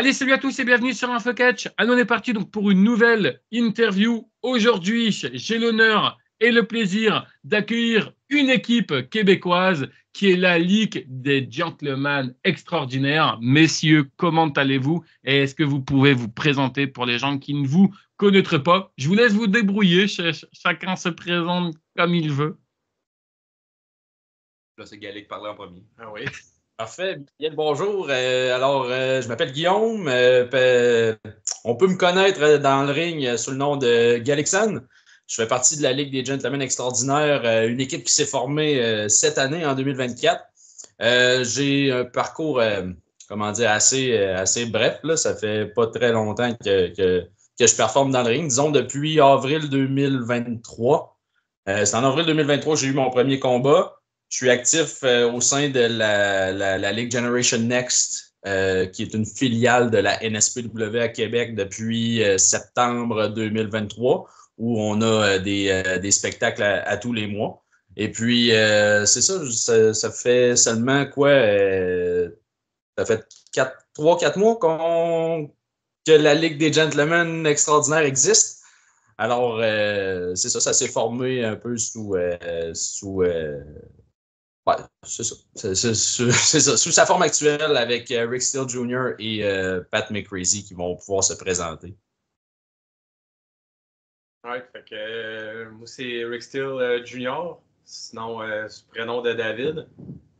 Allez, salut à tous et bienvenue sur InfoCatch. Allez, on est parti donc pour une nouvelle interview. Aujourd'hui, j'ai l'honneur et le plaisir d'accueillir une équipe québécoise qui est la Ligue des Gentlemen Extraordinaires. Messieurs, comment allez-vous? Et est-ce que vous pouvez vous présenter pour les gens qui ne vous connaîtraient pas? Je vous laisse vous débrouiller. Chacun se présente comme il veut. Là, c'est Galé qui parlait en premier. Ah oui. Parfait. Bien le bonjour. Je m'appelle Guillaume. On peut me connaître dans le ring sous le nom de Galixan. Je fais partie de la Ligue des Gentlemen Extraordinaires, une équipe qui s'est formée cette année, en 2024. J'ai un parcours, assez bref. Là. Ça fait pas très longtemps que je performe dans le ring. Disons, depuis avril 2023. C'est en avril 2023 que j'ai eu mon premier combat. Je suis actif au sein de la Ligue Generation Next, qui est une filiale de la NSPW à Québec depuis septembre 2023, où on a des spectacles à tous les mois. Et puis, c'est ça fait seulement ça fait 3-4 mois que la Ligue des Gentlemen Extraordinaires existe. Alors, c'est ça s'est formé un peu ouais, c'est ça. C'est ça. Sous sa forme actuelle avec Rick Steele Jr. et Pat McCrazy qui vont pouvoir se présenter. Ouais, fait que moi, c'est Rick Steele Jr. Sinon, c'est le prénom de David.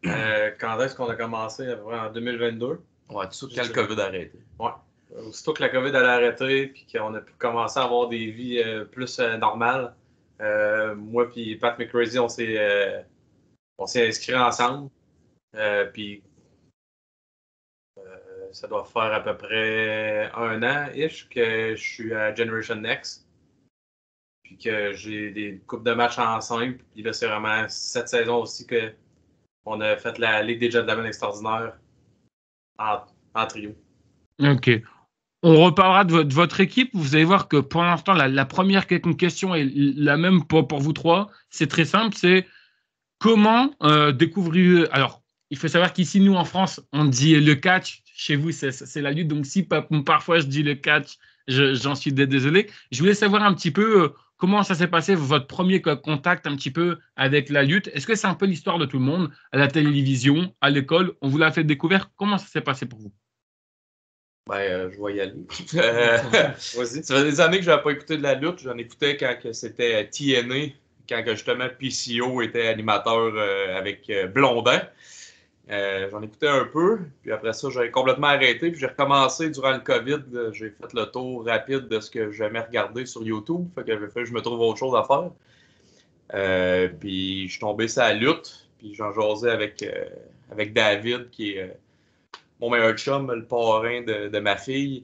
Quand est-ce qu'on a commencé? En 2022. Ouais, tout ça, quand le COVID a arrêté. Ouais. Aussitôt que la COVID a arrêté puis qu'on a pu commencer à avoir des vies plus normales, moi et Pat McCrazy, on s'est inscrits ensemble. Puis ça doit faire à peu près 1 an-ish que je suis à Generation Next. Puis que j'ai des coupes de matchs en simple. Puis là, c'est vraiment cette saison aussi qu'on a fait la Ligue des Gentlemen Extraordinaires en trio. OK. On reparlera de votre équipe. Vous allez voir que pour l'instant, la première question est la même pour vous trois. C'est très simple. C'est comment découvrir... Alors, il faut savoir qu'ici, nous, en France, on dit le catch. Chez vous, c'est la lutte. Donc, si parfois je dis le catch, j'en suis désolé. Je voulais savoir un petit peu comment ça s'est passé, votre premier contact un petit peu avec la lutte. Est-ce que c'est un peu l'histoire de tout le monde? À la télévision, à l'école, on vous l'a fait découvrir. Comment ça s'est passé pour vous? Je vais y aller. Vas-y. Ça fait des années que je n'avais pas écouté de la lutte. J'en écoutais quand c'était TNA, quand justement PCO était animateur avec Blondin. J'en écoutais un peu, puis après ça, j'ai complètement arrêté, puis j'ai recommencé durant le COVID. J'ai fait le tour rapide de ce que j'aimais regarder sur YouTube, fait que je me trouve autre chose à faire. Puis je suis tombé sur la lutte, puis j'en jasais avec David, qui est mon meilleur chum, le parrain de ma fille.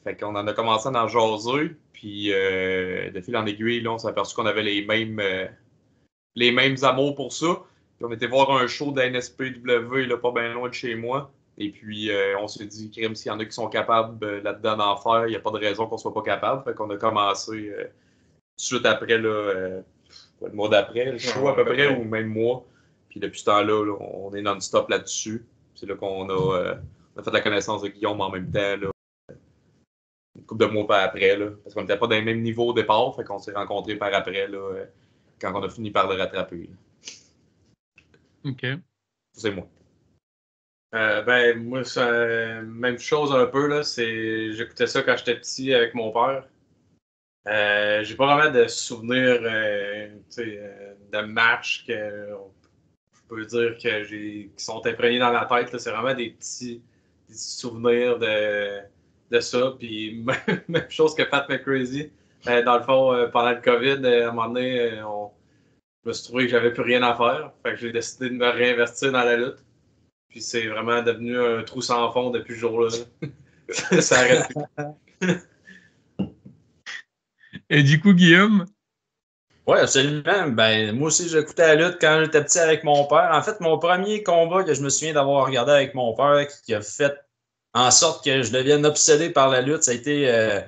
Fait qu'on en a commencé à en jaser, puis de fil en aiguille, là, on s'est aperçu qu'on avait les mêmes amours pour ça. Puis on était voir un show de la NSPW là, pas bien loin de chez moi. Et puis on s'est dit, crime, s'il y en a qui sont capables là-dedans d'en faire, il n'y a pas de raison qu'on ne soit pas capable. Fait qu'on a commencé tout de suite après, le mois d'après, le show à peu près, ou même mois. Puis depuis ce temps-là, là, on est non-stop là-dessus. C'est là qu'on a fait la connaissance de Guillaume en même temps, là, une couple de mois par après, là, parce qu'on n'était pas dans le même niveau au départ, fait qu'on s'est rencontrés par après, là, quand on a fini par le rattraper. Là. OK. C'est moi. Moi, c'est la même chose un peu. Là, j'écoutais ça quand j'étais petit avec mon père. J'ai pas vraiment de souvenirs de matchs que je peux dire qui sont imprégnés dans la tête. Là. C'est vraiment des petits souvenirs de ça. Puis même chose que Pat McCrazy. Dans le fond, pendant le COVID, à un moment donné, je me suis trouvé que j'avais plus rien à faire. Fait que j'ai décidé de me réinvestir dans la lutte. Puis c'est vraiment devenu un trou sans fond depuis ce jour-là. Ça arrête plus. Et du coup, Guillaume? Oui, absolument. Moi aussi, j'écoutais la lutte quand j'étais petit avec mon père. En fait, mon premier combat que je me souviens d'avoir regardé avec mon père, qui a fait en sorte que je devienne obsédé par la lutte, ça a été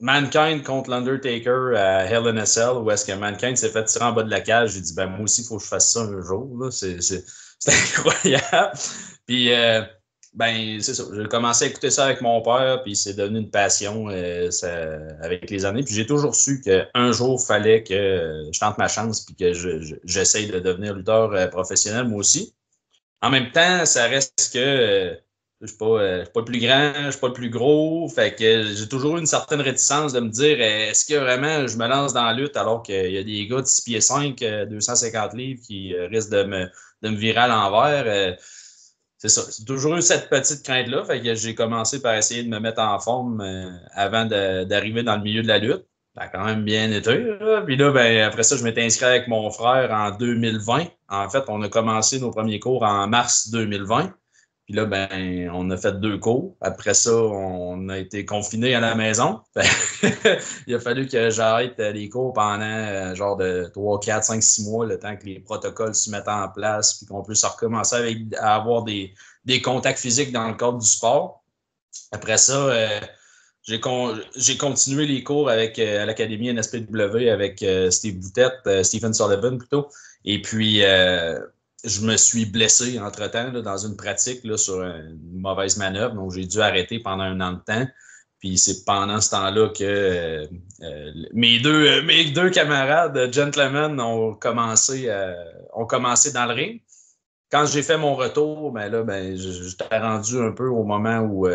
Mankind contre l'Undertaker à Hell in a Cell, où est-ce que Mankind s'est fait tirer en bas de la cage. J'ai dit, moi aussi, il faut que je fasse ça un jour. Là. C'est incroyable. Puis Ben, c'est ça. J'ai commencé à écouter ça avec mon père, puis c'est devenu une passion avec les années. Puis j'ai toujours su qu'un jour, il fallait que je tente ma chance, puis que j'essaye de devenir lutteur professionnel, moi aussi. En même temps, ça reste que je suis pas le plus grand, je suis pas le plus gros. Fait que j'ai toujours eu une certaine réticence de me dire est-ce que vraiment je me lance dans la lutte alors qu'il y a des gars de 6 pieds 5, 250 livres qui risquent de me virer à l'envers. C'est ça. C'est toujours eu cette petite crainte-là. Fait que j'ai commencé par essayer de me mettre en forme avant d'arriver dans le milieu de la lutte. Ça a quand même bien été. Là. Puis là, ben, après ça, je m'étais inscrit avec mon frère en 2020. En fait, on a commencé nos premiers cours en mars 2020. Puis là, ben, on a fait 2 cours. Après ça, on a été confinés à la maison. Il a fallu que j'arrête les cours pendant genre de 3, 4, 5, 6 mois, le temps que les protocoles se mettent en place, puis qu'on puisse recommencer à avoir des contacts physiques dans le cadre du sport. Après ça, j'ai continué les cours à l'Académie NSPW avec Steve Boutette, Stephen Sullivan plutôt. Et puis, je me suis blessé entre-temps là, dans une pratique là, sur une mauvaise manœuvre. Donc, j'ai dû arrêter pendant 1 an de temps. Puis c'est pendant ce temps-là que mes deux camarades gentlemen ont commencé dans le ring. Quand j'ai fait mon retour, ben là, j'étais rendu un peu au moment où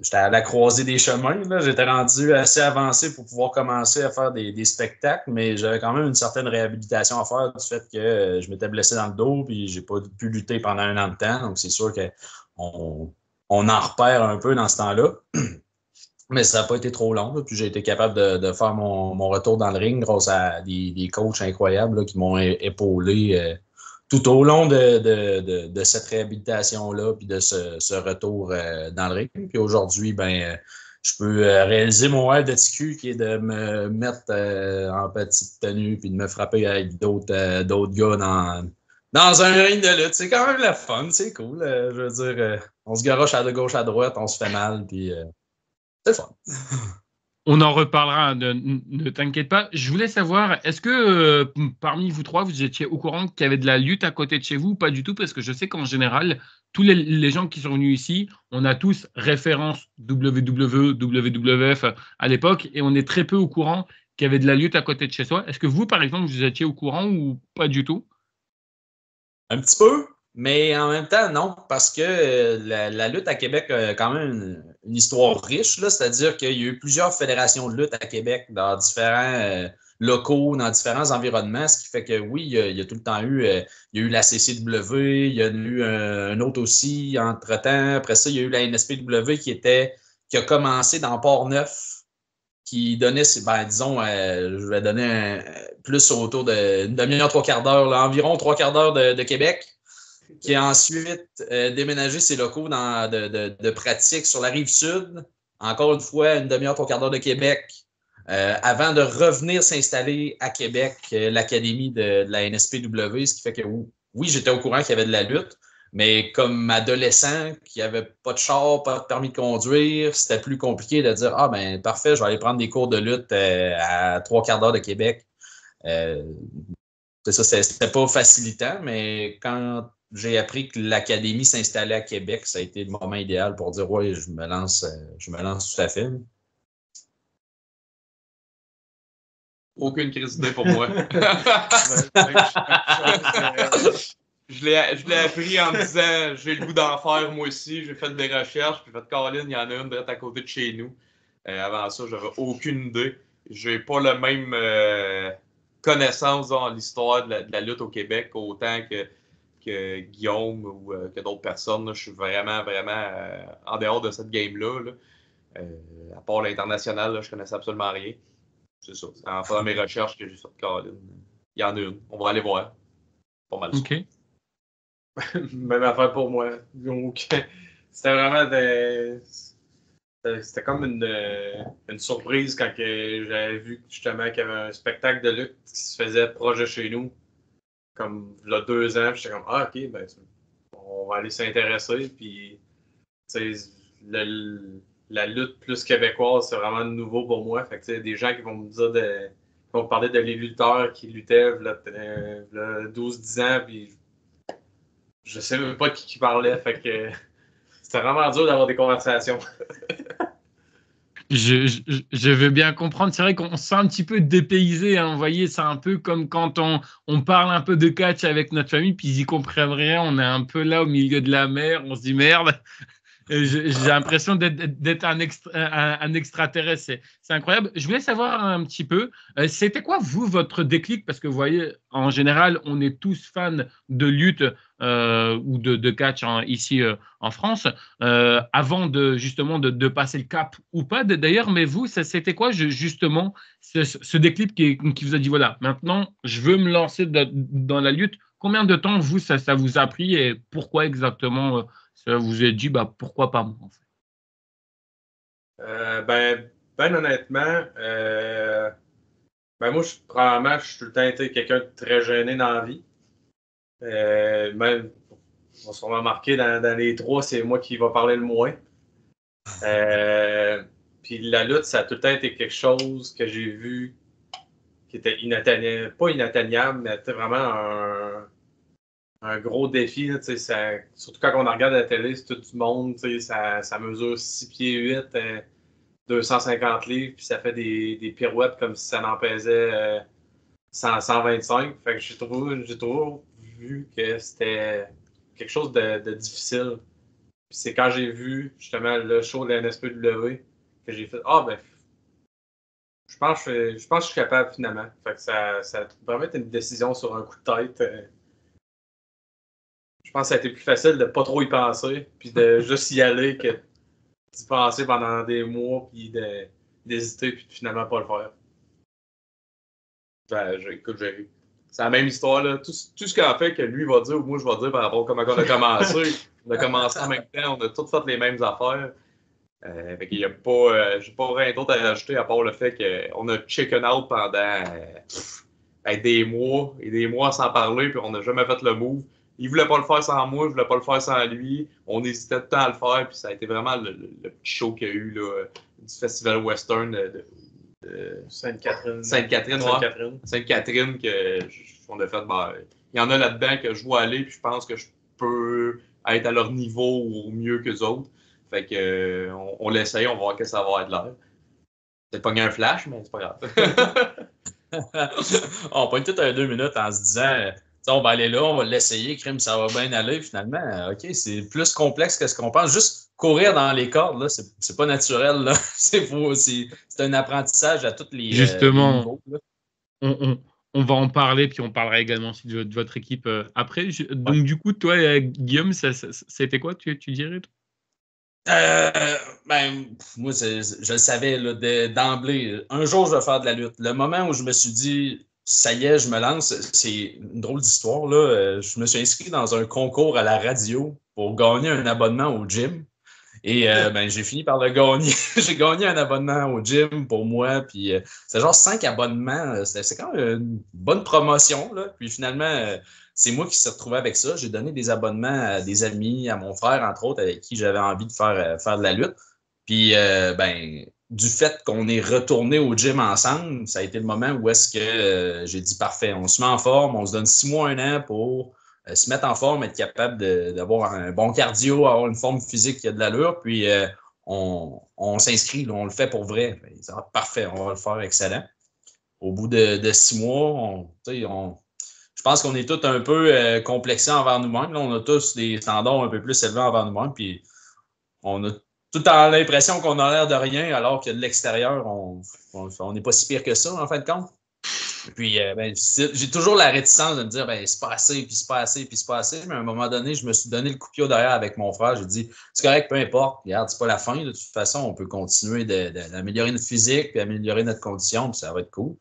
j'étais à la croisée des chemins. Là. J'étais rendu assez avancé pour pouvoir commencer à faire des spectacles, mais j'avais quand même une certaine réhabilitation à faire du fait que je m'étais blessé dans le dos puis j'ai pas pu lutter pendant 1 an de temps. Donc, c'est sûr qu'on en repère un peu dans ce temps-là. Mais ça n'a pas été trop long. Là. Puis j'ai été capable de faire mon retour dans le ring grâce à des coachs incroyables là, qui m'ont épaulé tout au long de cette réhabilitation-là, puis de ce retour dans le ring. Puis aujourd'hui, ben, je peux réaliser mon rêve de TQ qui est de me mettre en petite tenue puis de me frapper avec d'autres gars dans un ring de lutte. C'est quand même le fun, c'est cool. Je veux dire, on se garoche de gauche à droite, on se fait mal, puis c'est fun. On en reparlera, ne t'inquiète pas. Je voulais savoir, est-ce que parmi vous trois, vous étiez au courant qu'il y avait de la lutte à côté de chez vous ou pas du tout? Parce que je sais qu'en général, tous les gens qui sont venus ici, on a tous référence WWE, WWF à l'époque et on est très peu au courant qu'il y avait de la lutte à côté de chez soi. Est-ce que vous, par exemple, vous étiez au courant ou pas du tout? Un petit peu, mais en même temps, non, parce que la lutte à Québec a quand même une histoire riche, là, c'est-à-dire qu'il y a eu plusieurs fédérations de lutte à Québec dans différents locaux, dans différents environnements, ce qui fait que oui, il y a tout le temps eu, il y a eu la CCW, il y a eu un autre aussi entre-temps, après ça, il y a eu la NSPW qui a commencé dans Port-Neuf, qui donnait, disons, je vais donner plus autour d'une demi-heure, 3/4 d'heure, là, environ 3/4 d'heure de Québec, qui a ensuite déménagé ses locaux de pratique sur la rive sud, encore une fois, une demi-heure, 3/4 d'heure de Québec, avant de revenir s'installer à Québec, l'Académie de la NSPW, ce qui fait que oui, j'étais au courant qu'il y avait de la lutte, mais comme adolescent qui n'avait pas de char, pas de permis de conduire, c'était plus compliqué de dire ah ben parfait, je vais aller prendre des cours de lutte à 3/4 d'heure de Québec. C'est ça, c'était pas facilitant, mais quand j'ai appris que l'académie s'installait à Québec, ça a été le moment idéal pour dire ouais, je me lance tout à fait. Aucune crise d'idée pour moi. Je l'ai appris en me disant j'ai le goût d'en faire moi aussi. J'ai fait des recherches, puis j'ai fait Colin, il y en a une direct à côté de chez nous. Avant ça, j'avais aucune idée. J'ai pas la même connaissance dans l'histoire de la lutte au Québec, autant que Guillaume ou que d'autres personnes. Là. Je suis vraiment en dehors de cette game-là. Là. À part l'international, là, je connaissais absolument rien. C'est ça. C'est en faisant mes recherches que j'ai fait Colin. Il y en a une. On va aller voir. Pas mal. OK. Même affaire pour moi. Donc, c'était vraiment c'était comme une surprise quand j'avais vu justement qu'il y avait un spectacle de lutte qui se faisait proche de chez nous. Comme il y a 2 ans, j'étais comme ah ok, ben on va aller s'intéresser. Puis la lutte plus québécoise, c'est vraiment nouveau pour moi. Fait que des gens qui vont me dire qui vont me parler de les lutteurs qui luttaient là, 12-10 ans, puis je sais même pas de qui parlait. Fait que C'était vraiment dur d'avoir des conversations. Je veux bien comprendre. C'est vrai qu'on se sent un petit peu dépaysé. Hein. Vous voyez, c'est un peu comme quand on parle un peu de catch avec notre famille, puis ils y comprennent rien. On est un peu là au milieu de la mer. On se dit merde. J'ai l'impression d'être un extraterrestre. C'est incroyable. Je voulais savoir un petit peu, c'était quoi, vous, votre déclic? Parce que vous voyez, en général, on est tous fans de lutte ou de catch ici en France, avant justement de passer le cap ou pas, d'ailleurs. Mais vous, c'était quoi, justement, ce déclic qui vous a dit, voilà, maintenant, je veux me lancer dans la lutte? Combien de temps, vous, ça vous a pris et pourquoi exactement ça vous a dit, pourquoi pas moi, en fait? Ben honnêtement, moi, probablement, je suis tout le temps été quelqu'un de très gêné dans la vie. Même, on s'en va marquer dans les trois, c'est moi qui va parler le moins. Puis la lutte, ça a tout le temps été quelque chose que j'ai vu qui était pas inatteignable, mais c'était vraiment un gros défi. Là, surtout quand on regarde la télé, c'est tout du monde. Ça mesure 6 pieds 8, 250 livres, puis ça fait des pirouettes comme si ça n'en pesait 125. Fait que j'ai toujours vu que c'était quelque chose de difficile. Puis c'est quand j'ai vu justement le show de la NSPW que j'ai fait je pense que je suis capable finalement. Fait que ça a vraiment été une décision sur un coup de tête. Je pense que ça a été plus facile de pas trop y penser, puis de juste y aller que d'y penser pendant des mois, puis d'hésiter, puis de finalement pas le faire. Écoute, c'est la même histoire, là. Tout ce qu'on fait que lui va dire ou moi je vais dire par rapport à comment on a commencé. On a commencé en même temps, on a tous fait les mêmes affaires. Fait qu'il y a pas, j'ai pas rien d'autre à rajouter à part le fait qu'on a chicken out pendant des mois et des mois sans parler, puis on n'a jamais fait le move. Il voulait pas le faire sans moi, je voulais pas le faire sans lui. On hésitait tout le temps à le faire, puis ça a été vraiment le petit show qu'il y a eu là, du Festival Western de Sainte-Catherine. Sainte-Catherine qu'on a fait. Il y en a là-dedans que je vois aller, puis je pense que je peux être à leur niveau ou mieux qu'eux autres. Fait que on l'essaye, on va voir ce que ça va être l'air. C'est pogné un flash, mais c'est pas grave. On pointe tout à 2 minutes en se disant on va aller là, on va l'essayer, crime, ça va bien aller. Finalement, OK, c'est plus complexe que ce qu'on pense. Juste courir dans les cordes, là, c'est pas naturel. Là. C'est un apprentissage à tous les Justement, les niveaux. On va en parler, puis on parlera également aussi de votre équipe après. Donc, du coup, toi, Guillaume, c'était quoi, tu dirais, toi? Moi, je le savais là, d'emblée. Un jour, je vais faire de la lutte. Le moment où je me suis dit, ça y est, je me lance, c'est une drôle d'histoire. Là. Je me suis inscrit dans un concours à la radio pour gagner un abonnement au gym. Et j'ai fini par le gagner. J'ai gagné un abonnement au gym pour moi. Puis c'est genre 5 abonnements. C'est quand même une bonne promotion. Là. Puis finalement, c'est moi qui s'est retrouvé avec ça. J'ai donné des abonnements à des amis, à mon frère, entre autres, avec qui j'avais envie de faire de la lutte. Puis du fait qu'on est retourné au gym ensemble, ça a été le moment où est-ce que j'ai dit parfait, on se met en forme, on se donne 6 mois, 1 an pour se mettre en forme, être capable d'avoir un bon cardio, avoir une forme physique qui a de l'allure, puis on s'inscrit, là, on le fait pour vrai. Parfait, on va le faire excellent. Au bout de 6 mois, je pense qu'on est tous un peu complexés envers nous-mêmes. Là, on a tous des standards un peu plus élevés envers nous-mêmes, puis on a tout le temps l'impression qu'on a l'air de rien, alors que de l'extérieur, on n'est pas si pire que ça, en fin de compte. Puis, j'ai toujours la réticence de me dire, c'est pas assez, puis c'est pas assez, puis c'est pas assez. Mais à un moment donné, je me suis donné le coup de pied derrière avec mon frère. J'ai dit, c'est correct, peu importe. Regarde, c'est pas la fin. De toute façon, on peut continuer d'améliorer notre physique, puis améliorer notre condition, puis ça va être cool.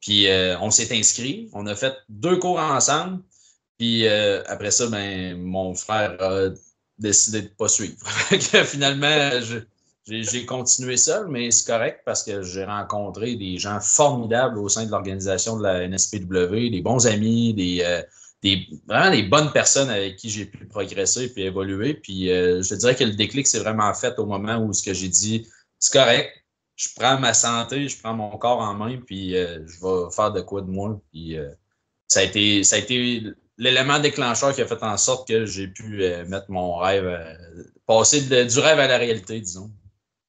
Puis, on s'est inscrit. On a fait 2 cours ensemble. Puis, après ça, mon frère a décidé de ne pas suivre. Finalement, j'ai continué seul, mais c'est correct parce que j'ai rencontré des gens formidables au sein de l'organisation de la NSPW, des bons amis, vraiment des bonnes personnes avec qui j'ai pu progresser et évoluer. Puis je te dirais que le déclic s'est vraiment fait au moment où j'ai dit, c'est correct, je prends ma santé, je prends mon corps en main, puis je vais faire de quoi de moi. Puis ça a été l'élément déclencheur qui a fait en sorte que j'ai pu mettre mon rêve passer du rêve à la réalité, disons.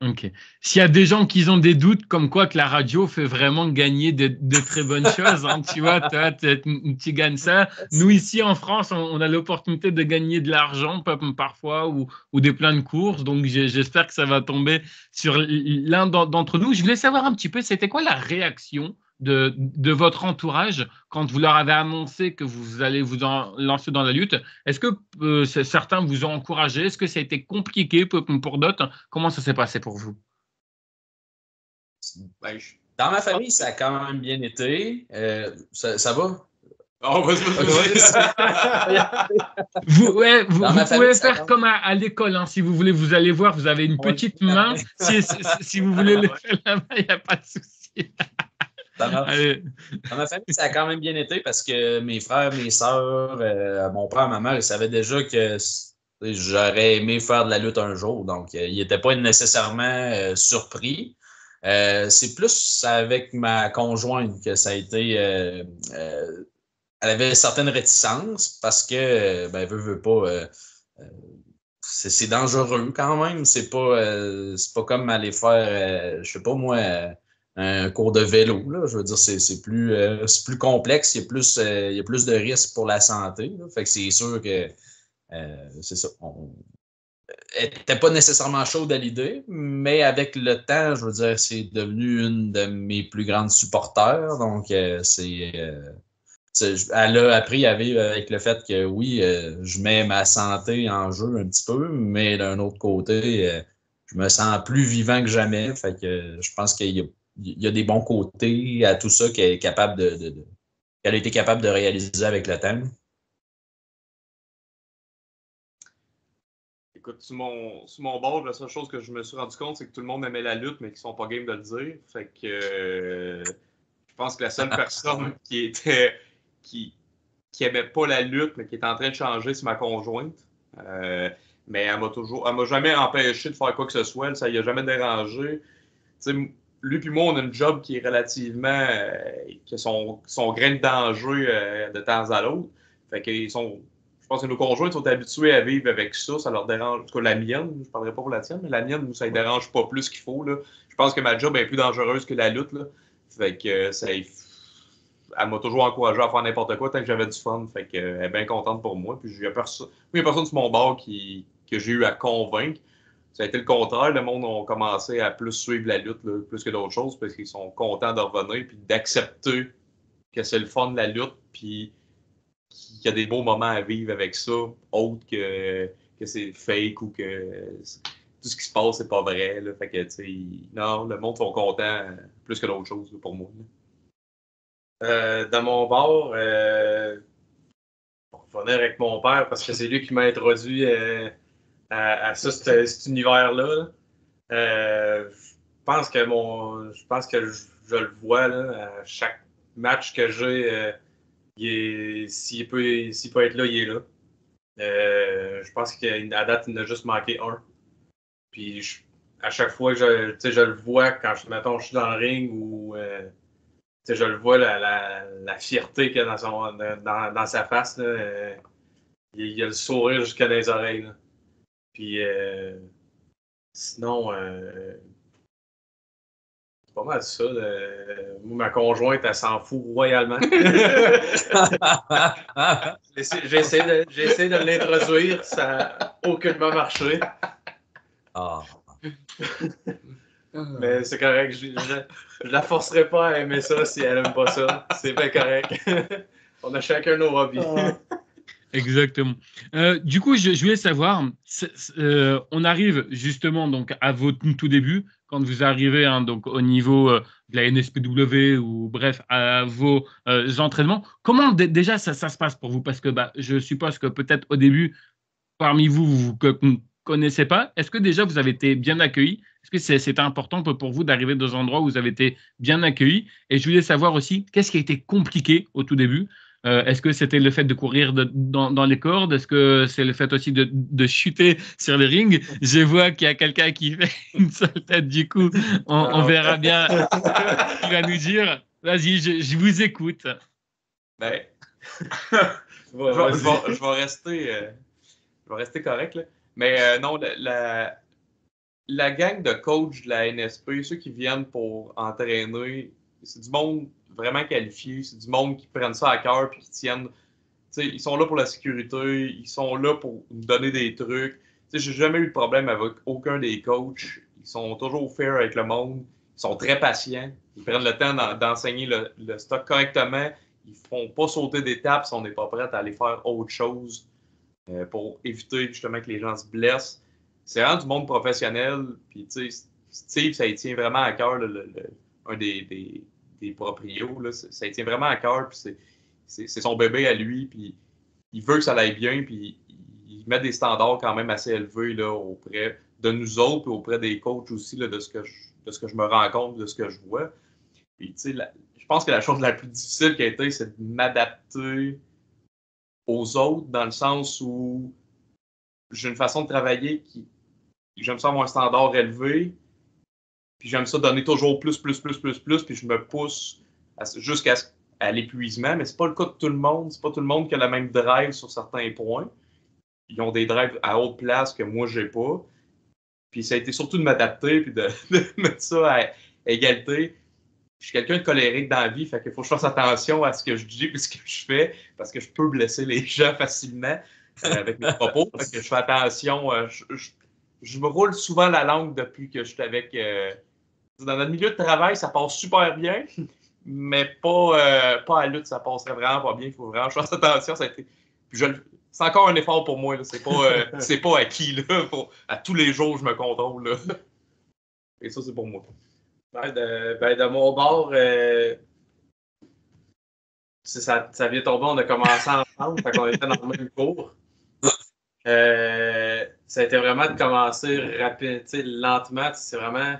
OK. S'il y a des gens qui ont des doutes comme quoi que la radio fait vraiment gagner de très bonnes choses, hein, tu vois, tu gagnes ça. Nous, ici en France, on a l'opportunité de gagner de l'argent parfois ou des plein de courses. Donc, j'espère que ça va tomber sur l'un d'entre nous. Je voulais savoir un petit peu, c'était quoi la réaction de votre entourage quand vous leur avez annoncé que vous allez vous lancer dans la lutte? Est-ce que certains vous ont encouragé? Est-ce que ça a été compliqué pour d'autres? Comment ça s'est passé pour vous? Ben, dans ma famille, ça a quand même bien été. Ça va? Oh, vas-y. Vous pouvez ça faire comme à l'école, hein, si vous voulez. Vous allez voir, vous avez une petite main. Si vous voulez lever la main, il n'y a pas de souci. Dans ma famille, ça a quand même bien été parce que mes frères, mes sœurs, mon père, ma mère, ils savaient déjà que j'aurais aimé faire de la lutte un jour. Donc, ils n'étaient pas nécessairement surpris. C'est plus avec ma conjointe que ça a été. Elle avait certaines réticences parce que, veut pas. C'est dangereux quand même. C'est pas comme aller faire, je sais pas moi, un cours de vélo. Là. Je veux dire, c'est plus complexe. Il y a plus de risques pour la santé. Là. Fait que c'est sûr que c'est ça. Elle n'était pas nécessairement chaude à l'idée, mais avec le temps, je veux dire, c'est devenu une de mes plus grandes supporters. Donc, elle a appris à vivre avec le fait que oui, je mets ma santé en jeu un petit peu, mais d'un autre côté, je me sens plus vivant que jamais. Fait que je pense qu'il y a des bons côtés à tout ça qu'elle est capable qu'elle a été capable de réaliser avec le temps. Écoute, sur mon bord, la seule chose que je me suis rendu compte, c'est que tout le monde aimait la lutte, mais qu'ils sont pas game de le dire. Fait que je pense que la seule personne qui aimait pas la lutte, mais qui est en train de changer, c'est ma conjointe. Mais elle m'a jamais empêché de faire quoi que ce soit. Ça y a jamais dérangé. T'sais, lui puis moi, on a une job qui est relativement, qui a son grain de danger de temps à l'autre. Fait qu'ils sont. Je pense que nos conjoints sont habitués à vivre avec ça. Ça leur dérange. En tout cas, la mienne, je ne parlerai pas pour la tienne, mais la mienne, ça ne dérange pas plus qu'il faut. Là. Je pense que ma job est plus dangereuse que la lutte. Là. Fait que elle m'a toujours encouragé à faire n'importe quoi tant que j'avais du fun. Fait que, elle est bien contente pour moi. Puis il y a personne sur mon bord que j'ai eu à convaincre. Ça a été le contraire. Le monde a commencé à plus suivre la lutte, là, plus que d'autres choses, parce qu'ils sont contents de revenir puis d'accepter que c'est le fun de la lutte. Puis qu'il y a des beaux moments à vivre avec ça, autre que c'est fake ou que tout ce qui se passe, c'est pas vrai. Là. Fait que, non, le monde sont contents plus que d'autres choses là, pour moi. Dans mon bord, on va venir avec mon père parce que c'est lui qui m'a introduit à cet univers-là. Je pense que je le vois là, à chaque match que j'ai. S'il peut être là, il est là. Je pense qu'à date, il n'a juste manqué un. Puis à chaque fois que je le vois, quand mettons, je suis dans le ring ou je le vois, la fierté qu'il y a dans sa face. Là, il a le sourire jusqu'à les oreilles. Là. Puis sinon, c'est pas mal ça. Moi, ma conjointe, elle s'en fout royalement. J'essaie de l'introduire, ça n'a aucunement marché. Ah. Mais c'est correct, je la forcerai pas à aimer ça si elle aime pas ça. C'est bien correct. On a chacun nos hobbies. Exactement. Du coup, je voulais savoir, on arrive justement donc à votre tout début, quand vous arrivez donc au niveau de la NSPW ou bref, à vos entraînements. Comment déjà ça se passe pour vous? Parce que je suppose que peut-être au début, parmi vous ne connaissez pas. Est-ce que déjà vous avez été bien accueillis? Est-ce que c'était important pour vous d'arriver dans un endroit où vous avez été bien accueillis? Et je voulais savoir aussi, qu'est-ce qui a été compliqué au tout début? Est-ce que c'était le fait de courir dans les cordes? Est-ce que c'est le fait aussi de chuter sur les rings? Je vois qu'il y a quelqu'un qui fait une seule tête, du coup, on verra bien ce qu'il va nous dire. Vas-y, je vous écoute. Je vais rester correct. Là. Mais non, la gang de coachs de la NSP, ceux qui viennent pour entraîner, c'est du monde vraiment qualifié, c'est du monde qui prennent ça à cœur et qui tiennent. Ils sont là pour la sécurité, ils sont là pour nous donner des trucs. J'ai jamais eu de problème avec aucun des coachs. Ils sont toujours fair avec le monde. Ils sont très patients. Ils prennent le temps d'enseigner le stock correctement. Ils ne font pas sauter d'étapes si on n'est pas prêt à aller faire autre chose pour éviter justement que les gens se blessent. C'est vraiment du monde professionnel. Puis, Steve, ça y tient vraiment à cœur, un des proprios. Là, ça y tient vraiment à cœur. Puis c'est son bébé à lui. Puis il veut que ça aille bien. Puis il met des standards quand même assez élevés là, auprès de nous autres et auprès des coachs aussi là, de ce que je me rends compte, de ce que je vois. Puis, je pense que la chose la plus difficile qui a été, c'est de m'adapter aux autres dans le sens où j'ai une façon de travailler qui j'aime ça avoir un standard élevé, puis j'aime ça donner toujours plus, puis je me pousse jusqu'à l'épuisement, mais c'est pas le cas de tout le monde. C'est pas tout le monde qui a la même drive sur certains points. Ils ont des drives à haute place que moi, j'ai pas. Puis ça a été surtout de m'adapter, puis de mettre ça à égalité. Je suis quelqu'un de colérique dans la vie, fait qu'il faut que je fasse attention à ce que je dis et ce que je fais, parce que je peux blesser les gens facilement avec mes propos. Fait que je fais attention. Je me roule souvent la langue depuis que je suis avec... dans notre milieu de travail, ça passe super bien, mais pas à la lutte, ça passerait vraiment pas bien. Il faut vraiment que je fasse attention. Ça a été... Puis c'est encore un effort pour moi. Là. C'est pas acquis. Là. À tous les jours, je me contrôle. Là. Et ça, c'est pour moi. De mon bord, ça vient tomber, on a commencé ensemble, fait qu'on était dans le même cours. Ça a été vraiment de commencer lentement. C'est vraiment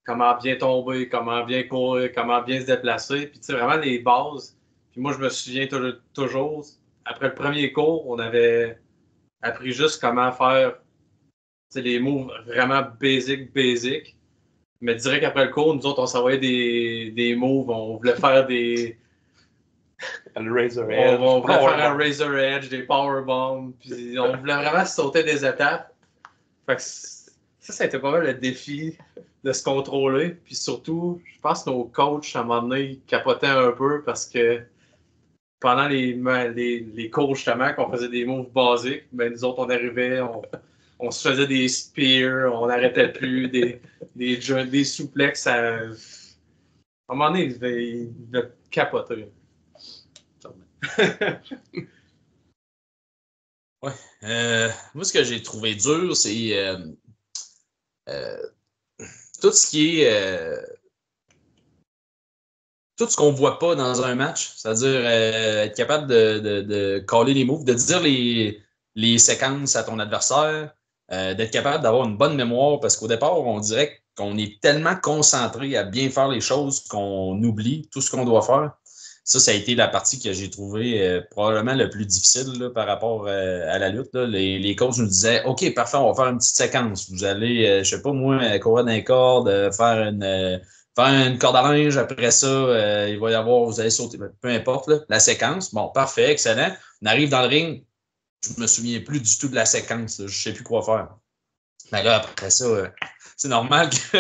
comment bien tomber, comment bien courir, comment bien se déplacer. Puis vraiment les bases. Puis moi, je me souviens toujours, après le premier cours, on avait appris juste comment faire les moves vraiment basic. Mais direct après le cours, nous autres, on s'envoyait des moves. On voulait faire des... Le Razor Edge. On voulait faire un Razor Edge, des powerbombs. Puis on voulait vraiment sauter des étapes. Fait que ça a été pas mal le défi de se contrôler. Puis surtout, je pense que nos coachs, à un moment donné, ils capotaient un peu parce que pendant les cours, justement, qu'on faisait des moves basiques, ben, nous autres, on arrivait, on se faisait des spears, on n'arrêtait plus, des souplexes. À un moment donné, il devait capoter. Ouais. Moi, ce que j'ai trouvé dur, c'est tout ce qui est... tout ce qu'on ne voit pas dans un match, c'est-à-dire être capable de caller les moves, de dire les séquences à ton adversaire, d'être capable d'avoir une bonne mémoire, parce qu'au départ, on dirait qu'on est tellement concentré à bien faire les choses qu'on oublie tout ce qu'on doit faire. Ça a été la partie que j'ai trouvée probablement le plus difficile là, par rapport à la lutte. Là. Les coachs nous disaient « OK, parfait, on va faire une petite séquence. Vous allez, je sais pas moi, courir dans les cordes, faire une corde à linge. Après ça, il va y avoir, vous allez sauter, peu importe, là, la séquence. Bon, parfait, excellent. On arrive dans le ring. Je me souviens plus du tout de la séquence. Là. Je sais plus quoi faire. Mais là, après ça, c'est normal que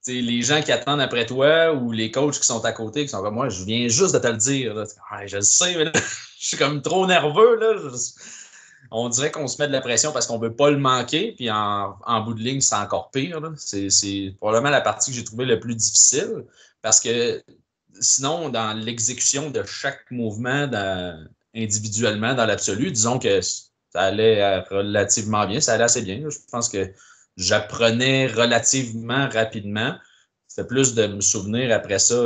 les gens qui attendent après toi ou les coachs qui sont à côté, qui sont comme moi, je viens juste de te le dire. Là. Ah, je le sais, mais là, je suis comme trop nerveux. Là. On dirait qu'on se met de la pression parce qu'on ne veut pas le manquer. Puis en bout de ligne, c'est encore pire. Là. C'est probablement la partie que j'ai trouvée le plus difficile. Parce que sinon, dans l'exécution de chaque mouvement individuellement, dans l'absolu, disons que ça allait relativement bien. Ça allait assez bien. Là. Je pense que j'apprenais relativement rapidement. C'était plus de me souvenir après ça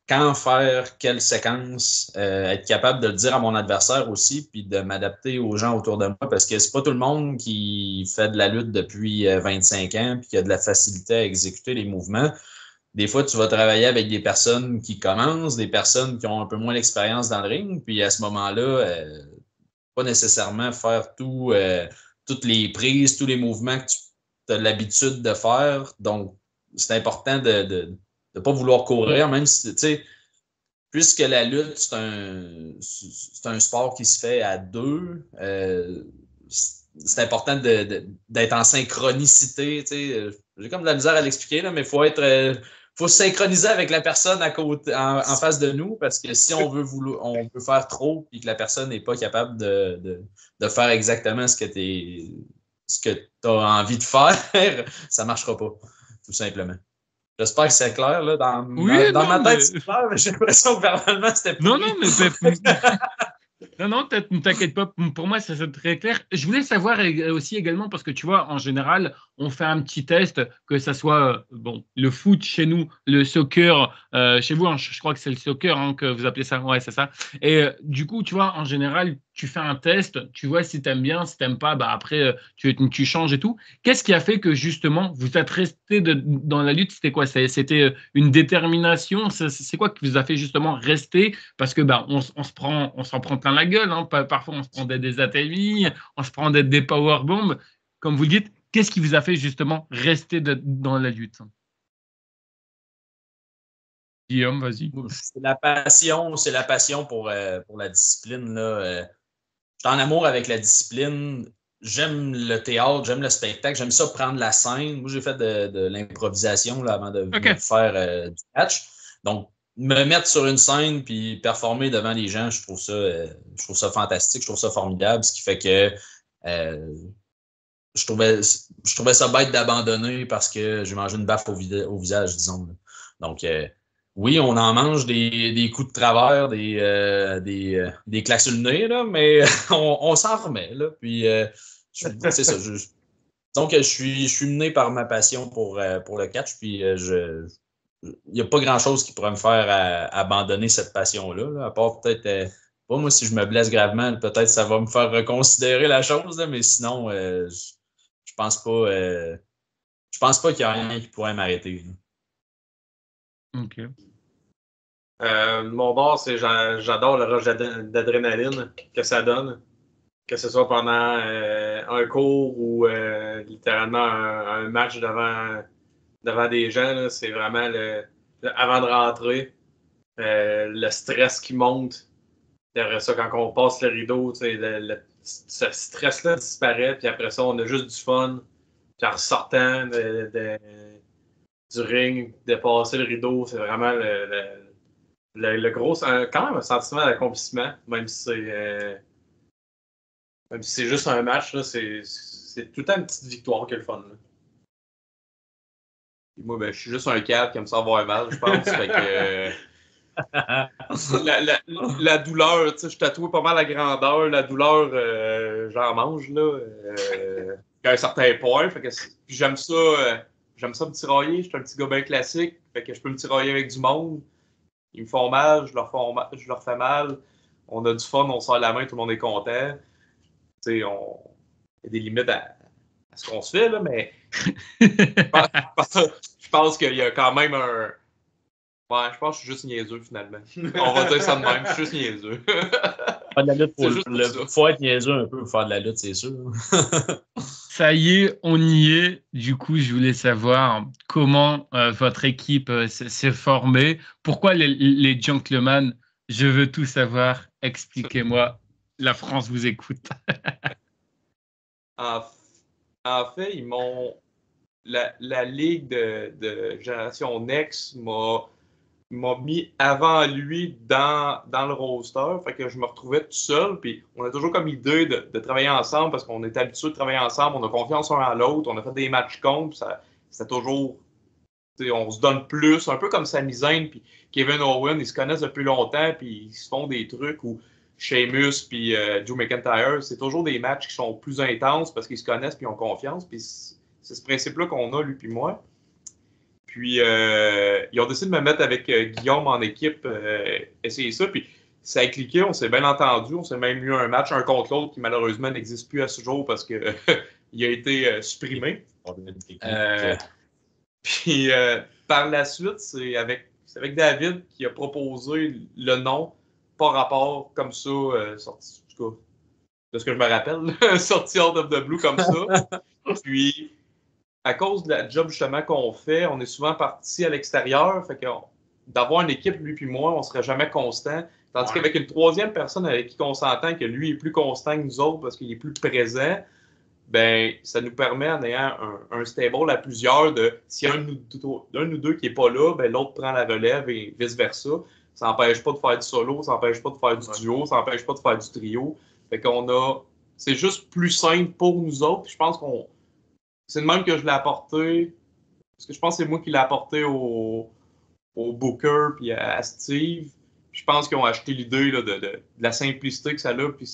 quand faire, quelle séquence, être capable de le dire à mon adversaire aussi, puis de m'adapter aux gens autour de moi, parce que c'est pas tout le monde qui fait de la lutte depuis 25 ans, puis qui a de la facilité à exécuter les mouvements. Des fois, tu vas travailler avec des personnes qui commencent, des personnes qui ont un peu moins d'expérience dans le ring, puis à ce moment-là, pas nécessairement faire toutes les prises, tous les mouvements que tu as l'habitude de faire. Donc, c'est important de ne pas vouloir courir, même si, tu sais, puisque la lutte, c'est un sport qui se fait à deux, c'est important d'être en synchronicité. J'ai comme de la misère à l'expliquer, là, mais il faut se synchroniser avec la personne à côté, en face de nous, parce que si on veut faire trop et que la personne n'est pas capable de faire exactement ce que tu as envie de faire, ça ne marchera pas, tout simplement. J'espère que c'est clair. Là, dans ma tête, c'est clair, mais j'ai l'impression que verbalement, c'était pourri. Non, non, t'inquiète pas. Pour moi, c'est très clair. Je voulais savoir aussi également, parce que tu vois, en général, on fait un petit test, que ça soit le foot chez nous, le soccer chez vous. Hein, je crois que c'est le soccer que vous appelez ça. Ouais, c'est ça. Et du coup, tu vois, en général, tu fais un test, tu vois si t'aimes bien, si t'aimes pas, après, tu changes et tout. Qu'est-ce qui a fait que justement, vous êtes resté dans la lutte? C'était quoi? C'était une détermination? C'est quoi qui vous a fait justement rester? Parce que on s'en prend plein la gueule. Hein. Parfois, on se prend des atamis, on se prend des powerbombs. Comme vous le dites, qu'est-ce qui vous a fait justement rester dans la lutte? Guillaume, vas-y. C'est la passion pour la discipline. Là. Je suis en amour avec la discipline. J'aime le théâtre, j'aime le spectacle, j'aime ça prendre la scène. Moi, j'ai fait de l'improvisation là, avant de faire du catch. Donc, me mettre sur une scène puis performer devant les gens, je trouve ça fantastique, je trouve ça formidable, ce qui fait que je trouvais ça bête d'abandonner parce que j'ai mangé une baffe au visage, disons. Là. Donc, oui, on en mange des coups de travers, des claques sur le nez, là, mais on s'en remet. Là, puis, c'est ça. Donc, je suis mené par ma passion pour le catch, puis il n'y a pas grand-chose qui pourrait me faire abandonner cette passion-là, là, à part peut-être, pas moi, si je me blesse gravement, peut-être ça va me faire reconsidérer la chose, là, mais sinon, je pense pas qu'il y a rien qui pourrait m'arrêter. Là. OK. Mon bord, c'est j'adore le rush d'adrénaline que ça donne. Que ce soit pendant un cours ou littéralement un match devant des gens, là, c'est vraiment avant de rentrer, le stress qui monte. Après ça, quand on passe le rideau, ce stress-là disparaît, puis après ça, on a juste du fun. Puis en ressortant du ring, dépasser le rideau, c'est vraiment le gros, quand même un sentiment d'accomplissement, même si c'est juste un match, là, c'est tout le temps une petite victoire qui est le fun. Là. Et moi, je suis juste un cadre qui aime ça avoir mal, je pense. Fait que, la douleur, tu sais, je tatoue pas mal la grandeur, la douleur, j'en mange là, à un certain point. Fait que j'aime ça me tirailler. Je suis un petit gars bien classique, fait que je peux me tirailler avec du monde. Ils me font mal, je leur fais mal. On a du fun, on sort la main, tout le monde est content. Tu sais, il y a des limites à ce qu'on se fait, là, mais je pense qu'il y a quand même un... Ouais, je pense que je suis juste niaiseux, finalement. On va dire ça de même, je suis juste niaiseux. Faire de la lutte faut être niaiseux un peu pour faire de la lutte, c'est sûr. Ça y est, on y est. Du coup, je voulais savoir comment votre équipe s'est formée. Pourquoi les gentlemen? Je veux tout savoir. Expliquez-moi. La France vous écoute. En fait, ils m'ont... La ligue de Génération Next m'a mis avant lui dans le roster. Fait que je me retrouvais tout seul. Puis on a toujours comme idée de travailler ensemble parce qu'on est habitué de travailler ensemble. On a confiance l'un à l'autre. On a fait des matchs contre. C'était toujours... On se donne plus. Un peu comme Sami Zayn puis Kevin Owens. Ils se connaissent depuis longtemps. Puis ils se font des trucs où Sheamus puis Drew McIntyre, c'est toujours des matchs qui sont plus intenses parce qu'ils se connaissent puis ils ont confiance. Puis c'est ce principe-là qu'on a, lui puis moi. Puis, ils ont décidé de me mettre avec Guillaume en équipe, essayer ça. Puis, ça a cliqué, on s'est bien entendu. On s'est même eu un match un contre l'autre qui, malheureusement, n'existe plus à ce jour parce qu'il a été supprimé. Puis, par la suite, c'est avec David qui a proposé le nom par rapport comme ça, sorti, en tout cas, de ce que je me rappelle, sorti out of the blue comme ça. Puis, à cause de la job justement qu'on fait, on est souvent parti à l'extérieur. Fait que d'avoir une équipe, lui puis moi, on ne serait jamais constant. Tandis qu'avec une troisième personne avec qui on s'entend que lui est plus constant que nous autres parce qu'il est plus présent, ben, ça nous permet, en ayant un stable à plusieurs, si un de nous deux qui n'est pas là, ben, l'autre prend la relève et vice-versa. Ça n'empêche pas de faire du solo, ça n'empêche pas de faire du duo, ça n'empêche pas de faire du trio. Fait qu'on a. C'est juste plus simple pour nous autres. Puis je pense qu'on. C'est le même que je l'ai apporté. Parce que je pense que c'est moi qui l'ai apporté au Booker puis à Steve. Je pense qu'ils ont acheté l'idée là, de la simplicité que ça a, puis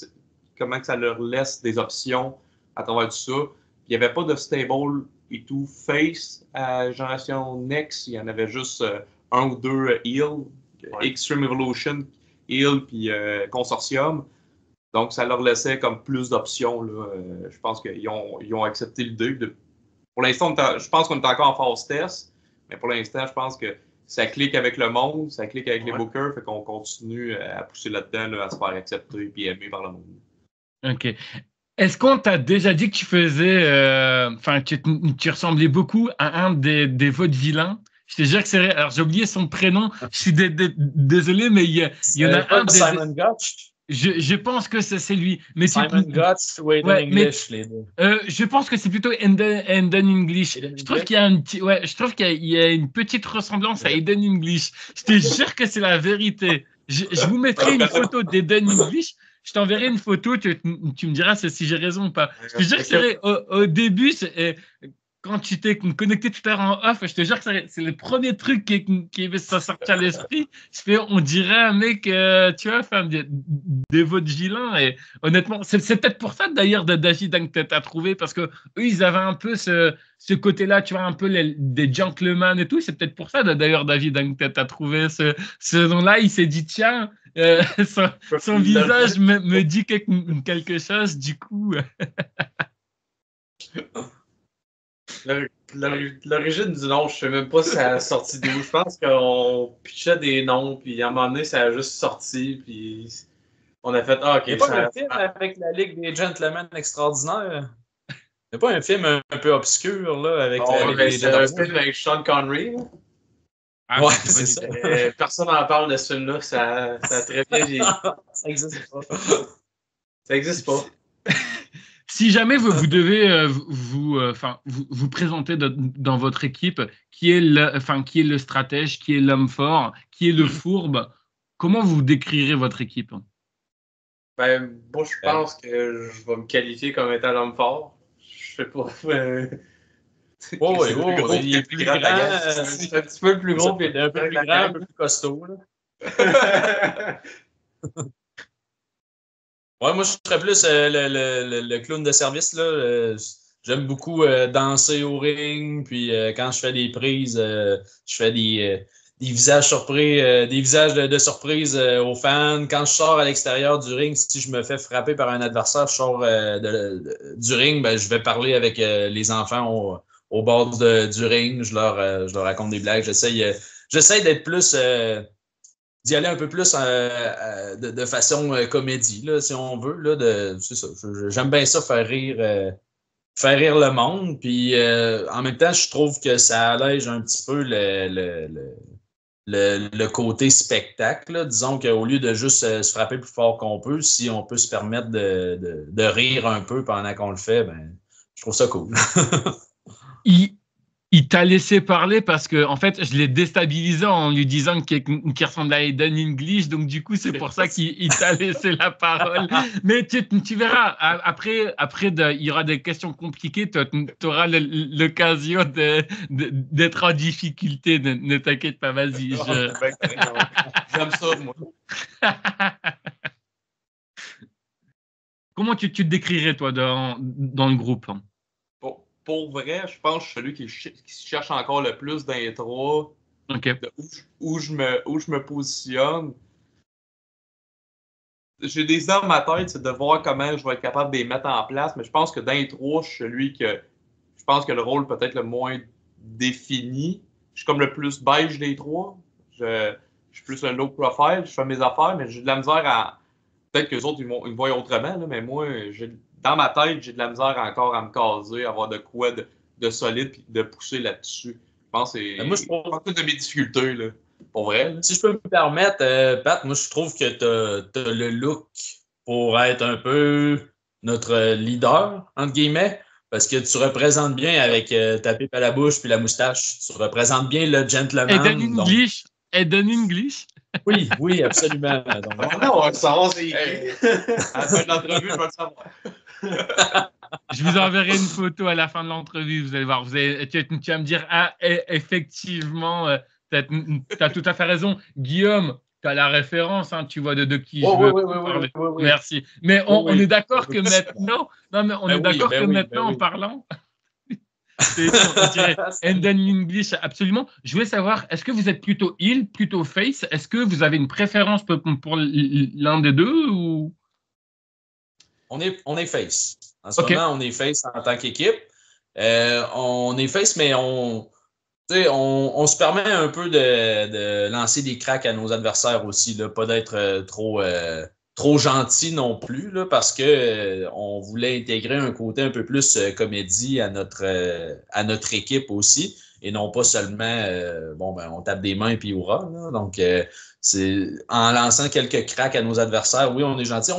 comment que ça leur laisse des options à travers tout ça. Puis il n'y avait pas de stable et tout face à Génération Next. Il y en avait juste un ou deux Heal, Extreme Evolution, Heal puis Consortium. Donc ça leur laissait comme plus d'options. Je pense qu'ils ont accepté l'idée. Pour l'instant, je pense qu'on est encore en phase test, mais pour l'instant, je pense que ça clique avec le monde, ça clique avec les bookers, fait qu'on continue à pousser là-dedans, là, à se faire accepter et aimer par le monde. OK. Est-ce qu'on t'a déjà dit que tu faisais, tu ressemblais beaucoup à un des vaudevillains? Je te jure que c'est vrai. Alors, j'ai oublié son prénom. Je suis désolé, mais il y en a un des... Simon Gotch? Je pense que c'est lui. Mais Simon Gotch ou Aiden English, les deux. Je pense que c'est plutôt Aiden English. Je trouve qu'il y a il y a une petite ressemblance à Aiden English. Je te jure que c'est la vérité. Je vous mettrai une photo d'Aiden English. Je t'enverrai une photo, tu me diras si j'ai raison ou pas. Je te jure que c'est vrai. Au début, quand tu t'es connecté tout à l'heure en off, je te jure que c'est le premier truc qui va sortir à l'esprit. On dirait un mec, tu vois, des vaudevillins. Et honnêtement, c'est peut-être pour ça d'ailleurs David que tu as trouvé, parce que eux, ils avaient un peu ce côté-là, tu vois, un peu des gentlemen et tout. C'est peut-être pour ça d'ailleurs David que tu as trouvé ce nom-là. Il s'est dit, tiens, son visage me dit quelque chose, du coup. L'origine du nom, je sais même pas si ça a sorti d'où. Je pense qu'on pitchait des noms, puis à un moment donné, ça a juste sorti, puis on a fait « Ah, OK, il n'y a pas un film avec la Ligue des Gentlemen extraordinaires? Il n'y a pas un film un peu obscur, là, avec la Ligue des Gentlemen? C'est un film avec Sean Connery, là. Ah, ouais, c'est ça. Personne n'en parle de ce film-là, ça a très bien vieilli. Ça n'existe pas. Ça n'existe pas. Si jamais vous devez vous présenter dans votre équipe, qui est le stratège, qui est l'homme fort, qui est le fourbe, comment vous décrirez votre équipe? Ben, moi, je pense que je vais me qualifier comme étant l'homme fort. Je sais pas. Il est plus grand. C'est un petit peu plus gros, puis un peu plus grand, un peu plus costaud. Là. Ouais, moi, je serais plus le clown de service. Là. J'aime beaucoup danser au ring, puis quand je fais des prises, je fais des visages surpris, des visages de surprise aux fans. Quand je sors à l'extérieur du ring, si je me fais frapper par un adversaire, je sors du ring, ben, je vais parler avec les enfants au bord du ring. Je leur raconte des blagues. J'essaie d'être plus... d'y aller un peu plus de façon comédie, là, si on veut. Là, c'est ça. J'aime bien ça, faire rire le monde. Puis en même temps, je trouve que ça allège un petit peu le côté spectacle. Là. Disons qu'au lieu de juste se frapper plus fort qu'on peut, si on peut se permettre de rire un peu pendant qu'on le fait, ben, je trouve ça cool. Il t'a laissé parler parce que, en fait, je l'ai déstabilisé en lui disant qu'il ressemble à Aiden English. Donc, du coup, c'est pour ça qu'il t'a laissé la parole. Mais tu verras, après il y aura des questions compliquées. Tu auras l'occasion d'être en difficulté. Ne t'inquiète pas, vas-y. J'aime ça, moi. Comment tu te décrirais, toi, dans le groupe? Pour vrai, je pense que je suis celui qui cherche encore le plus d'intro, okay. Où je me positionne. J'ai des idées dans ma tête, c'est de voir comment je vais être capable de les mettre en place, mais je pense que d'intro, je suis celui que je pense que le rôle peut-être le moins défini. Je suis comme le plus beige des trois. Je suis plus un low profile, je fais mes affaires, mais j'ai de la misère à... Peut-être qu'eux autres, ils me voient autrement, là, mais moi, dans ma tête, j'ai de la misère encore à me caser, à avoir de quoi de solide et de pousser là-dessus. Je pense que c'est une de mes difficultés, là. Pour vrai. Là. Si je peux me permettre, Pat, moi, je trouve que t'as le look pour être un peu notre leader, entre guillemets. Parce que tu représentes bien avec ta pipe à la bouche puis la moustache. Tu représentes bien le gentleman. Eden English. Oui, absolument. Donc, on va le savoir, c'est à la fin de l'entrevue, je vais le savoir. Je vous enverrai une photo à la fin de l'entrevue. Vous allez voir. Tu vas me dire, effectivement, tu as tout à fait raison. Guillaume, tu as la référence, hein, tu vois de qui je veux parler. Oui. Merci. Mais on est d'accord que maintenant, en parlant, on dirait Eden English, absolument. Je voulais savoir, est-ce que vous êtes plutôt heel, plutôt face? Est-ce que vous avez une préférence pour l'un des deux ou... On est face. En ce moment, on est face en tant qu'équipe. On est face, mais on se permet un peu de lancer des cracks à nos adversaires aussi, là, pas d'être trop gentil non plus, là, parce que on voulait intégrer un côté un peu plus comédie à notre équipe aussi, et non pas seulement on tape des mains puis hurrah. Là. Donc, c'est en lançant quelques cracks à nos adversaires, oui, on est gentil.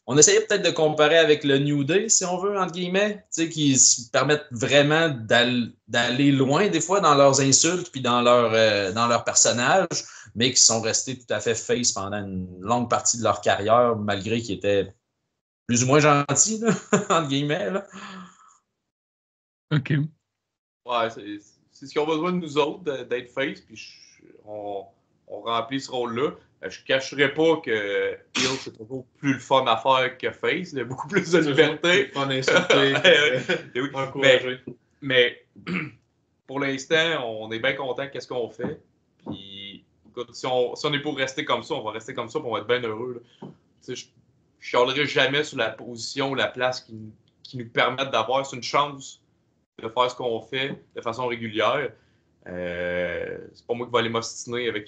On essayait peut-être de comparer avec le New Day, si on veut, entre guillemets, qui se permettent vraiment d'aller loin des fois dans leurs insultes puis dans leur personnage, mais qui sont restés tout à fait face pendant une longue partie de leur carrière, malgré qu'ils étaient plus ou moins gentils, là, entre guillemets. Là. OK. Ouais, c'est ce qu'ils ont besoin de nous autres, d'être face, puis on remplit ce rôle-là. Je ne cacherai pas que Hill, c'est toujours plus le fun à faire que Face. Il y a beaucoup plus de liberté. On est insulté. Mais pour l'instant, on est bien content de ce qu'on fait. Puis, écoute, si on est pour rester comme ça, on va rester comme ça et on va être bien heureux. Je ne chialerai jamais sur la position ou la place qui nous permettent d'avoir. C'est une chance de faire ce qu'on fait de façon régulière. C'est pas moi qui vais aller m'ostiner avec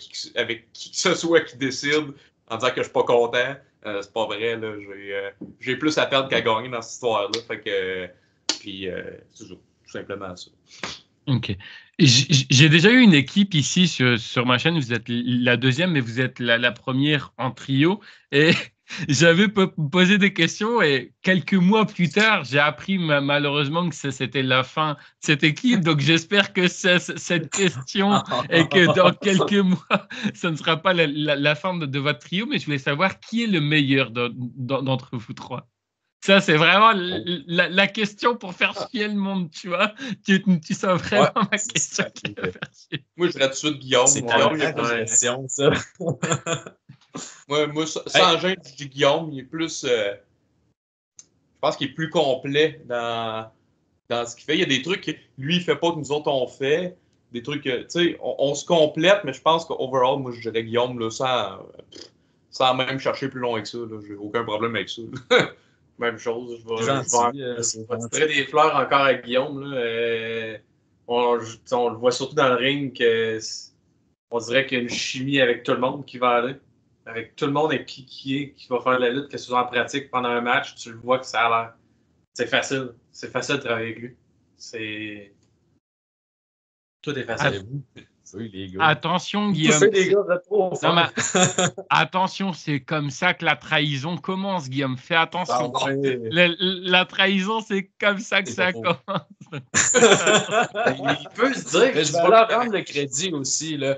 qui que ce soit qui décide en disant que je suis pas content. C'est pas vrai, là. J'ai plus à perdre qu'à gagner dans cette histoire-là. Fait que, c'est tout simplement ça. OK. J'ai déjà eu une équipe ici sur ma chaîne. Vous êtes la deuxième, mais vous êtes la première en trio. Et j'avais posé des questions et quelques mois plus tard, j'ai appris malheureusement que c'était la fin de cette équipe. Donc, j'espère que cette question et que dans quelques mois, ce ne sera pas la fin de votre trio. Mais je voulais savoir qui est le meilleur d'entre vous trois. Ça, c'est vraiment la question pour faire chier le monde, tu vois. Tu sens vraiment ma question qui va faire chier. Moi, je dirais tout de suite Guillaume. C'est une question, ça. Moi, sans gêne, je dis Guillaume. Il est plus... je pense qu'il est plus complet dans ce qu'il fait. Il y a des trucs que lui, il fait pas que nous autres, on fait. Des trucs que, tu sais, on se complète, mais je pense qu'overall, moi, je dirais Guillaume, là, sans même chercher plus loin que ça. J'ai aucun problème avec ça. Même chose, je vais tirer des fleurs encore avec Guillaume. Là. On le voit surtout dans le ring on dirait qu'il y a une chimie avec tout le monde qui va aller. Avec tout le monde avec qui va faire la lutte, que ce soit en pratique pendant un match, tu le vois que ça a l'air. C'est facile. C'est facile de travailler avec lui. Tout est facile. Oui, les gars. Attention, Guillaume. Les gars, attention, c'est comme ça que la trahison commence, Guillaume. Fais attention. La trahison, c'est comme ça que ça commence. Il peut se dire. Mais je vais leur rendre le crédit aussi. Là.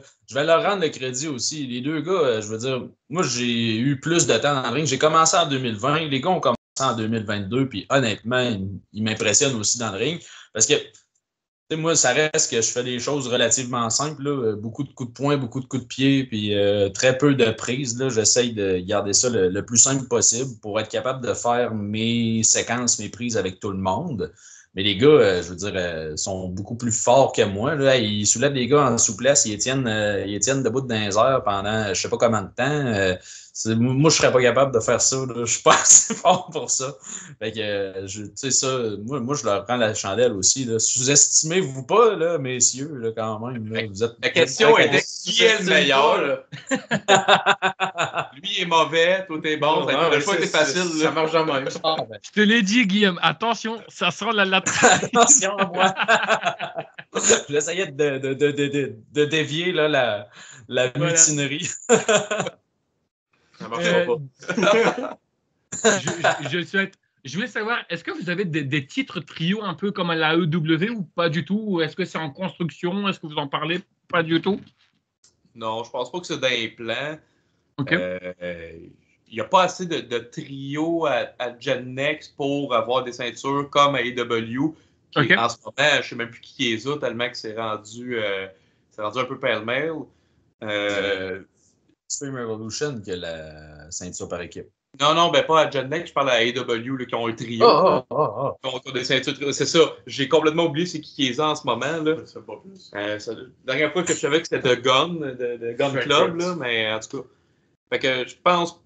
Les deux gars, je veux dire, moi, j'ai eu plus de temps dans le ring. J'ai commencé en 2020. Les gars ont commencé en 2022. Puis honnêtement, ils m'impressionnent aussi dans le ring. Parce que moi, ça reste que je fais des choses relativement simples. Là. Beaucoup de coups de poing, beaucoup de coups de pied, puis très peu de prises. J'essaye de garder ça le plus simple possible pour être capable de faire mes séquences, mes prises avec tout le monde. Mais les gars, je veux dire, sont beaucoup plus forts que moi. Là. Ils soulèvent des gars en souplesse, ils tiennent debout dans les airs pendant je ne sais pas combien de temps. Moi, je ne serais pas capable de faire ça. Là. Je ne suis pas assez fort pour ça. Fait que, tu sais, ça, moi, je leur prends la chandelle aussi. Là. Sous-estimez-vous pas, là, messieurs, là, quand même. Là. Vous êtes... La question était qui est le meilleur? Lui est mauvais, toi t'es bon. Le choix était facile. Ça marche jamais. Je te l'ai dit, Guillaume. Attention, ça sent la attention à moi. J'essayais de dévier là, la mutinerie. Ça marchera pas. Je souhaite Je voulais savoir, est-ce que vous avez des titres trio un peu comme à la EW ou pas du tout? Ou est-ce que c'est en construction? Est-ce que vous en parlez? Pas du tout? Non, je pense pas que c'est dans les plans. OK. Il n'y a pas assez de trio à Gen Next pour avoir des ceintures comme à AEW. OK. En ce moment, je ne sais même plus qui est ça, tellement que c'est rendu un peu pêle-mêle. Extreme Evolution qui a la ceinture par équipe. Non, ben pas à Gen Next, je parle à AEW là, qui ont un trio. Qui ont des ceintures. C'est ça, j'ai complètement oublié c'est qui est en ce moment. Là. Je sais pas plus. La dernière fois que je savais que c'était The Gun, de Gun Club, là, mais en tout cas. Fait que je pense.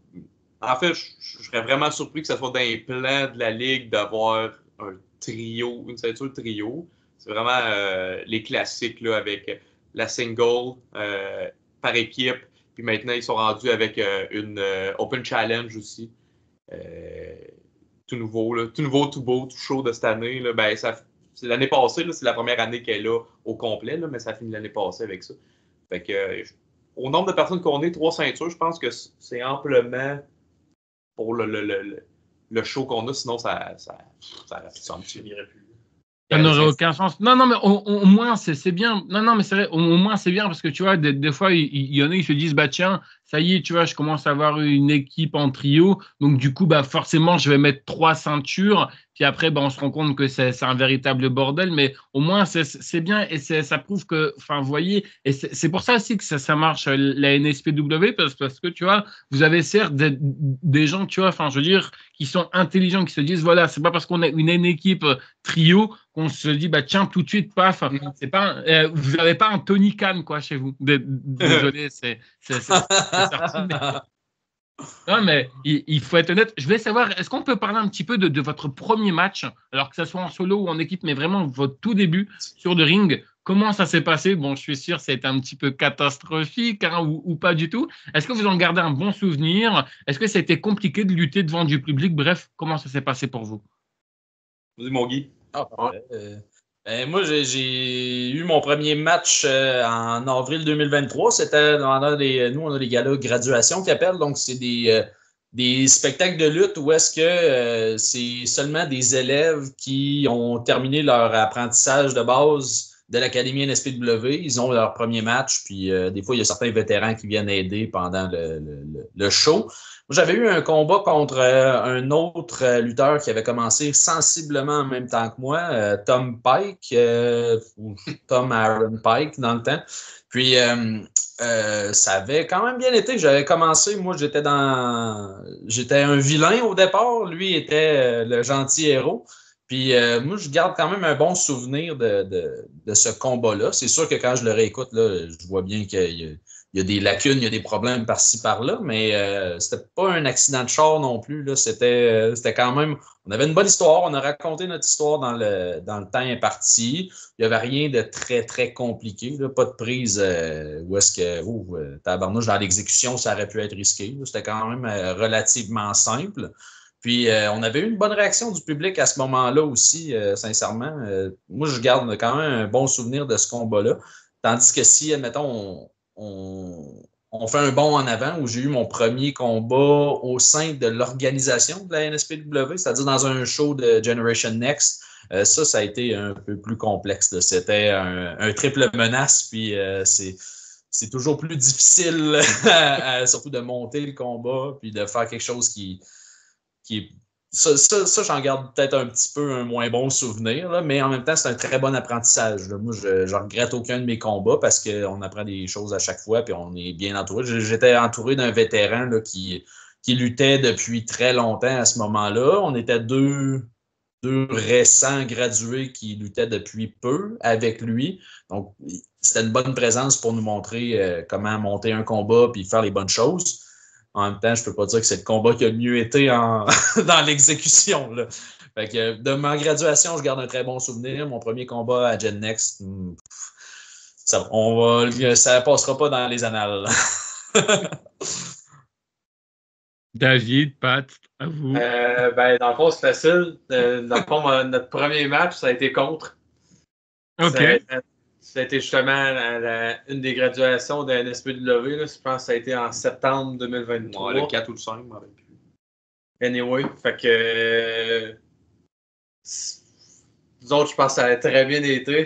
En fait, je serais vraiment surpris que ça soit dans les plans de la Ligue d'avoir un trio, une ceinture trio. C'est vraiment les classiques là, avec la single par équipe. Puis maintenant, ils sont rendus avec une Open Challenge aussi. Tout nouveau, là. Tout nouveau, tout beau, tout chaud de cette année. Là. Ben, c'est l'année passée, là, c'est la première année qu'elle est là au complet, là, mais ça finit l'année passée avec ça. Fait que, au nombre de personnes qu'on est, 3 ceintures, je pense que c'est amplement pour le show qu'on a, sinon ça finirait plus. Ça n'aurait aucun sens. Non, mais au moins, c'est bien. Non, mais c'est vrai, au moins, c'est bien parce que tu vois, des fois, il y en a, ils se disent, bah tiens, ça y est, tu vois, je commence à avoir une équipe en trio. Donc, du coup, bah forcément, je vais mettre 3 ceintures. Puis après, bah, on se rend compte que c'est un véritable bordel. Mais au moins, c'est bien et ça prouve que, enfin, vous voyez, et c'est pour ça aussi que ça marche, la NSPW, parce que, tu vois, vous avez certes des gens, tu vois, enfin, je veux dire, qui sont intelligents, qui se disent, voilà, c'est pas parce qu'on a une équipe trio qu'on se dit, bah tiens, tout de suite, paf, c'est pas, vous n'avez pas un Tony Khan, quoi, chez vous. Désolé, c'est sorti. Non, mais il faut être honnête. Je voulais savoir, est-ce qu'on peut parler un petit peu de votre premier match, alors que ce soit en solo ou en équipe, mais vraiment votre tout début sur le ring? Comment ça s'est passé? Bon, je suis sûr que ça a été un petit peu catastrophique hein, ou pas du tout. Est-ce que vous en gardez un bon souvenir? Est-ce que ça a été compliqué de lutter devant du public? Bref, comment ça s'est passé pour vous? Vas-y, mon Guy. Moi, j'ai eu mon premier match en avril 2023. C'était nous, on a des galas graduation qui appellent. Donc, c'est des spectacles de lutte où est-ce que c'est seulement des élèves qui ont terminé leur apprentissage de base de l'Académie NSPW. Ils ont leur premier match. Puis, des fois, il y a certains vétérans qui viennent aider pendant le show. J'avais eu un combat contre un autre lutteur qui avait commencé sensiblement en même temps que moi, Tom Pike, ou Tom Aaron Pike dans le temps. Puis, ça avait quand même bien été. J'avais commencé, moi, j'étais un vilain au départ. Lui était le gentil héros. Puis, moi, je garde quand même un bon souvenir de ce combat-là. C'est sûr que quand je le réécoute, là, je vois bien qu'il y a des lacunes, il y a des problèmes par-ci, par-là, mais c'était pas un accident de char non plus. Là. C'était quand même... On avait une bonne histoire, on a raconté notre histoire dans le temps imparti. Il n'y avait rien de très, très compliqué. Là. Pas de prise où est-ce que... tabarnouche, dans l'exécution, ça aurait pu être risqué. Là. C'était quand même relativement simple. Puis, on avait eu une bonne réaction du public à ce moment-là aussi, sincèrement. Moi, je garde quand même un bon souvenir de ce combat-là. Tandis que si, admettons, on fait un bond en avant où j'ai eu mon premier combat au sein de l'organisation de la NSPW, c'est-à-dire dans un show de Generation Next. Ça a été un peu plus complexe. C'était un triple menace, puis c'est toujours plus difficile, surtout de monter le combat, puis de faire quelque chose qui est ça, j'en garde peut-être un petit peu un moins bon souvenir, là, mais en même temps, c'est un très bon apprentissage. Là. Moi, je regrette aucun de mes combats parce qu'on apprend des choses à chaque fois puis on est bien entouré. J'étais entouré d'un vétéran là, qui luttait depuis très longtemps à ce moment-là. On était deux récents gradués qui luttaient depuis peu avec lui. Donc, c'était une bonne présence pour nous montrer comment monter un combat puis faire les bonnes choses. En même temps, je peux pas dire que c'est le combat qui a le mieux été dans l'exécution. Là. Fait que de ma graduation, je garde un très bon souvenir. Mon premier combat à Gen Next, ça passera pas dans les annales. David, Pat, à vous. Dans le fond, c'est facile. Dans le fond, notre premier match, ça a été contre. OK. Ça a été justement une des graduations de NSPW. Là. Je pense que ça a été en septembre 2023. Ouais, le 4 ou le 5, Anyway, fait que nous autres, je pense que ça a très bien été.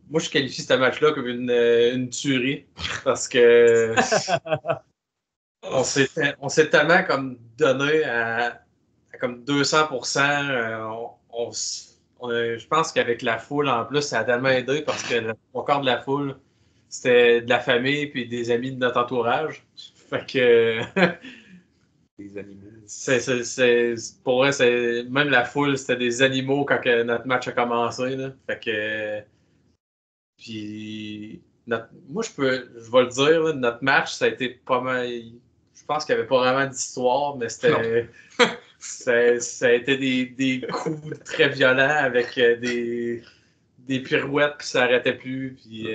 Moi, je qualifie ce match-là comme une tuerie parce que on s'est tellement comme donné à comme 200%. Je pense qu'avec la foule, en plus, ça a tellement aidé parce que le quart de la foule, c'était de la famille puis des amis de notre entourage. Fait que Les animaux. pour vrai, même la foule, c'était des animaux quand notre match a commencé. Là. Fait que. Puis. Moi, je vais le dire, là, notre match, ça a été pas mal. Je pense qu'il n'y avait pas vraiment d'histoire, mais c'était. Ça a été des coups très violents avec des pirouettes, puis ça n'arrêtait plus. Puis.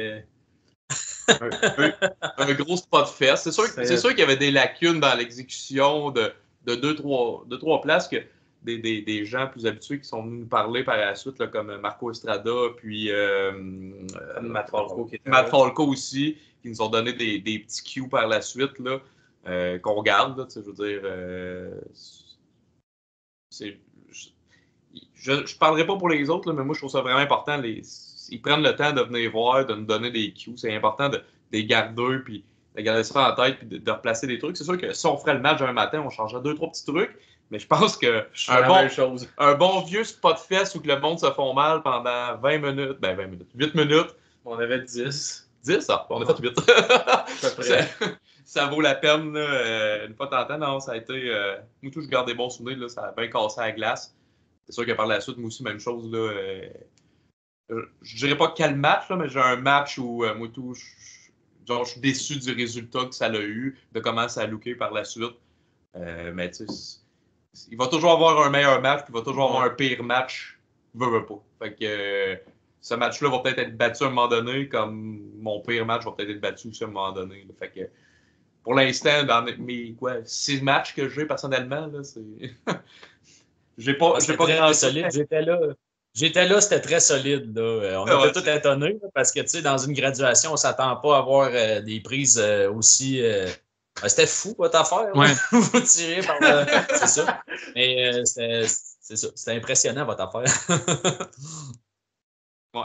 Un gros spot fest. C'est sûr qu'il y avait des lacunes dans l'exécution de deux, trois places que des gens plus habitués qui sont venus nous parler par la suite, là, comme Marco Estrada, puis Matt Falco, Matt Falco aussi, qui nous ont donné des petits cues par la suite là, qu'on regarde. Là, je veux dire, je ne parlerai pas pour les autres, là, mais moi je trouve ça vraiment important. Ils prennent le temps de venir voir, de nous donner des cues. C'est important de les garder, puis de garder ça en tête, puis de replacer des trucs. C'est sûr que si on ferait le match un matin, on changerait 2-3 petits trucs, mais je pense que un bon vieux spot fest où que le monde se font mal pendant 20 minutes, 8 minutes. On avait 10. 10, on a fait 8. Ça vaut la peine, là, une fois tentant. Non, ça a été. Moi, tout, je garde des bons souvenirs, là, ça a bien cassé la glace. C'est sûr que par la suite, moi aussi, même chose, là. Je dirais pas quel match, là, mais j'ai un match où moi tout, je suis déçu du résultat que ça a eu, de comment ça a looké par la suite. Mais tu sais, il va toujours avoir un meilleur match, puis il va toujours avoir un pire match. Veux pas. Fait que ce match-là va peut-être être battu à un moment donné, comme mon pire match va peut-être être battu aussi à un moment donné. Là. Fait que pour l'instant, dans mes 6 matchs que j'ai personnellement, là, c'est. j'ai pas grand solide. J'étais là, c'était très solide. Là. On était tous étonnés parce que, tu sais, dans une graduation, on ne s'attend pas à avoir des prises aussi. C'était fou, votre affaire. Ouais. Vous tirez par le. C'est ça. Mais c'est ça. C'était impressionnant, votre affaire.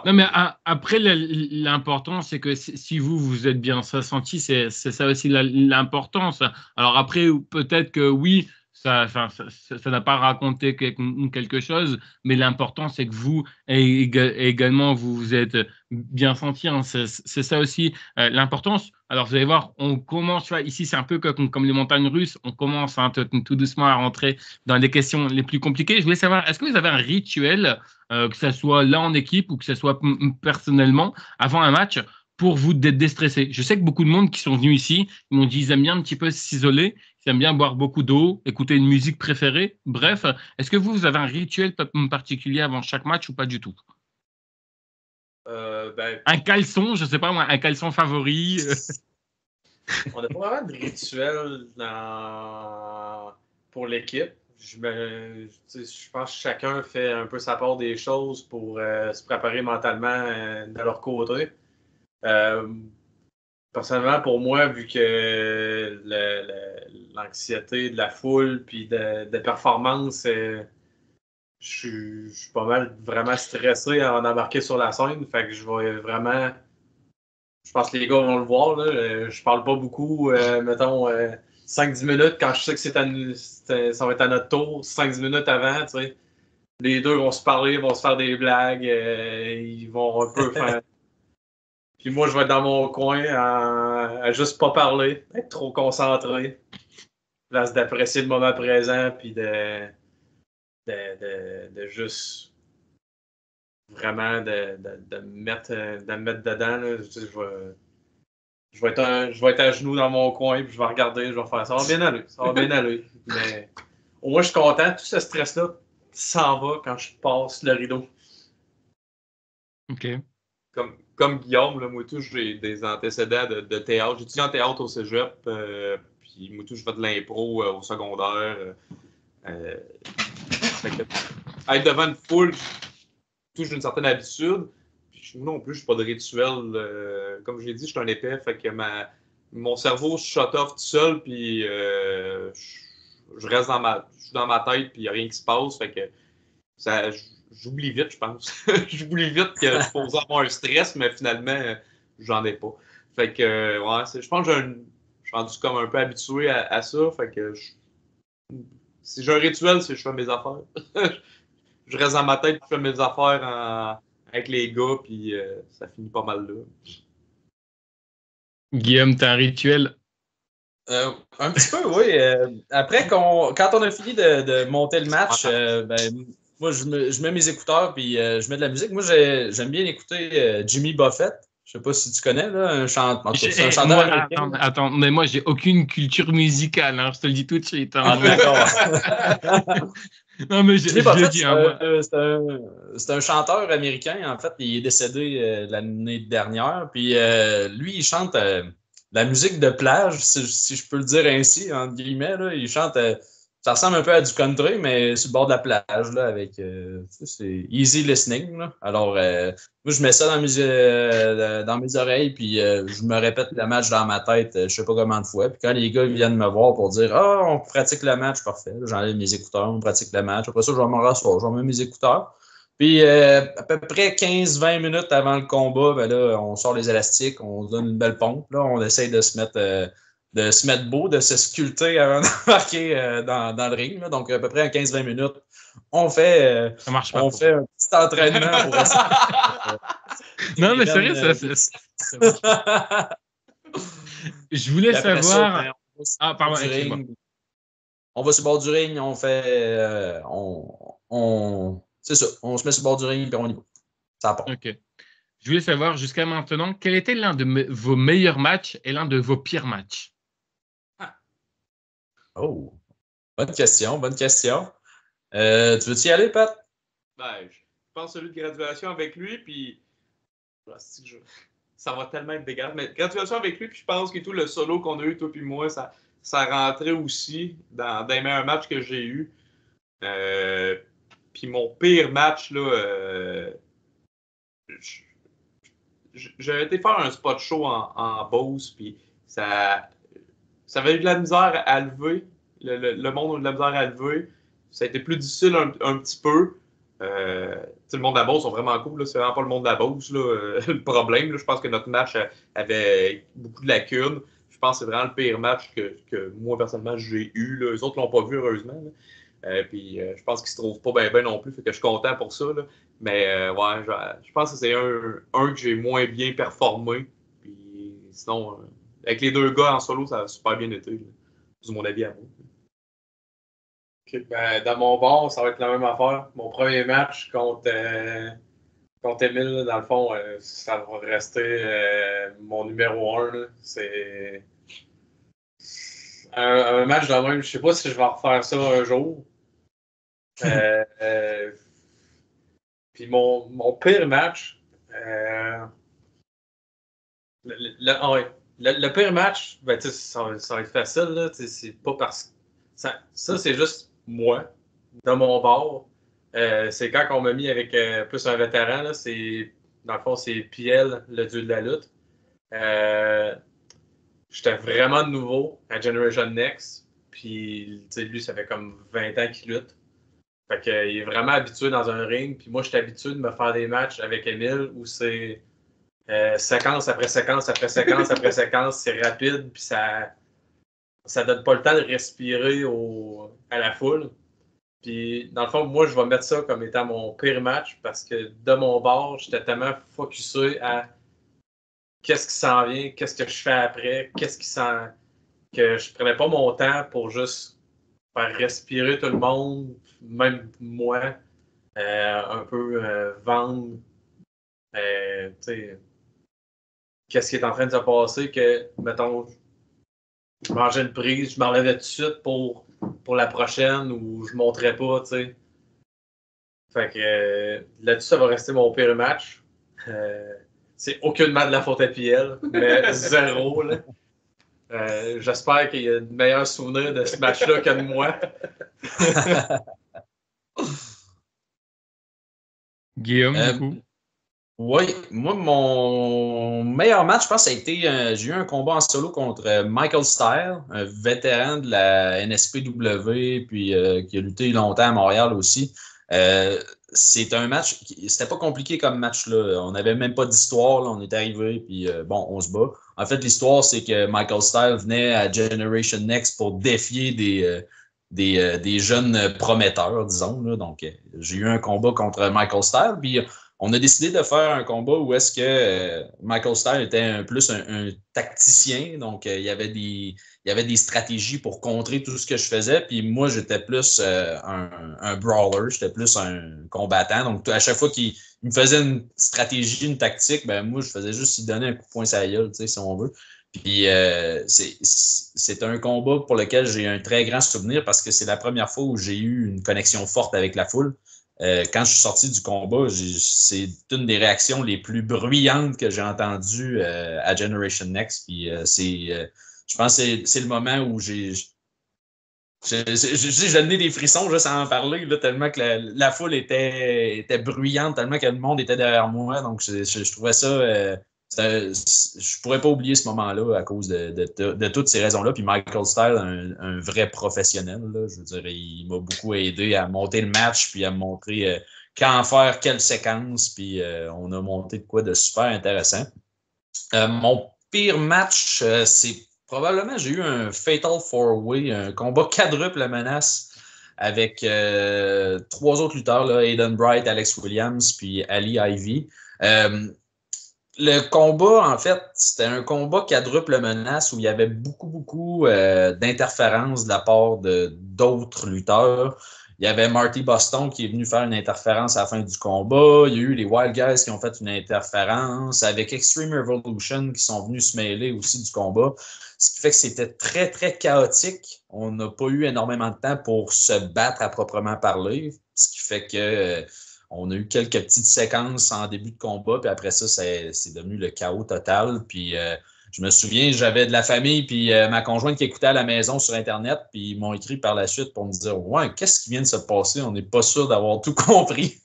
Non, mais après, l'important, c'est que si vous êtes bien senti, c'est ça aussi l'importance. Alors après, peut-être que oui, ça n'a pas raconté quelque chose, mais l'important, c'est que vous, également, vous vous êtes bien senti. Hein. C'est ça aussi l'importance. Alors, vous allez voir, on commence, ici, c'est un peu comme les montagnes russes, on commence tout doucement à rentrer dans les questions les plus compliquées. Je voulais savoir, est-ce que vous avez un rituel que ce soit là en équipe ou que ce soit personnellement, avant un match, pour vous déstresser. Je sais que beaucoup de monde qui sont venus ici, ils m'ont dit qu'ils aiment bien un petit peu s'isoler, ils aiment bien boire beaucoup d'eau, écouter une musique préférée. Bref, est-ce que vous avez un rituel particulier avant chaque match ou pas du tout? Un caleçon, je ne sais pas moi, un caleçon favori. On n'a pas vraiment de rituel pour l'équipe. Je pense que chacun fait un peu sa part des choses pour se préparer mentalement de leur côté. Personnellement, pour moi, vu que l'anxiété de la foule puis de performance, je suis pas mal vraiment stressé à en embarquer sur la scène. Fait que je vais vraiment. Je pense que les gars vont le voir. Là. Je parle pas beaucoup, mettons 5-10 minutes quand je sais que ça va être à notre tour. 5-10 minutes avant, tu sais. Les deux vont se parler, vont se faire des blagues, ils vont un peu faire. Puis moi, je vais être dans mon coin à juste pas parler, être trop concentré. Place d'apprécier le moment présent, puis de juste vraiment de me mettre dedans. Là. Je vais être à genoux dans mon coin, puis je vais regarder, je vais faire ça va bien aller. Ça va bien aller. Mais au moins, je suis content. Tout ce stress-là s'en va quand je passe le rideau. OK. Comme Guillaume, là, moi tout, j'ai des antécédents de théâtre. J'étudie en théâtre au cégep, puis moi tout, je fais de l'impro au secondaire. Être devant une foule, j'ai une certaine habitude. Puis moi non plus, je n'ai pas de rituel. Comme je l'ai dit, je suis un épais, fait que mon cerveau shut off tout seul, puis je reste je suis dans ma tête, puis il n'y a rien qui se passe. Fait que j'oublie vite, je pense. J'oublie vite que je peux avoir un stress, mais finalement, j'en ai pas. Fait que, je pense que je suis rendu comme un peu habitué à ça. Fait que, si j'ai un rituel, c'est que je fais mes affaires. Je reste dans ma tête, je fais mes affaires avec les gars, puis ça finit pas mal là. Guillaume, t'as un rituel? Un petit peu, oui. Après, quand on a fini de monter le match, moi, je mets mes écouteurs puis je mets de la musique. Moi, j'aime bien écouter Jimmy Buffett. Je sais pas si tu connais, là, c'est un chanteur américain. Attends, mais moi, j'ai aucune culture musicale, hein, je te le dis tout de suite. Hein. Ah, d'accord. Non, mais je le dis. C'est un chanteur américain, en fait. Il est décédé l'année dernière. Puis lui, il chante la musique de plage, si je peux le dire ainsi, entre guillemets. Là. Il chante... ça ressemble un peu à du country, mais sur le bord de la plage, là, avec... c'est easy listening. Là. Alors, moi, je mets ça dans mes oreilles, puis je me répète le match dans ma tête, je sais pas combien de fois. Puis quand les gars viennent me voir pour dire « Ah, on pratique le match, parfait. » J'enlève mes écouteurs, on pratique le match. Après ça, je vais me rasseoir, je vais mettre mes écouteurs. Puis à peu près 15-20 minutes avant le combat, ben là, on sort les élastiques, on se donne une belle pompe. Là, on essaye de se mettre beau, de se sculpter avant d'embarquer dans le ring. Là. Donc, à peu près à 15-20 minutes, on fait un petit entraînement pour essayer. Non, mais sérieux, je voulais savoir... pardon, excuse-moi. On va sur le bord du ring, on fait... c'est ça, on se met sur le bord du ring et on y va. Ça part. OK. Je voulais savoir, jusqu'à maintenant, quel était l'un de vos meilleurs matchs et l'un de vos pires matchs? Oh, bonne question. Tu veux-tu y aller, Pat? Ben, je pense celui de graduation avec lui, puis ça va tellement être dégueulasse. Mais graduation avec lui, puis je pense que tout le solo qu'on a eu, toi puis moi, ça rentrait aussi dans les meilleurs matchs que j'ai eus. Puis mon pire match, là, j'avais été faire un spot show en Beauce, puis ça avait eu de la misère à lever. Le monde a eu de la misère à lever. Ça a été plus difficile un petit peu. Le monde de la Beauce sont vraiment cool. Là. C'est vraiment pas le monde de la Beauce le problème. Là. Je pense que notre match avait beaucoup de lacunes. Je pense que c'est vraiment le pire match que moi, personnellement, j'ai eu. Là. Les autres ne l'ont pas vu, heureusement. Puis je pense qu'ils se trouvent pas bien non plus. Fait que je suis content pour ça. Là. Mais je pense que c'est un que j'ai moins bien performé. Puis sinon, avec les deux gars en solo, ça a super bien été. Là. C'est mon avis à moi. Okay, ben, dans mon bord, ça va être la même affaire. Mon premier match contre Émile, là, dans le fond, ça va rester mon numéro 1. Là. C'est un match de même. Je sais pas si je vais refaire ça un jour. Puis mon pire match, le pire match, ben, ça va être facile. Là, c'est pas parce que ça c'est juste moi, de mon bord. C'est quand on m'a mis avec plus un vétéran. Là, dans le fond, c'est Piel, le dieu de la lutte. J'étais vraiment nouveau à Generation Next. Puis lui, ça fait comme 20 ans qu'il lutte. Fait qu'il est vraiment habitué dans un ring. Puis moi, je suis habitué de me faire des matchs avec Émile où c'est séquence après séquence après séquence après séquence. C'est rapide. Puis ça donne pas le temps de respirer à la foule. Puis, dans le fond, moi, je vais mettre ça comme étant mon pire match parce que de mon bord, j'étais tellement focusé à qu'est-ce qui s'en vient, qu'est-ce que je fais après, que je prenais pas mon temps pour juste faire respirer tout le monde, même moi, un peu vendre, qu'est-ce qui est en train de se passer, que, mettons, je mangeais une prise, je m'enlevais tout de suite pour la prochaine ou je ne montrais pas, tu sais. Fait que là-dessus, ça va rester mon pire match. C'est aucunement de la faute à Piel, mais zéro, là. J'espère qu'il y a de meilleurs souvenirs de ce match-là que de moi. Guillaume, du coup? Oui, moi, mon meilleur match, je pense, ça a été. J'ai eu un combat en solo contre Michael Style, un vétéran de la NSPW, puis qui a lutté longtemps à Montréal aussi. C'est un match, c'était pas compliqué comme match, là. On n'avait même pas d'histoire, là. On est arrivé, puis bon, on se bat. En fait, l'histoire, c'est que Michael Style venait à Generation Next pour défier des jeunes prometteurs, disons, là. Donc, j'ai eu un combat contre Michael Style, puis on a décidé de faire un combat où est-ce que Michael Style était plus un tacticien, donc il y avait des stratégies pour contrer tout ce que je faisais, puis moi j'étais plus un brawler, j'étais plus un combattant, donc à chaque fois qu'il me faisait une stratégie, une tactique, ben moi je faisais juste lui donner un coup de poing sur la gueule, tu sais, si on veut. Puis c'est un combat pour lequel j'ai un très grand souvenir parce que c'est la première fois où j'ai eu une connexion forte avec la foule. Quand je suis sorti du combat, c'est une des réactions les plus bruyantes que j'ai entendues à Generation Next. Puis je pense que c'est le moment où j'ai donné des frissons juste à en parler, là, tellement que la foule était bruyante, tellement que le monde était derrière moi. Donc je trouvais ça. Je pourrais pas oublier ce moment-là à cause de toutes ces raisons-là. Puis Michael Style, un vrai professionnel, là, je veux dire, il m'a beaucoup aidé à monter le match, puis à me montrer quand faire quelle séquence, puis on a monté de quoi de super intéressant. Mon pire match, c'est probablement, j'ai eu un Fatal 4-Way, un combat quadruple menace avec 3 autres lutteurs, là, Aiden Bright, Alex Williams, puis Ali Ivy. Le combat, en fait, c'était un combat quadruple menace où il y avait beaucoup d'interférences de la part d'autres lutteurs. Il y avait Marty Boston qui est venu faire une interférence à la fin du combat. Il y a eu les Wild Guys qui ont fait une interférence avec Extreme Revolution qui sont venus se mêler aussi du combat. Ce qui fait que c'était très chaotique. On n'a pas eu énormément de temps pour se battre à proprement parler. Ce qui fait que on a eu quelques petites séquences en début de combat, puis après ça, c'est devenu le chaos total. Puis je me souviens, j'avais de la famille, puis ma conjointe qui écoutait à la maison sur Internet, puis ils m'ont écrit par la suite pour me dire « Ouais, qu'est-ce qui vient de se passer? On n'est pas sûr d'avoir tout compris. »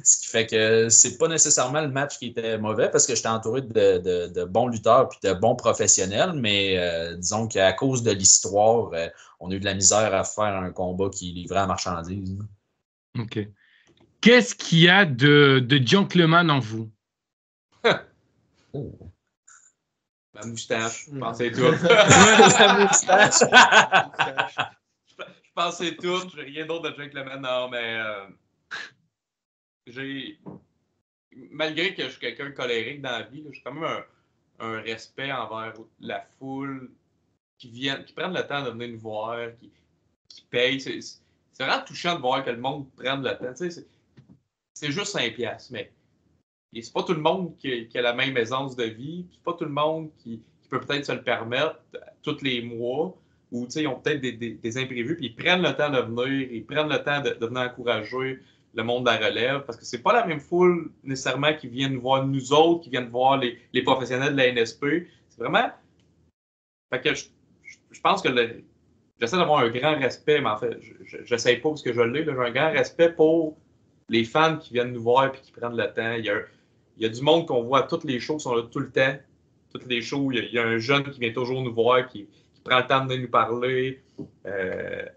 Ce qui fait que c'est pas nécessairement le match qui était mauvais, parce que j'étais entouré de bons lutteurs puis de bons professionnels, mais disons qu'à cause de l'histoire, on a eu de la misère à faire un combat qui livrait à marchandise. OK. Qu'est-ce qu'il y a de gentleman en vous? Oh. Ma moustache, je pensais tout. La moustache. Je pensais tout, j'ai rien d'autre de gentleman. Non, mais malgré que je suis quelqu'un de colérique dans la vie, j'ai quand même un respect envers la foule qui prennent le temps de venir nous voir, qui payent. C'est vraiment touchant de voir que le monde prenne le temps. Tu sais, c'est juste 5$, mais c'est pas tout le monde qui a la même aisance de vie, c'est pas tout le monde qui peut peut-être se le permettre tous les mois, ou ils ont peut-être des imprévus, puis ils prennent le temps de venir, ils prennent le temps de venir encourager le monde de la relève, parce que c'est pas la même foule nécessairement qui viennent voir nous autres, qui viennent voir les professionnels de la NSP. C'est vraiment... Fait que je pense que j'essaie d'avoir un grand respect, mais en fait, j'essaie pas parce que je l'ai, j'ai un grand respect pour les fans qui viennent nous voir et qui prennent le temps. Il y a du monde qu'on voit à toutes les shows qui sont là tout le temps. Toutes les shows, il y a un jeune qui vient toujours nous voir, qui prend le temps de venir nous parler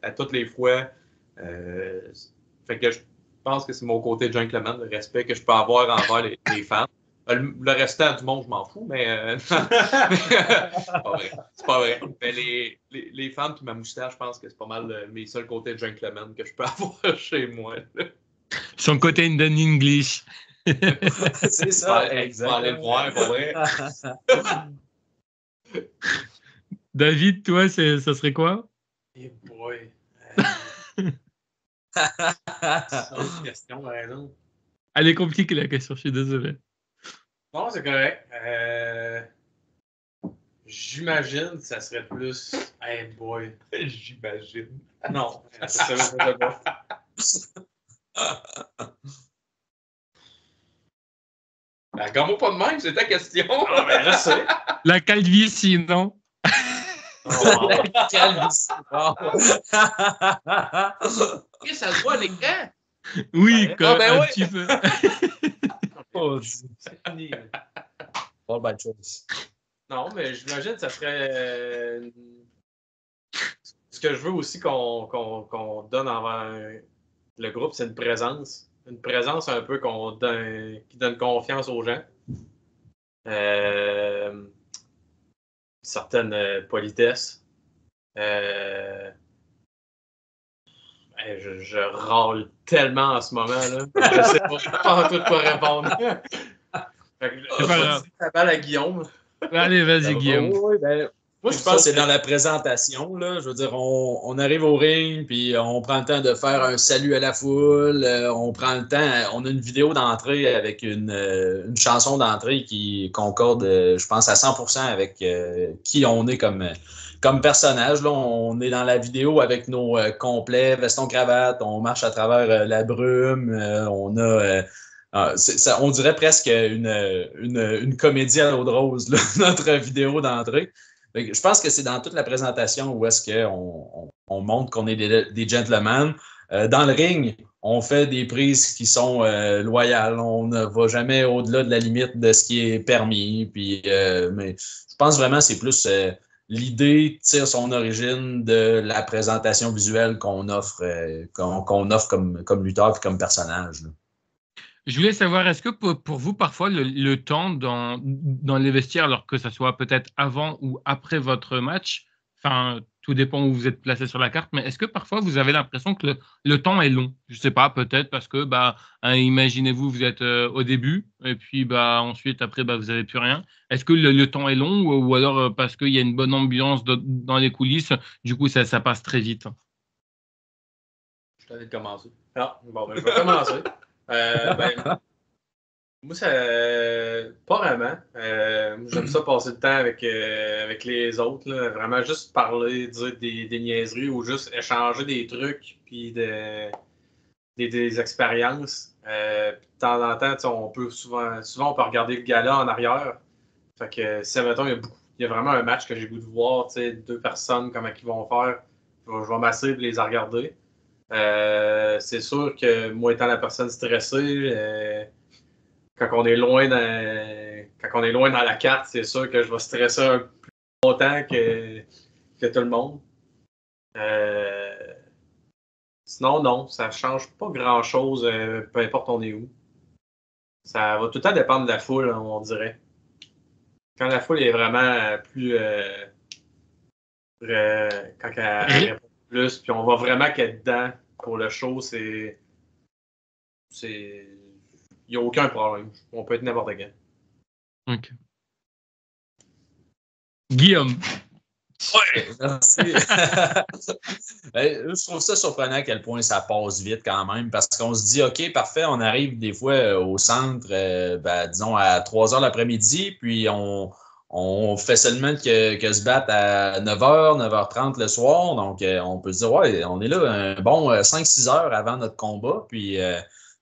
à toutes les fois. Fait que je pense que c'est mon côté gentleman, le respect que je peux avoir envers les fans. Le restant du monde, je m'en fous, mais c'est pas vrai. C'est pas vrai. Mais les fans et ma moustache, je pense que c'est pas mal mes seuls côtés gentleman que je peux avoir chez moi. Son côté in English. C'est ça, exactement. Aller le voir, pas vrai. David, toi, ça serait quoi? Eh boy. C'est une question, par exemple. Elle est compliquée, la question, je suis désolé. Non, c'est correct. J'imagine que ça serait plus hey boy. J'imagine. Non, ça veut pas. Regarde-moi pas de même, c'est ta question. Ah, ben, je sais. La calvitie, non? La calvitie. Ça se voit à l'écran. Oui, Ah, ben un oui. petit peu. Oh, C'est fini. all by choice. Non, mais j'imagine que ça serait. Ce que je veux aussi qu'on donne envers le groupe, c'est une présence. Une présence un peu qui donne confiance aux gens. Certaines politesses. Je râle tellement en ce moment, là. Je sais pas en tout quoi répondre. Fait que, C'est pas grave. la balle à Guillaume. Allez, vas-y, Guillaume. Oui, ben, Moi, je ça, pense c'est que dans la présentation. Là. Je veux dire, on arrive au ring, puis on prend le temps de faire un salut à la foule. On prend le temps. On a une vidéo d'entrée avec une chanson d'entrée qui concorde, je pense, à 100% avec qui on est comme personnage. Là. On est dans la vidéo avec nos complets, veston, cravate. On marche à travers la brume. On a... on dirait presque une comédie à l'eau de rose, là, notre vidéo d'entrée. Je pense que c'est dans toute la présentation où est-ce qu'on montre qu'on est des gentlemen. Dans le ring, on fait des prises qui sont loyales. On ne va jamais au-delà de la limite de ce qui est permis. Puis, mais je pense vraiment que c'est plus l'idée tire son origine de la présentation visuelle qu'on offre, qu'on offre comme lutteur et comme personnage. Là. Je voulais savoir, est-ce que pour vous, parfois, le temps dans les vestiaires, alors que ça soit peut-être avant ou après votre match, enfin, tout dépend où vous êtes placé sur la carte, mais est-ce que parfois vous avez l'impression que le temps est long? Je sais pas, peut-être parce que, imaginez-vous, vous êtes au début, et puis ensuite, après, vous n'avez plus rien. Est-ce que le temps est long ou alors parce qu'il y a une bonne ambiance dans les coulisses, du coup, ça passe très vite? Je t'avais commencé. Ah, bon, je vais commencer. Moi, pas vraiment. J'aime ça passer le temps avec les autres. Là. Vraiment juste parler, dire des niaiseries ou juste échanger des trucs puis des expériences. Puis de temps en temps, on peut souvent on peut regarder le gala en arrière. Fait que si mettons, il y a vraiment un match que j'ai goût de voir, deux personnes, comment ils vont faire, je vais m'asseoir et les regarder. C'est sûr que moi étant la personne stressée, quand on est loin dans la carte, c'est sûr que je vais stresser un peu plus longtemps que tout le monde. Sinon, non, ça change pas grand-chose, peu importe on est où. Ça va tout le temps dépendre de la foule, on dirait. Quand la foule est vraiment plus... quand elle répond plus, puis on voit vraiment qu'elle est dedans pour le show, il n'y a aucun problème. On peut être n'importe quand. Ok. Guillaume. Ouais, merci. Je trouve ça surprenant à quel point ça passe vite quand même, parce qu'on se dit, OK, parfait, on arrive des fois au centre, disons, à 3 heures l'après-midi, puis on fait seulement que se battre à 9h, 9h30 le soir. Donc, on peut se dire, ouais, on est là un bon 5-6 heures avant notre combat. Puis,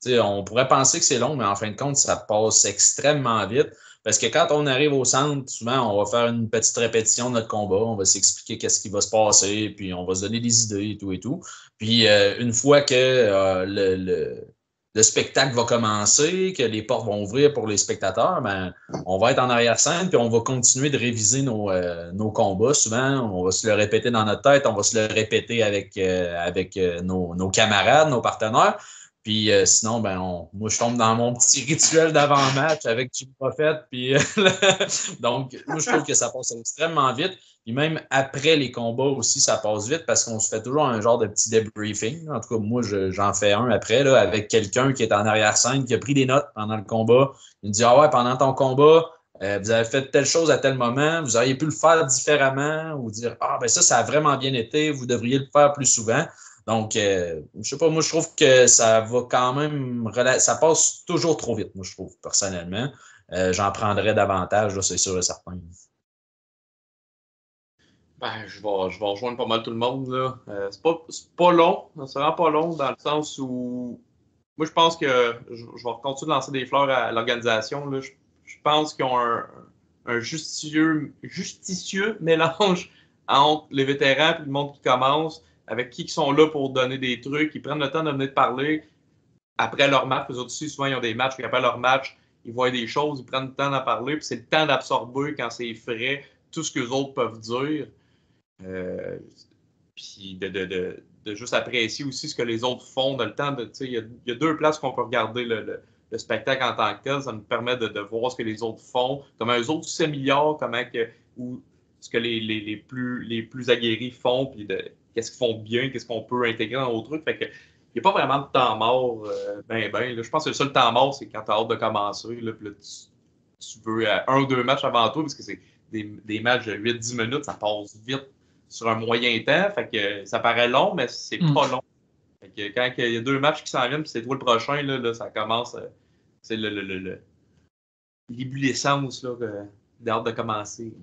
on pourrait penser que c'est long, mais en fin de compte, ça passe extrêmement vite. Parce que quand on arrive au centre, souvent, on va faire une petite répétition de notre combat. On va s'expliquer qu'est-ce qui va se passer, puis on va se donner des idées et tout et tout. Puis, une fois que le spectacle va commencer, que les portes vont ouvrir pour les spectateurs, on va être en arrière-scène, puis on va continuer de réviser nos combats. Souvent, on va se le répéter dans notre tête, on va se le répéter avec nos camarades, nos partenaires. Puis sinon, moi, je tombe dans mon petit rituel d'avant-match avec Jim Prophet. Puis, donc, moi, je trouve que ça passe extrêmement vite. Puis même après les combats aussi, ça passe vite parce qu'on se fait toujours un genre de petit debriefing. En tout cas, moi, j'en fais un après là, avec quelqu'un qui est en arrière-scène, qui a pris des notes pendant le combat. Il me dit, ah ouais, pendant ton combat, vous avez fait telle chose à tel moment, vous auriez pu le faire différemment ou dire, ah ben ça a vraiment bien été, vous devriez le faire plus souvent. Donc, je sais pas, moi, je trouve que ça va quand même, ça passe toujours trop vite, moi, je trouve, personnellement. J'en prendrais davantage, là, c'est sûr et certain. Je vais rejoindre pas mal tout le monde, là. C'est pas long, c'est vraiment pas long dans le sens où, moi, je pense que je vais continuer de lancer des fleurs à l'organisation, là. Je pense qu'ils ont un justicieux mélange entre les vétérans et le monde qui commence, avec qui sont là pour donner des trucs, ils prennent le temps de venir te parler après leur match. Les autres aussi, souvent, ils ont des matchs, puis après leur match, ils voient des choses, ils prennent le temps d'en parler, puis c'est le temps d'absorber quand c'est frais tout ce que les autres peuvent dire. Puis de juste apprécier aussi ce que les autres font, le temps de. Il y a deux places qu'on peut regarder le spectacle en tant que tel. Ça nous permet de voir ce que les autres font, comment eux autres s'améliorent, ou ce que les plus aguerris font, puis qu'est-ce qu'ils font bien, qu'est-ce qu'on peut intégrer dans nos trucs. Fait que il n'y a pas vraiment de temps mort. Là. Je pense que le seul temps mort, c'est quand tu as hâte de commencer. Là, puis là, tu veux 1 ou 2 matchs avant toi, parce que c'est des matchs de 8-10 minutes, ça passe vite sur un moyen temps. Fait que ça paraît long, mais c'est pas long. Fait que quand il y a 2 matchs qui s'en viennent, puis c'est toi le prochain, là, ça commence. C'est l'ébullition d'hâte de commencer.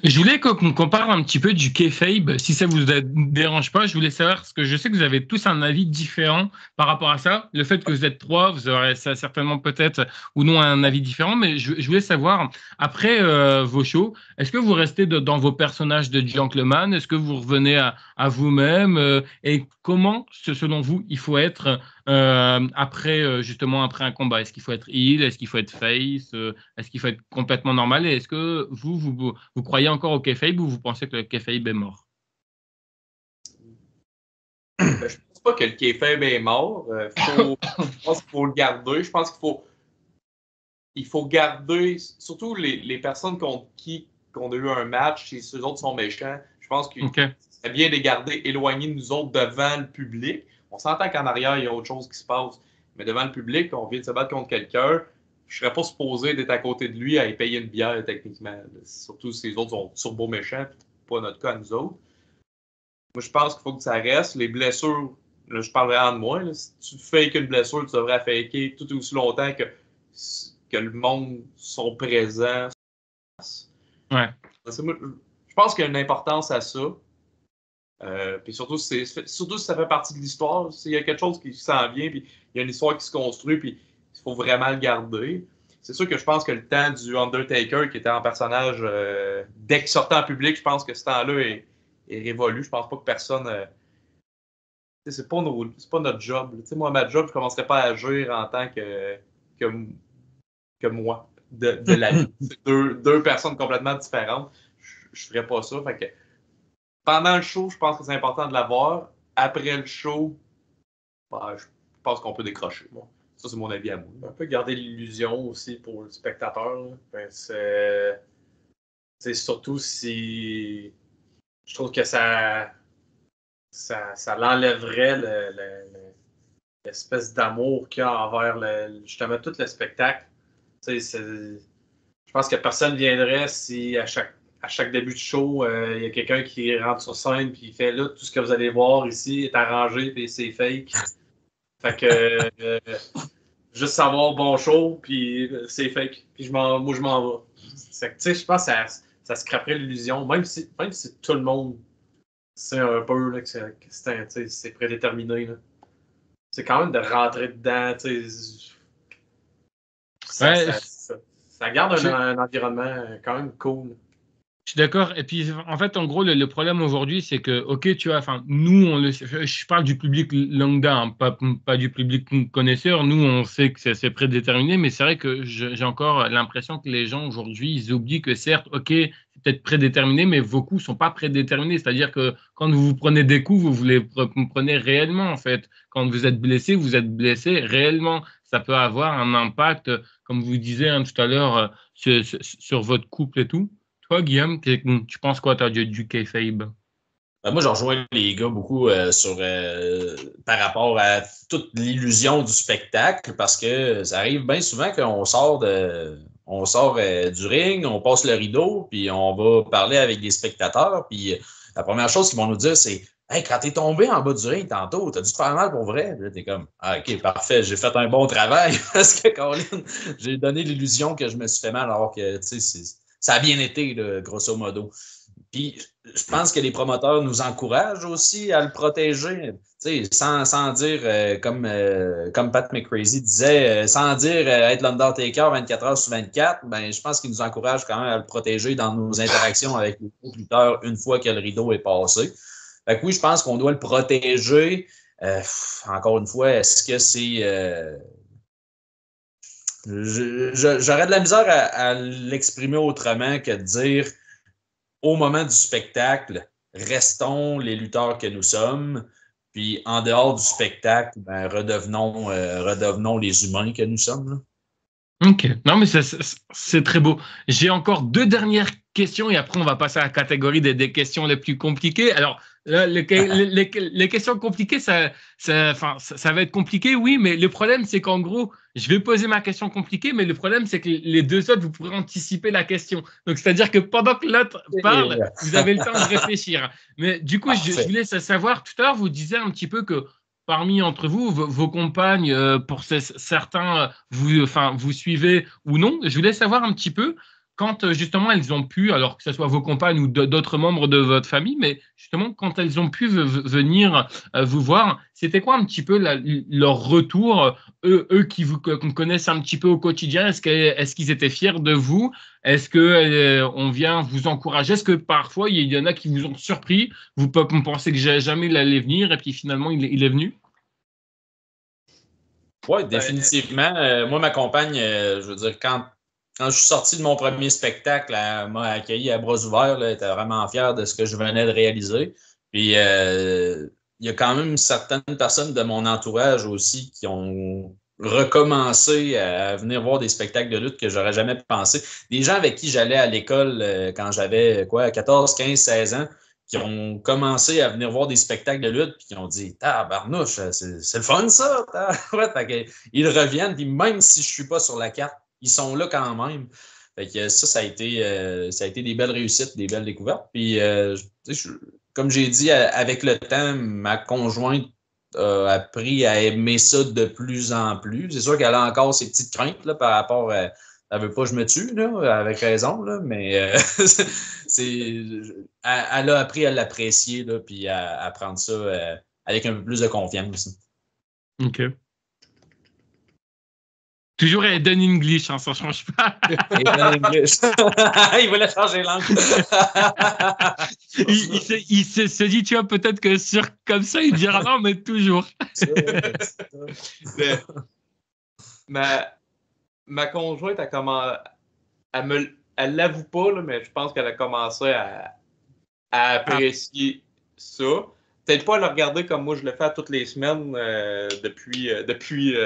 Je voulais qu'on parle un petit peu du kayfabe, si ça vous dérange pas. Je voulais savoir, parce que je sais que vous avez tous un avis différent par rapport à ça. Le fait que vous êtes 3, vous aurez ça certainement peut-être ou non un avis différent, mais je voulais savoir, après vos shows, est-ce que vous restez dans vos personnages de gentleman? Est-ce que vous revenez à vous-même? Et comment, selon vous, il faut être après un combat? Est-ce qu'il faut être heel? Est-ce qu'il faut être face? Est-ce qu'il faut être complètement normal? Et est-ce que vous croyez encore au kayfabe ou vous pensez que le kayfabe est mort? Je ne pense pas que le kayfabe est mort. Je pense qu'il faut le garder. Je pense qu'il faut garder, surtout les personnes contre qui on a eu un match, si ceux autres sont méchants, je pense qu'il serait bien de les garder éloignés de nous autres devant le public. On s'entend qu'en arrière, il y a autre chose qui se passe. Mais devant le public, on vient de se battre contre quelqu'un. Je ne serais pas supposé d'être à côté de lui à y payer une bière, techniquement. Surtout si les autres sont turbo méchants, pas notre cas à nous autres. Moi, je pense qu'il faut que ça reste. Les blessures, là, je parle vraiment de moi. Là, si tu fakes une blessure, tu devrais faker tout aussi longtemps que le monde sont présents. Ouais. Je pense qu'il y a une importance à ça. Puis surtout si ça fait partie de l'histoire, s'il y a quelque chose qui s'en vient, puis il y a une histoire qui se construit, puis il faut vraiment le garder. C'est sûr que je pense que le temps du Undertaker, qui était en personnage dès qu'il sortait en public, je pense que ce temps-là est révolu. Je pense pas que personne. C'est pas notre job. Moi, ma job, je commencerais pas à agir en tant que moi. De la vie. C'est deux personnes complètement différentes. Je ferais pas ça. Fait que pendant le show, je pense que c'est important de l'avoir. Après le show, je pense qu'on peut décrocher. Bon, ça, c'est mon avis à moi. On peut garder l'illusion aussi pour le spectateur. C'est surtout si je trouve que ça l'enlèverait l'espèce d'amour qu'il y a envers justement tout le spectacle. Je pense que personne ne viendrait si à chaque début de show, il y a quelqu'un qui rentre sur scène et qui fait là, tout ce que vous allez voir ici est arrangé et c'est fake. Fait que juste savoir bon show puis c'est fake. Puis moi je m'en vais. Je pense que ça scraperait l'illusion, même si tout le monde sait un peu là, que c'est prédéterminé. Là. C'est quand même de rentrer dedans. Ça garde un environnement quand même cool. Je suis d'accord. Et puis, en fait, en gros, le problème aujourd'hui, c'est que, OK, tu vois, enfin, nous, je parle du public lambda, hein, pas du public connaisseur. Nous, on sait que c'est prédéterminé, mais c'est vrai que j'ai encore l'impression que les gens aujourd'hui, ils oublient que certes, OK, c'est peut-être prédéterminé, mais vos coups ne sont pas prédéterminés. C'est-à-dire que quand vous prenez des coups, vous les prenez réellement, en fait. Quand vous êtes blessé réellement. Ça peut avoir un impact, comme vous disiez tout à l'heure, sur votre couple et tout. Toi, Guillaume, tu penses quoi du kayfabe? Moi, je rejoins les gars beaucoup par rapport à toute l'illusion du spectacle, parce que ça arrive bien souvent qu'on sort du ring, on passe le rideau, puis on va parler avec des spectateurs, puis la première chose qu'ils vont nous dire, c'est « Hey, quand t'es tombé en bas du ring tantôt, t'as dû te faire mal pour vrai? » Là, t'es comme « Ah, OK, parfait, j'ai fait un bon travail, parce que, Colin, j'ai donné l'illusion que je me suis fait mal, alors que, tu sais, ça a bien été, là, grosso modo. » Puis, je pense que les promoteurs nous encouragent aussi à le protéger, sans dire, comme Pat McCrazy disait, sans dire être l'Undertaker 24 heures sur 24, ben, je pense qu'ils nous encouragent quand même à le protéger dans nos interactions avec les lutteurs une fois que le rideau est passé. Fait que oui, je pense qu'on doit le protéger. Encore une fois, est-ce que c'est... J'aurais de la misère à l'exprimer autrement que de dire au moment du spectacle, restons les lutteurs que nous sommes, puis en dehors du spectacle, ben, redevenons les humains que nous sommes. Là. Ok, non mais c'est très beau. J'ai encore 2 dernières questions et après on va passer à la catégorie des questions les plus compliquées. Alors, là, les questions compliquées, ça va être compliqué, oui, mais le problème c'est qu'en gros, je vais poser ma question compliquée, mais le problème c'est que les 2 autres, vous pourrez anticiper la question. Donc, c'est-à-dire que pendant que l'autre parle, vous avez le temps de réfléchir. Mais du coup, je voulais savoir, tout à l'heure, vous disiez un petit peu que parmi entre vous, vos compagnes, pour certains, vous suivez ou non. Je voulais savoir un petit peu quand justement elles ont pu, alors que ce soit vos compagnes ou d'autres membres de votre famille, mais justement quand elles ont pu venir vous voir, c'était quoi un petit peu leur retour, eux qui vous connaissent un petit peu au quotidien, est-ce qu'ils étaient fiers de vous? Est-ce que on vient vous encourager? Est-ce que parfois il y en a qui vous ont surpris? Vous pensez que jamais il allait venir et puis finalement il est venu? Oui, définitivement. Moi, ma compagne, je veux dire, quand je suis sorti de mon premier spectacle, elle m'a accueilli à bras ouverts. Là, elle était vraiment fière de ce que je venais de réaliser. Puis, il y a quand même certaines personnes de mon entourage aussi qui ont recommencé à venir voir des spectacles de lutte que j'aurais jamais pensé. Des gens avec qui j'allais à l'école quand j'avais 14, 15, 16 ans, qui ont commencé à venir voir des spectacles de lutte puis qui ont dit tabarnouche, c'est le fun ça. Ouais, ils reviennent, puis même si je suis pas sur la carte, ils sont là quand même. Fait que ça a été des belles réussites, des belles découvertes. Puis comme j'ai dit, avec le temps, ma conjointe a appris à aimer ça de plus en plus. C'est sûr qu'elle a encore ses petites craintes là, par rapport à elle veut pas que je me tue, là, avec raison, là, mais elle a appris à l'apprécier, là, puis à prendre ça avec un peu plus de confiance. Ok. Toujours Eden English, hein, ça ne change pas. Eden English. Il voulait changer langue. il se dit, tu vois, peut-être que comme ça, il dira non, mais toujours. Ma conjointe a commencé. Elle l'avoue pas, là, mais je pense qu'elle a commencé à apprécier ça. Peut-être pas à le regarder comme moi je le fais toutes les semaines depuis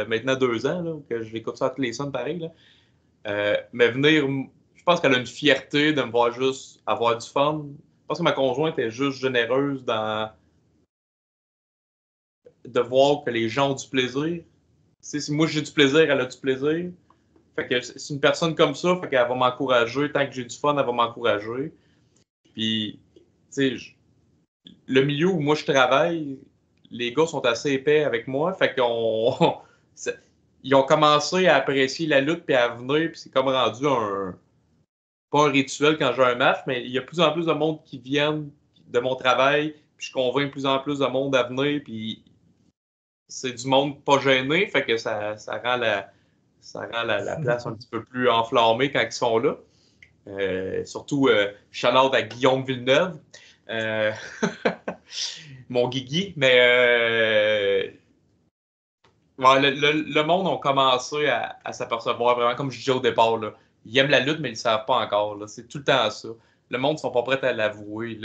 maintenant 2 ans, là, que je l'écoute ça toutes les semaines pareil. Là. Mais venir, je pense qu'elle a une fierté de me voir juste avoir du fun. Je pense que ma conjointe est juste généreuse de voir que les gens ont du plaisir. Si moi j'ai du plaisir, elle a du plaisir. Fait que c'est une personne comme ça, fait qu'elle va m'encourager. Tant que j'ai du fun, elle va m'encourager. Puis, tu sais, le milieu où moi je travaille, les gars sont assez épais avec moi. Fait qu'on. Ils ont commencé à apprécier la lutte puis à venir, puis c'est comme rendu pas un rituel quand j'ai un match, mais il y a de plus en plus de monde qui viennent de mon travail, puis je convainc de plus en plus de monde à venir, puis c'est du monde pas gêné, fait que ça rend la place un petit peu plus enflammée quand ils sont là. Surtout, shout-out à Guillaume Villeneuve, mon Guigui, mais ouais, le monde a commencé à s'apercevoir vraiment, comme je disais au départ, là, ils aiment la lutte, mais ils ne le savent pas encore. Là. C'est tout le temps ça. Le monde ne sont pas prêts à l'avouer.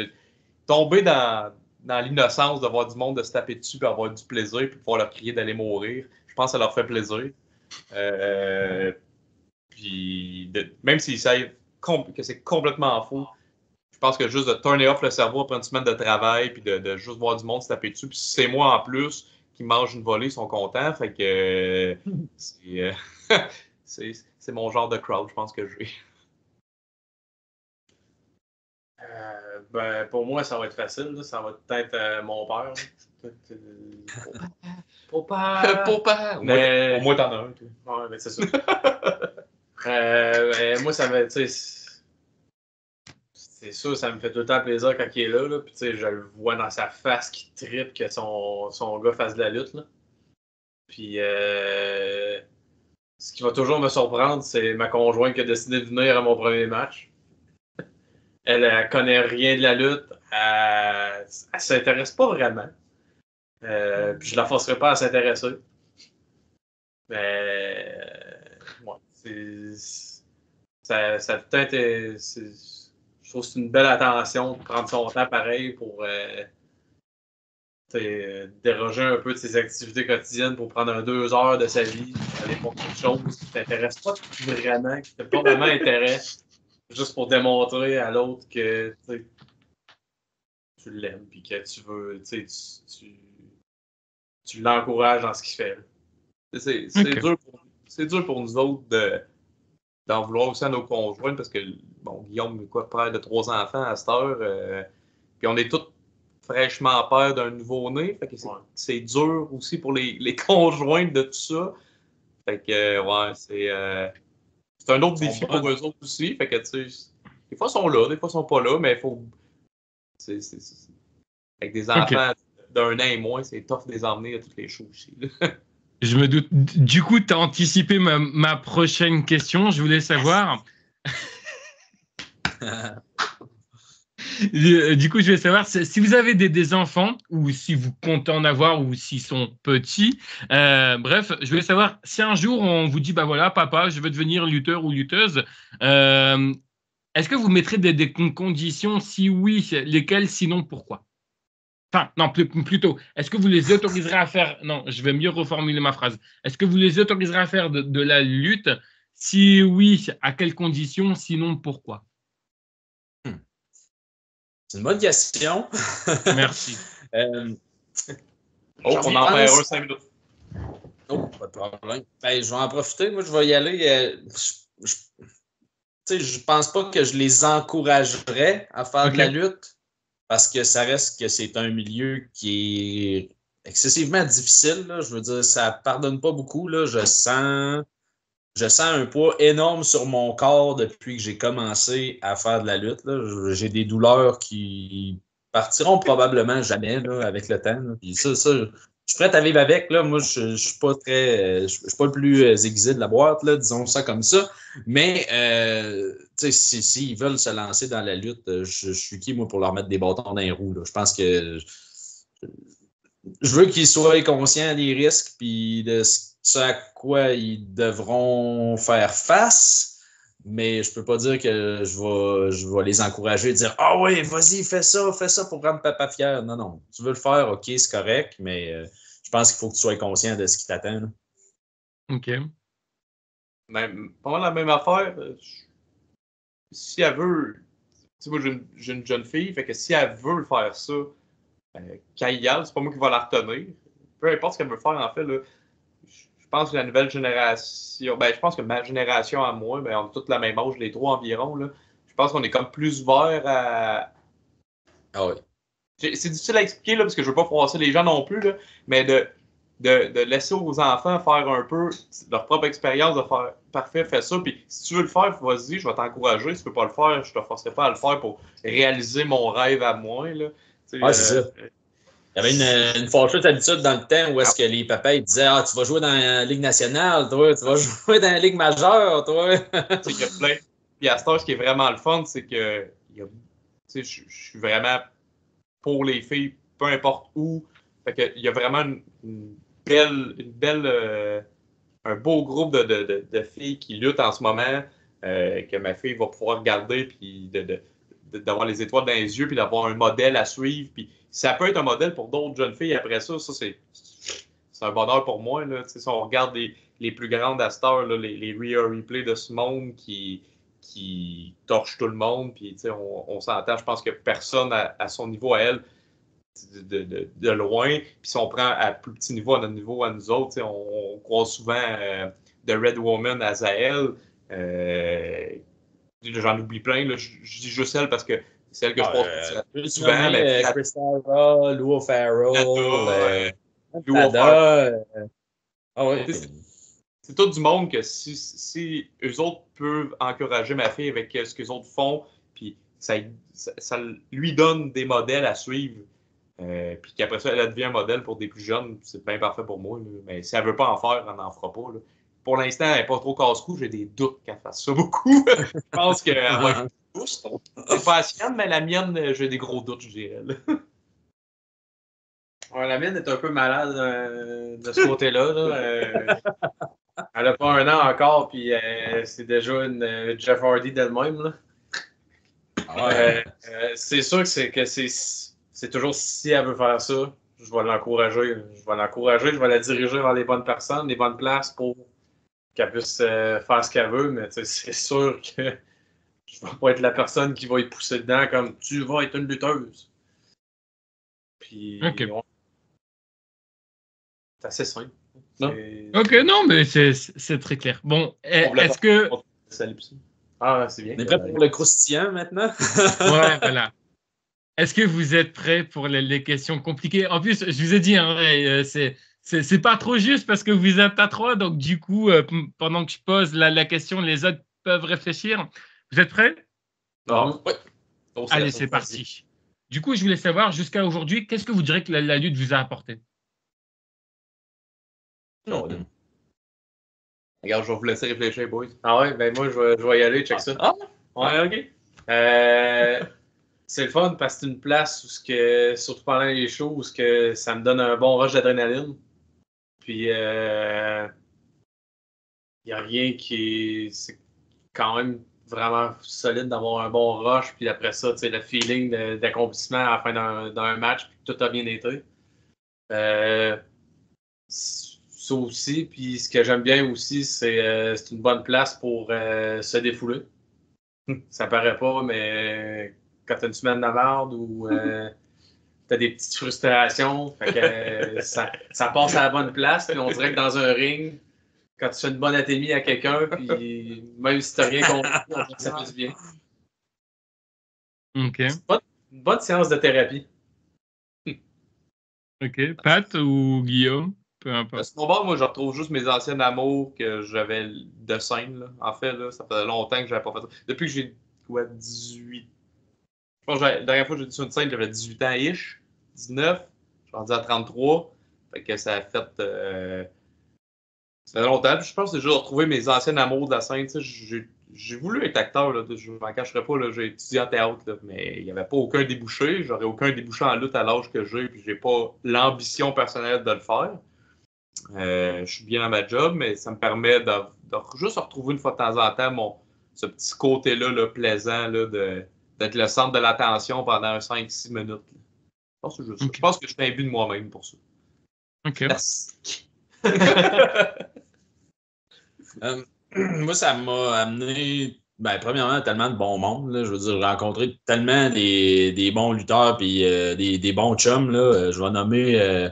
Tomber dans l'innocence de voir du monde de se taper dessus, puis avoir du plaisir, puis pouvoir leur crier d'aller mourir, je pense que ça leur fait plaisir. Puis même s'ils savent que c'est complètement faux, je pense que juste de turner off le cerveau après une semaine de travail, puis de juste voir du monde se taper dessus, puis si c'est moi en plus qui mange une volée, ils sont contents. Fait que c'est mon genre de crowd, je pense que j'ai. Ben, pour moi, ça va être facile. Là. Ça va être mon père. Papa! Mais... Au moins, t'en as un. Toi. Ouais, mais c'est ça. Moi, ça va être. C'est sûr, ça me fait tout le temps plaisir quand il est là. Puis, je le vois dans sa face qui tripe que son gars fasse de la lutte. Là. Puis, ce qui va toujours me surprendre, c'est ma conjointe qui a décidé de venir à mon premier match. Elle connaît rien de la lutte. Elle s'intéresse pas vraiment. Puis je la forcerai pas à s'intéresser. Mais ouais. Ça peut-être. Je trouve que c'est une belle attention de prendre son temps pareil pour déroger un peu de ses activités quotidiennes pour prendre 2 heures de sa vie, aller pour quelque chose qui ne t'intéresse pas vraiment, qui n'a pas vraiment intérêt, juste pour démontrer à l'autre que tu l'aimes et que tu veux, tu l'encourages dans ce qu'il fait. C'est dur pour nous autres d'en vouloir aussi à nos conjoints parce que, bon, Guillaume, père de 3 enfants à cette heure, puis on est tous fraîchement père d'un nouveau-né, fait que c'est dur aussi pour les conjoints de tout ça. Fait que, c'est un autre défi pour eux autres aussi. Fait que, tu sais, des fois ils sont là, des fois ils sont pas là, mais il faut. Avec des enfants d'1 an et moins, c'est tough de les emmener à toutes les choses aussi. Je me doute. Du coup, tu as anticipé ma prochaine question. Je voulais savoir. Du coup, je voulais savoir si vous avez des enfants ou si vous comptez en avoir ou s'ils sont petits. Bref, je voulais savoir si un jour on vous dit, bah voilà, papa, je veux devenir lutteur ou lutteuse. Est-ce que vous mettrez des conditions? Si oui, lesquelles? Sinon, pourquoi? Enfin, non, plutôt, est-ce que vous les autoriserez à faire... Non, je vais mieux reformuler ma phrase. Est-ce que vous les autoriserez à faire de la lutte? Si oui, à quelles conditions? Sinon, pourquoi? C'est une bonne question. Merci. On en perd 5 minutes. Oh, pas de problème. Ben, je vais en profiter. Moi, je vais y aller. Je pense pas que je les encouragerais à faire de la lutte parce que ça reste que c'est un milieu qui est excessivement difficile. Là. Je veux dire, ça pardonne pas beaucoup. Là. Je sens un poids énorme sur mon corps depuis que j'ai commencé à faire de la lutte. Là. J'ai des douleurs qui partiront probablement jamais là, avec le temps. Là. Puis ça, je suis prêt à vivre avec. Là. Moi, je suis pas très. Je suis pas le plus aiguisé de la boîte, là, disons ça comme ça. Mais s'ils veulent se lancer dans la lutte, je suis qui, moi, pour leur mettre des bâtons dans les roues. Là. Je pense que je veux qu'ils soient conscients des risques puis de ce à quoi ils devront faire face, mais je peux pas dire que je vais les encourager et dire « Ah oui, vas-y, fais ça pour rendre papa fier. » Non. Tu veux le faire, OK, c'est correct, mais je pense qu'il faut que tu sois conscient de ce qui t'attend. Là. OK. Même, pas mal la même affaire. Si elle veut... Tu sais, moi, j'ai une jeune fille, fait que si elle veut faire ça, quand il y a, c'est pas moi qui va la retenir. Peu importe ce qu'elle veut faire, en fait, là, je pense que la nouvelle génération, je pense que ma génération à moi, on a tous la même âge, les 3 environ, là. Je pense qu'on est comme plus ouvert à... Ah oui. C'est difficile à expliquer, là, parce que je veux pas froisser les gens non plus, là, mais de laisser aux enfants faire un peu leur propre expérience, de faire parfait, fais ça, puis si tu veux le faire, vas-y, je vais t'encourager. Si tu veux pas le faire, je te forcerai pas à le faire pour réaliser mon rêve à moi, là. C'est ça. Il y avait une fâcheuse habitude dans le temps où est-ce que les papas ils disaient « Ah, tu vas jouer dans la Ligue nationale, toi, tu vas jouer dans la Ligue majeure, toi. » Il y a plein. Puis à cette heure, ce qui est vraiment le fun, c'est que je suis vraiment pour les filles, peu importe où. Fait que il y a vraiment une belle un beau groupe de filles qui luttent en ce moment, que ma fille va pouvoir regarder, puis d'avoir les étoiles dans les yeux, puis d'avoir un modèle à suivre. Puis ça peut être un modèle pour d'autres jeunes filles après ça. Ça, c'est un bonheur pour moi. Là. Si on regarde les plus grandes à cette heure, là, les replays de ce monde qui torchent tout le monde, puis on s'entend, je pense que personne à son niveau à elle, de loin. Puis si on prend à plus petit niveau, à notre niveau, à nous autres, on croise souvent The Red Woman à Zael. J'en oublie plein. Là. Je dis juste elle parce que c'est elle que je croise souvent. Chris Sarah, Lou Farrell, c'est tout du monde que si eux autres peuvent encourager ma fille avec ce qu'eux autres font, puis ça lui donne des modèles à suivre. Puis qu'après ça, elle devient un modèle pour des plus jeunes, c'est bien parfait pour moi. Là. Mais si elle veut pas en faire, elle n'en fera pas. Là. Pour l'instant, elle n'est pas trop casse-cou, j'ai des doutes qu'elle fasse ça beaucoup. Je pense qu'elle va être douce. C'est pas la sienne, mais la mienne, j'ai des gros doutes, je dirais. Ouais, la mienne est un peu malade de ce côté-là. Là. Elle n'a pas un an encore, puis c'est déjà une Jeff Hardy d'elle-même. Là. Ouais. C'est sûr que c'est toujours si elle veut faire ça, je vais l'encourager. Je vais la diriger vers les bonnes personnes, les bonnes places pour qu'elle puisse faire ce qu'elle veut, mais c'est sûr que je ne vais pas être la personne qui va y pousser dedans comme tu vas être une lutteuse. Puis, Ok. ouais, c'est assez simple. Non. Ok, non, mais c'est très clair. Bon, est-ce que... Ah, c'est bien. On est prêt pour le croustillant maintenant? Ouais, voilà. Est-ce que vous êtes prêts pour les questions compliquées? En plus, je vous ai dit, hein, c'est pas trop juste parce que vous êtes à 3, donc du coup, pendant que je pose la question, les autres peuvent réfléchir. Vous êtes prêts? Non. Ouais. Allez, c'est parti. Du coup, je voulais savoir, jusqu'à aujourd'hui, qu'est-ce que vous direz que la lutte vous a apporté? Regarde, je vais vous laisser réfléchir, boys. Ah ouais, ben moi, je vais y aller, check ça. Ah, Ouais, ok. C'est le fun parce que c'est une place où, surtout pendant les shows, où ça me donne un bon rush d'adrénaline. Puis, il n'y a rien c'est quand même vraiment solide d'avoir un bon rush. Puis après ça, tu sais, le feeling d'accomplissement à la fin d'un match, puis tout a bien été. Ça aussi, puis ce que j'aime bien aussi, c'est une bonne place pour se défouler. Ça paraît pas, mais quand t'as une semaine de merde ou t'as des petites frustrations, fait que, ça passe à la bonne place, puis on dirait que dans un ring, quand tu fais une bonne atémie à quelqu'un, puis même si t'as rien compris, on dirait que ça fait du bien. Ok. Une bonne séance de thérapie. Ok. Pat ou Guillaume? Peu importe. Sinon, bon, moi, je retrouve juste mes anciens amours que j'avais de scène. Là. En fait, là, ça fait longtemps que j'avais pas fait ça. Depuis que j'ai 18. Je pense que la dernière fois que j'ai été sur une scène, j'avais 18 ans-ish. 19. Je suis rendu à 33. Fait que ça a fait. Ça fait longtemps. Puis je pense que j'ai déjà retrouvé mes anciens amours de la scène. J'ai voulu être acteur, là, je m'en cacherai pas, là, j'ai étudié en théâtre, là, mais il n'y avait pas aucun débouché. J'aurais aucun débouché en lutte à l'âge que j'ai, puis j'ai pas l'ambition personnelle de le faire. Je suis bien dans ma job, mais ça me permet de juste retrouver une fois de temps en temps ce petit côté-là là, plaisant là, d'être le centre de l'attention pendant 5-6 minutes. Là. Je pense que c'est juste ça. Ok. Je pense que je suis imbu de moi-même pour ça. Ok. Merci. Moi, ça m'a amené, ben, premièrement, tellement de bon monde. Là. Je veux dire, j'ai rencontré tellement des bons lutteurs puis des bons chums. Là. Je vais nommer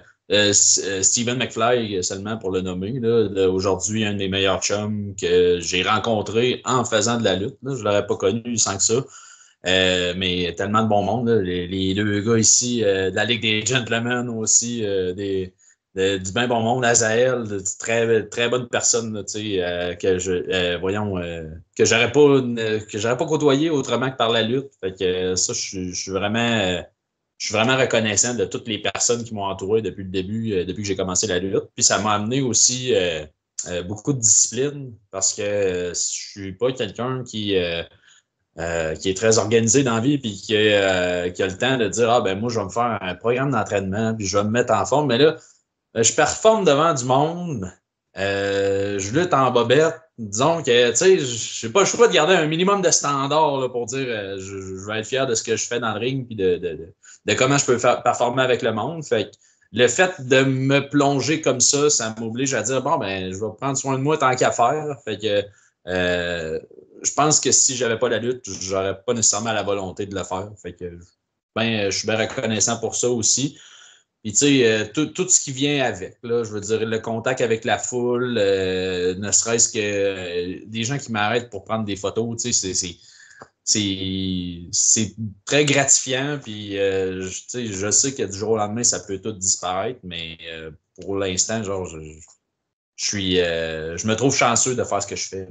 Stephen McFly seulement pour le nommer. Là. Aujourd'hui, un des meilleurs chums que j'ai rencontré en faisant de la lutte. Là. Je ne l'aurais pas connu sans que ça. Mais tellement de bon monde. Là. Les deux gars ici de la Ligue des Gentlemen aussi, du bien bon monde, Azael, de très, très bonne personne là, que j'aurais pas côtoyé autrement que par la lutte. Fait que ça, je suis vraiment reconnaissant de toutes les personnes qui m'ont entouré depuis le début, depuis que j'ai commencé la lutte. Puis ça m'a amené aussi beaucoup de discipline parce que je suis pas quelqu'un qui est très organisé dans la vie puis qui a le temps de dire ben moi je vais me faire un programme d'entraînement puis je vais me mettre en forme. Mais là, je performe devant du monde. Je lutte en bobette. Disons que, tu sais, je n'ai pas le choix de garder un minimum de standard là, pour dire je vais être fier de ce que je fais dans le ring et de comment je peux performer avec le monde. Fait que le fait de me plonger comme ça m'oblige à dire bon, ben, je vais prendre soin de moi tant qu'à faire. Fait que je pense que si je n'avais pas la lutte, je n'aurais pas nécessairement la volonté de le faire. Fait que je suis bien reconnaissant pour ça aussi. Puis, tu sais, tout ce qui vient avec, là, je veux dire, le contact avec la foule, ne serait-ce que des gens qui m'arrêtent pour prendre des photos, tu sais, c'est très gratifiant. Puis, je sais que du jour au lendemain, ça peut tout disparaître, mais pour l'instant, genre, je me trouve chanceux de faire ce que je fais.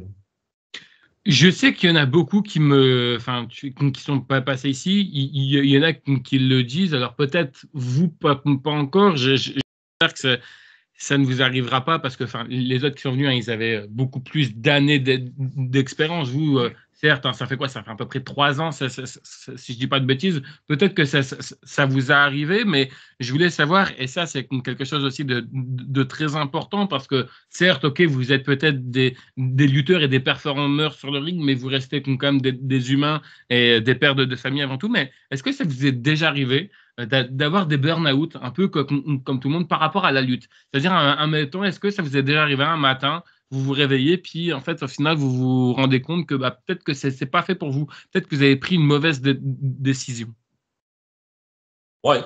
Je sais qu'il y en a beaucoup qui sont pas passés ici. Il y en a qui le disent. Alors peut-être vous pas encore. J'espère que ça ne vous arrivera pas parce que les autres qui sont venus, ils avaient beaucoup plus d'années d'expérience. Vous, certes, hein, ça fait quoi? Ça fait à peu près 3 ans, si je ne dis pas de bêtises. Peut-être que ça vous a arrivé, mais je voulais savoir, et ça, c'est quelque chose aussi de très important, parce que certes, OK, vous êtes peut-être des lutteurs et des performeurs sur le ring, mais vous restez quand même des humains et des pères de famille avant tout. Mais est-ce que ça vous est déjà arrivé d'avoir des burn-out, un peu comme tout le monde, par rapport à la lutte? C'est-à-dire, admettons, est-ce que ça vous est déjà arrivé un matin, vous vous réveillez, puis en fait, au final, vous vous rendez compte que peut-être que c'est pas fait pour vous. Peut-être que vous avez pris une mauvaise décision. Oui.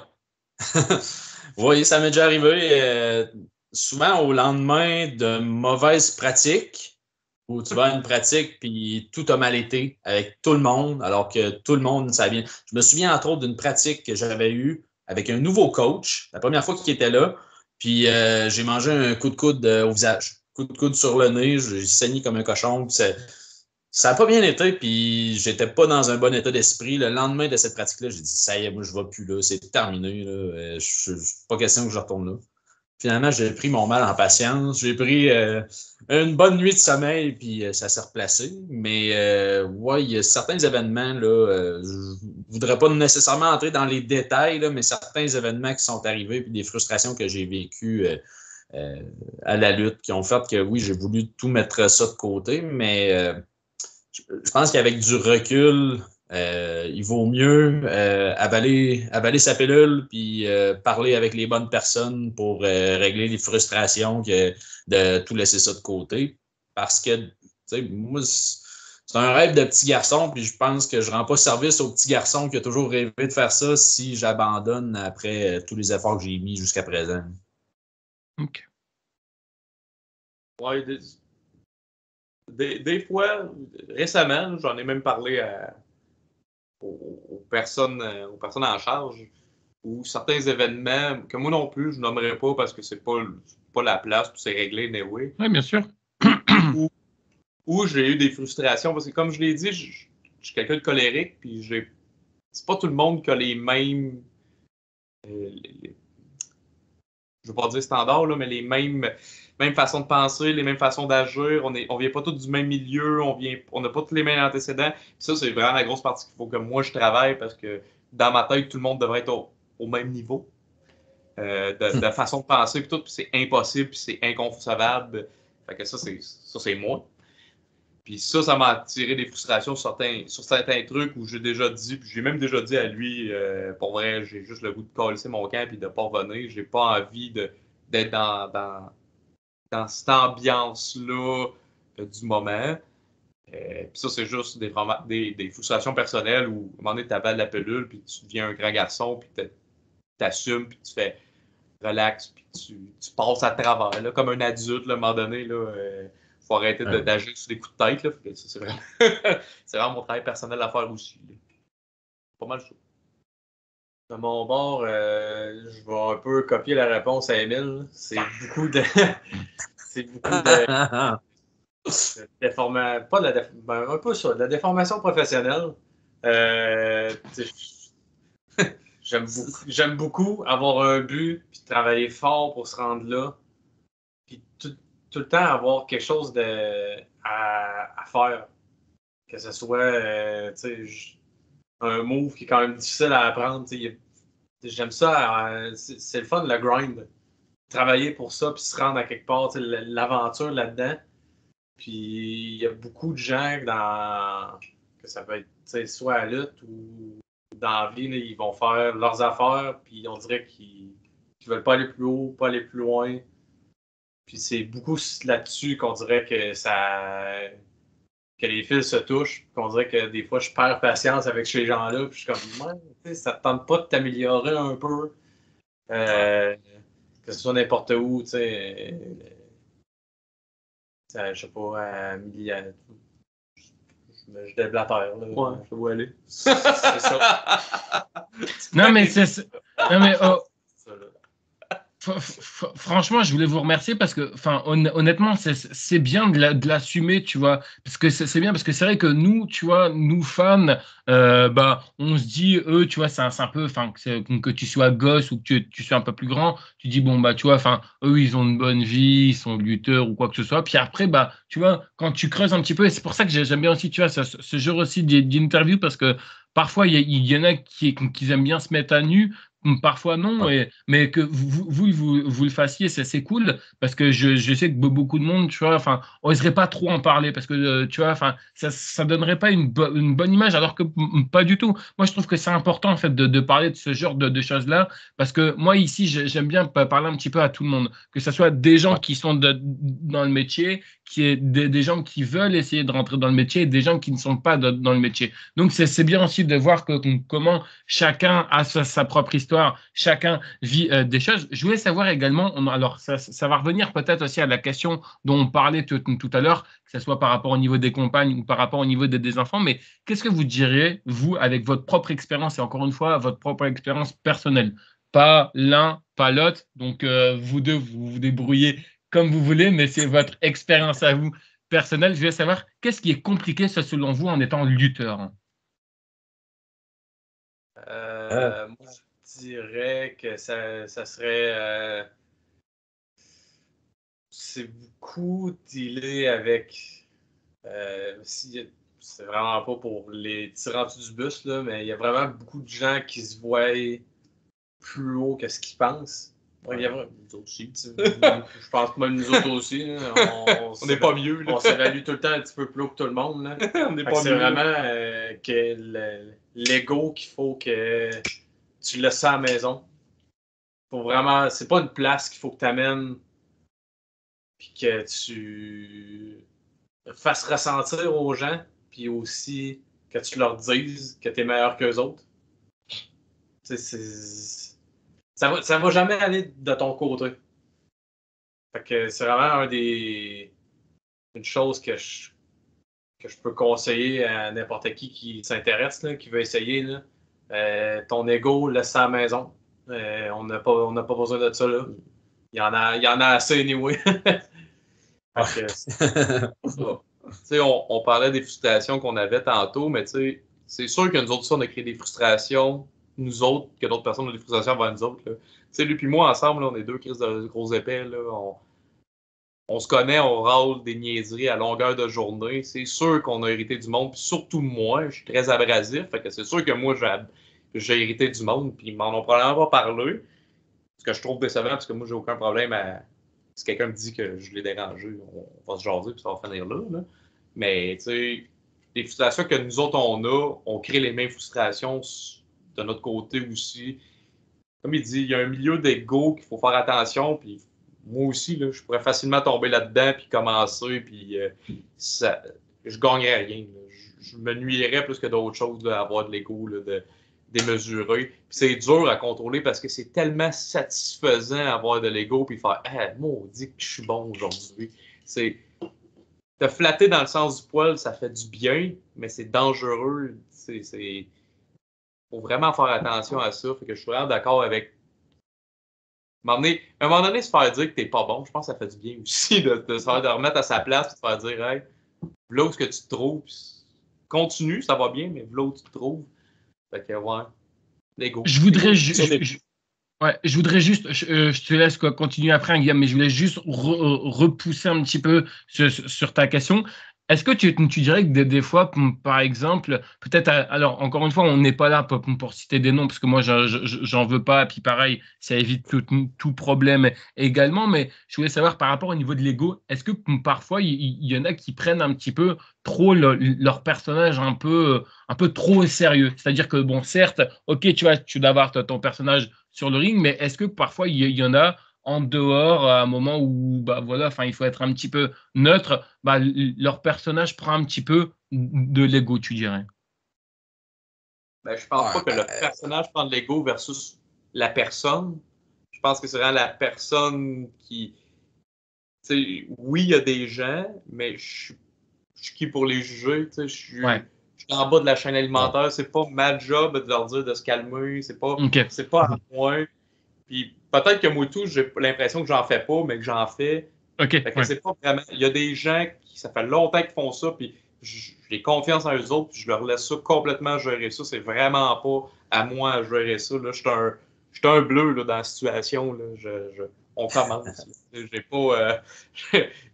Oui, ça m'est déjà arrivé. Souvent au lendemain de mauvaises pratiques, où tu vas à une pratique puis tout a mal été avec tout le monde, alors que tout le monde, ça vient. Je me souviens entre autres d'une pratique que j'avais eue avec un nouveau coach, la première fois qu'il était là, puis j'ai mangé un coup de coude au visage. Coup de coude sur le nez, j'ai saigné comme un cochon. Ça n'a pas bien été, puis j'étais pas dans un bon état d'esprit. Le lendemain de cette pratique-là, j'ai dit, ça y est, moi, je ne vais plus là, c'est terminé. Là. Pas question que je retourne là. Finalement, j'ai pris mon mal en patience. J'ai pris une bonne nuit de sommeil, puis ça s'est replacé. Mais ouais, il y a certains événements, là, je ne voudrais pas nécessairement entrer dans les détails, là, mais certains événements qui sont arrivés, puis des frustrations que j'ai vécues à la lutte, qui ont fait que oui, j'ai voulu tout mettre ça de côté, mais je pense qu'avec du recul, il vaut mieux avaler sa pilule puis parler avec les bonnes personnes pour régler les frustrations que de tout laisser ça de côté. Parce que, tu sais, moi, c'est un rêve de petit garçon, puis je pense que je ne rends pas service au petit garçon qui a toujours rêvé de faire ça si j'abandonne après tous les efforts que j'ai mis jusqu'à présent. OK. Ouais, des fois, récemment, j'en ai même parlé aux personnes en charge, ou certains événements que moi non plus, je nommerais pas parce que c'est pas la place, puis c'est réglé, anyway. Oui, bien sûr. Où j'ai eu des frustrations, parce que comme je l'ai dit, je suis quelqu'un de colérique, puis c'est pas tout le monde qui a les mêmes, je veux pas dire standards, là, mais les mêmes façons de penser, les mêmes façons d'agir. On vient pas tous du même milieu, on n'a pas tous les mêmes antécédents. Puis ça, c'est vraiment la grosse partie qu'il faut que moi je travaille, parce que dans ma tête, tout le monde devrait être au même niveau de façon de penser, puis tout, puis c'est impossible, puis c'est inconcevable. Fait que ça, c'est moi. Puis ça m'a attiré des frustrations sur certains trucs où j'ai déjà dit, puis j'ai même déjà dit à lui, pour vrai, j'ai juste le goût de coller mon camp et de pas revenir. J'ai pas envie d'être dans cette ambiance-là du moment. Puis ça, c'est juste des frustrations personnelles où, à un moment donné, tu avales la pilule, puis tu deviens un grand garçon, puis t'assumes, puis tu fais relax, puis tu passes à travers, là, comme un adulte, là, à un moment donné, là. Faut arrêter d'agir sur des coups de tête. Là. C'est vraiment... c'est vraiment mon travail personnel à faire aussi. Là. Pas mal chaud. De mon bord, je vais un peu copier la réponse à Émile. C'est beaucoup de. C'est beaucoup de. Pas de un peu ça, de la déformation professionnelle. J'aime beaucoup avoir un but puis travailler fort pour se rendre là. Puis tout le temps avoir quelque chose à faire. Que ce soit un move qui est quand même difficile à apprendre. J'aime ça. C'est le fun, le grind. Travailler pour ça, puis se rendre à quelque part, l'aventure là-dedans. Puis il y a beaucoup de gens que ça peut être soit à la lutte ou dans la vie, là, ils vont faire leurs affaires, puis on dirait qu'ils veulent pas aller plus haut, pas aller plus loin. Puis c'est beaucoup là-dessus qu'on dirait que les fils se touchent, qu'on dirait que des fois je perds patience avec ces gens-là, puis je suis comme, ça te tente pas de t'améliorer un peu, que ce soit n'importe où, je sais pas, je déblatère, là. Ouais, je vois aller. C'est ça. Non, mais c'est. Non, mais Franchement, je voulais vous remercier parce que, honnêtement, c'est bien de l'assumer, tu vois, parce que c'est bien, parce que c'est vrai que nous, tu vois, nous fans, on se dit, eux, tu vois, c'est un peu, que tu sois gosse ou que tu sois un peu plus grand, tu dis, bon, tu vois, eux, ils ont une bonne vie, ils sont lutteurs ou quoi que ce soit. Puis après, tu vois, quand tu creuses un petit peu, et c'est pour ça que j'aime bien aussi, tu vois, ce genre aussi d'interview, parce que parfois, il y en a qui aiment bien se mettre à nu. Parfois non, Ouais. mais que vous le fassiez, c'est cool parce que je sais que beaucoup de monde, tu vois, oserait pas trop en parler parce que, tu vois, ça donnerait pas une bonne image alors que pas du tout. Moi, je trouve que c'est important en fait de parler de ce genre de choses-là parce que moi, ici, j'aime bien parler un petit peu à tout le monde, que ce soit des gens Ouais. qui sont dans le métier, qui est des gens qui veulent essayer de rentrer dans le métier et des gens qui ne sont pas dans le métier. Donc, c'est bien aussi de voir comment chacun a sa propre histoire, chacun vit des choses. Je voulais savoir également, alors ça va revenir peut-être aussi à la question dont on parlait tout à l'heure, que ce soit par rapport au niveau des compagnes ou par rapport au niveau des enfants, mais qu'est-ce que vous diriez, vous, avec votre propre expérience, et encore une fois, votre propre expérience personnelle, pas l'un, pas l'autre, donc vous deux, vous vous débrouillez comme vous voulez, mais c'est votre expérience à vous personnelle. Je voulais savoir, qu'est-ce qui est compliqué, selon vous, en étant lutteur? Euh, Moi, je dirais que ça serait. C'est beaucoup dealer avec. C'est vraiment pas pour les tirants du bus, là, mais il y a vraiment beaucoup de gens qui se voient plus haut que ce qu'ils pensent. Il y a nous aussi. je pense que même nous autres aussi, là, On n'est pas mieux. Là. on s'évalue tout le temps un petit peu plus haut que tout le monde. Là. On n'est Fait que pas c'est mieux. vraiment que l'ego qu'il faut que tu laisses ça à la maison. Faut vraiment, c'est pas une place qu'il faut que tu amènes puis que tu fasses ressentir aux gens, puis aussi que tu leur dises que tu es meilleur qu'eux autres. Ça va jamais aller de ton côté. Fait que c'est vraiment une chose que je peux conseiller à n'importe qui s'intéresse, là, qui veut essayer. Là. Ton ego, laisse ça à la maison. On n'a pas besoin de ça. Là. Il y en a assez anyway. Fait que, on parlait des frustrations qu'on avait tantôt, mais c'est sûr que nous autres, on a créé des frustrations, nous autres, que d'autres personnes ont des frustrations envers nous autres. Lui puis moi, ensemble, là, on est deux crises de gros épais. Là, on se connaît, on râle des niaiseries à longueur de journée. C'est sûr qu'on a hérité du monde, puis surtout moi, je suis très abrasif. Fait que c'est sûr que moi, j'ai hérité du monde, puis ils m'en ont probablement pas parlé. Ce que je trouve décevant, parce que moi, j'ai aucun problème à. Si quelqu'un me dit que je l'ai dérangé, on va se jaser, puis ça va finir là. Mais, tu sais, les frustrations que nous autres, on crée les mêmes frustrations de notre côté aussi. Comme il dit, il y a un milieu d'ego qu'il faut faire attention, puis moi aussi, là, je pourrais facilement tomber là-dedans, puis commencer, puis je gagnerais rien. Là. Je me nuirais plus que d'autres choses là, à avoir de l'ego, démesuré. Puis c'est dur à contrôler parce que c'est tellement satisfaisant d'avoir de l'ego, puis faire « Ah, maudit que je suis bon aujourd'hui. » C'est te flatter dans le sens du poil, ça fait du bien, mais c'est dangereux. Faut vraiment faire attention à ça. Fait que je suis vraiment d'accord avec. À un moment donné, se faire dire que t'es pas bon, je pense que ça fait du bien aussi de se faire de remettre à sa place et de se faire dire hey, là où est-ce que tu te trouves, continue, ça va bien, mais là où tu te trouves. Fait que ouais. L'ego. Je voudrais, je voudrais juste, je te laisse continuer après, Guillaume, mais je voulais juste repousser un petit peu sur ta question. Est-ce que tu dirais que des fois, par exemple, peut-être, alors encore une fois, on n'est pas là pour citer des noms, parce que moi, j'en veux pas, puis pareil, ça évite tout problème également, mais je voulais savoir par rapport au niveau de l'ego, est-ce que parfois, il y en a qui prennent un petit peu trop leur personnage un peu trop au sérieux? C'est-à-dire que, bon, certes, ok, tu dois avoir ton personnage sur le ring, mais est-ce que parfois il y en a en dehors à un moment où il faut être un petit peu neutre, leur personnage prend un petit peu de l'ego, tu dirais? Ben, je pense pas que le personnage prend de l'ego versus la personne. Je pense que c'est vraiment la personne qui. Oui, il y a des gens, mais je suis qui pour les juger? Je suis en bas de la chaîne alimentaire. C'est pas ma job de leur dire de se calmer. C'est pas Okay. à moi. Puis peut-être que moi tout, j'ai l'impression que j'en fais pas, mais que j'en fais. OK. Fait que c'est pas vraiment. Il y a des gens qui, ça fait longtemps qu'ils font ça, puis j'ai confiance en eux autres, puis je leur laisse ça complètement gérer ça. C'est vraiment pas à moi à gérer ça. Là, je suis un bleu là, dans la situation. Là. On commence. J'ai pas.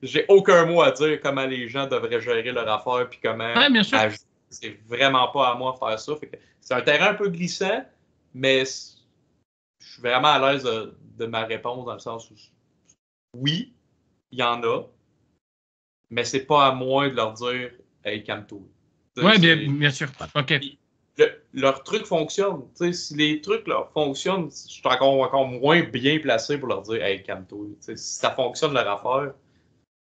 J'ai aucun mot à dire comment les gens devraient gérer leur affaire, puis comment Ouais, bien sûr. agir. C'est vraiment pas à moi de faire ça. Fait que c'est un terrain un peu glissant, mais je suis vraiment à l'aise de ma réponse dans le sens où oui, il y en a, mais c'est pas à moi de leur dire hey, calme-toi. Oui, bien sûr. OK. Leur truc fonctionne. T'sais, si les trucs leur fonctionnent, je suis encore moins bien placé pour leur dire hey, calme-toi. Si ça fonctionne leur affaire,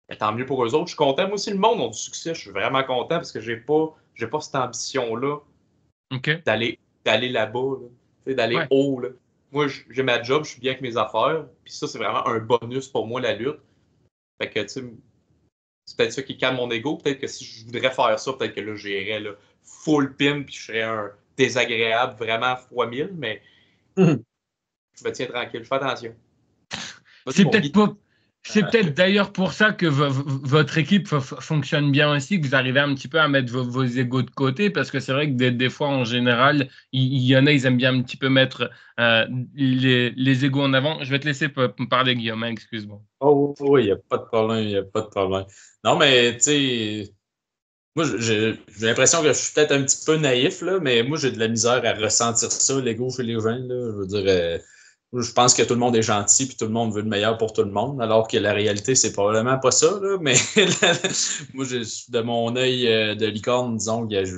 ben, tant mieux pour eux autres. Je suis content. Moi aussi, le monde a du succès. Je suis vraiment content parce que j'ai pas cette ambition-là d'aller là-bas, là, d'aller haut. Là. Moi, j'ai ma job, je suis bien avec mes affaires. Puis ça, c'est vraiment un bonus pour moi, la lutte. Fait que, tu sais, c'est peut-être ça qui calme mon ego. Peut-être que si je voudrais faire ça, peut-être que là, j'irais là, full pin puis je serais un désagréable vraiment fois 1000, mais je me tiens tranquille, je fais attention. C'est peut-être pas. C'est peut-être d'ailleurs pour ça que votre équipe fonctionne bien aussi, que vous arrivez un petit peu à mettre vos égos de côté, parce que c'est vrai que des fois, en général, il y en a, ils aiment bien un petit peu mettre les égos en avant. Je vais te laisser me parler, Guillaume, hein, excuse-moi. Oh oui, il n'y a pas de problème, Non, mais tu sais, moi, j'ai l'impression que je suis peut-être un petit peu naïf, là, mais moi, j'ai de la misère à ressentir ça, l'ego chez les gens. Là. Je veux dire, je pense que tout le monde est gentil puis tout le monde veut le meilleur pour tout le monde, alors que la réalité, c'est probablement pas ça. Là, mais moi, de mon œil de licorne, disons, que je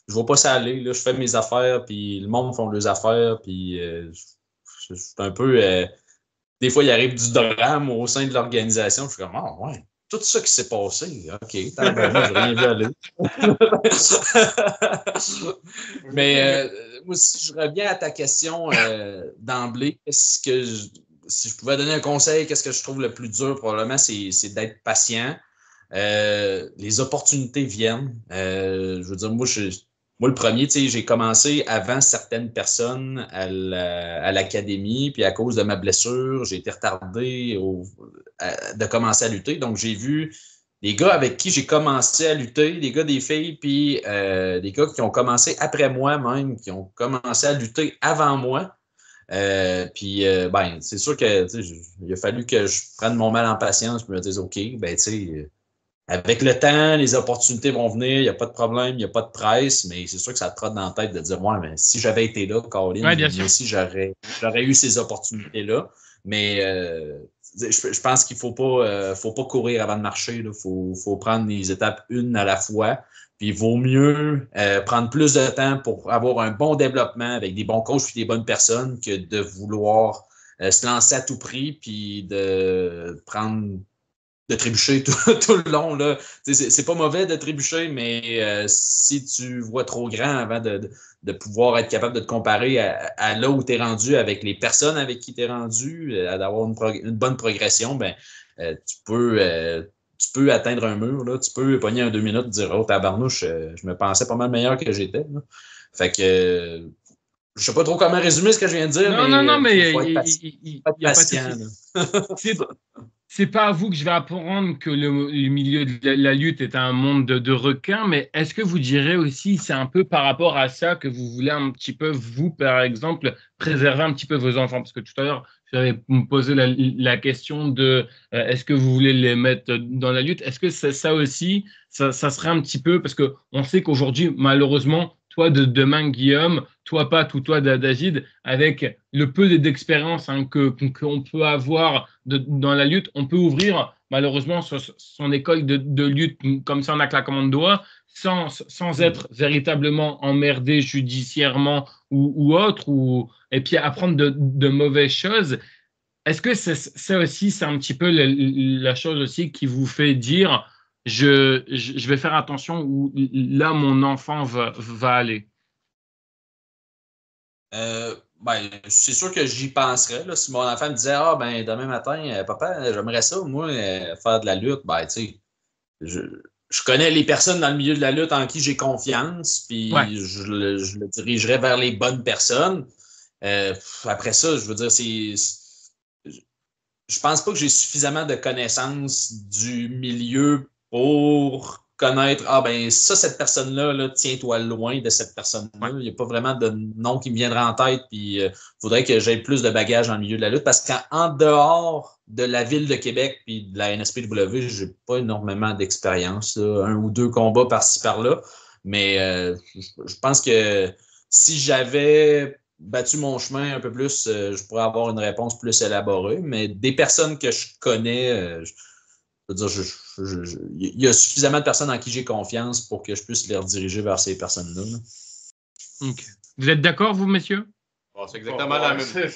vois pas ça aller. Là, je fais mes affaires, puis le monde font leurs affaires, puis je suis un peu... des fois, il arrive du drame au sein de l'organisation. Je suis comme, ah ouais, tout ça qui s'est passé. OK, moi, j'ai rien vu aller. Mais moi, si je reviens à ta question d'emblée, si je pouvais donner un conseil, qu'est-ce que je trouve le plus dur, probablement, c'est d'être patient. Les opportunités viennent. Je veux dire, moi, le premier, tu sais, j'ai commencé avant certaines personnes à l'académie, puis à cause de ma blessure, j'ai été retardé de commencer à lutter. Donc, j'ai vu des gars avec qui j'ai commencé à lutter, des gars, des filles, puis des gars qui ont commencé après moi même, qui ont commencé à lutter avant moi. Ben, c'est sûr que il a fallu que je prenne mon mal en patience et me dise, OK, ben, tu sais, avec le temps, les opportunités vont venir, il n'y a pas de problème, il n'y a pas de presse, mais c'est sûr que ça te trotte dans la tête de dire, ouais, mais si j'avais été là, Colin, moi aussi, j'aurais eu ces opportunités-là. Mais je pense qu'il faut pas courir avant de marcher. Il faut prendre les étapes une à la fois. Puis il vaut mieux prendre plus de temps pour avoir un bon développement avec des bons coachs et des bonnes personnes que de vouloir se lancer à tout prix puis de trébucher tout le long. Là. C'est pas mauvais de trébucher, mais si tu vois trop grand avant de pouvoir être capable de te comparer à là où tu es rendu avec les personnes avec qui tu es rendu, d'avoir une bonne progression, ben tu peux atteindre un mur. Là. Tu peux pogner en 2 minutes et dire « Oh, tabarnouche, je me pensais pas mal meilleur que j'étais. » Fait que je sais pas trop comment résumer ce que je viens de dire, mais faut être patient. C'est pas à vous que je vais apprendre que le milieu de la lutte est un monde de requins, mais est-ce que vous direz aussi, c'est un peu par rapport à ça que vous voulez un petit peu, vous, par exemple, préserver un petit peu vos enfants? Parce que tout à l'heure, j'avais posé la question de est-ce que vous voulez les mettre dans la lutte? Est-ce que ça aussi, ça serait un petit peu, parce qu'on sait qu'aujourd'hui, malheureusement, toi de demain, Guillaume, toi Pat ou toi David, avec le peu d'expérience qu'on peut avoir dans la lutte, on peut ouvrir malheureusement son école de lutte comme ça en un claquement de doigts, sans être véritablement emmerdé judiciairement ou autre, et puis apprendre de mauvaises choses. Est-ce que ça aussi, c'est un petit peu la chose aussi qui vous fait dire je vais faire attention où là mon enfant va aller? Ben, c'est sûr que j'y penserais. Là, si mon enfant me disait ah ben demain matin, papa, j'aimerais ça, moi, faire de la lutte, ben tu sais, je connais les personnes dans le milieu de la lutte en qui j'ai confiance, puis je le dirigerai vers les bonnes personnes. Après ça, je veux dire, je pense pas que j'ai suffisamment de connaissances du milieu pour connaître, ben ça, cette personne-là, là, tiens-toi loin de cette personne-là. Il n'y a pas vraiment de nom qui me viendra en tête, puis il faudrait que j'aie plus de bagages dans le milieu de la lutte, parce qu'en dehors de la ville de Québec puis de la NSPW, j'ai pas énormément d'expérience, là, 1 ou 2 combats par-ci par-là, mais je pense que si j'avais battu mon chemin un peu plus, je pourrais avoir une réponse plus élaborée, mais des personnes que je connais, je veux dire, il y a suffisamment de personnes en qui j'ai confiance pour que je puisse les rediriger vers ces personnes-là. Là. Okay. Vous êtes d'accord, vous, messieurs? Bon, c'est exactement la même chose.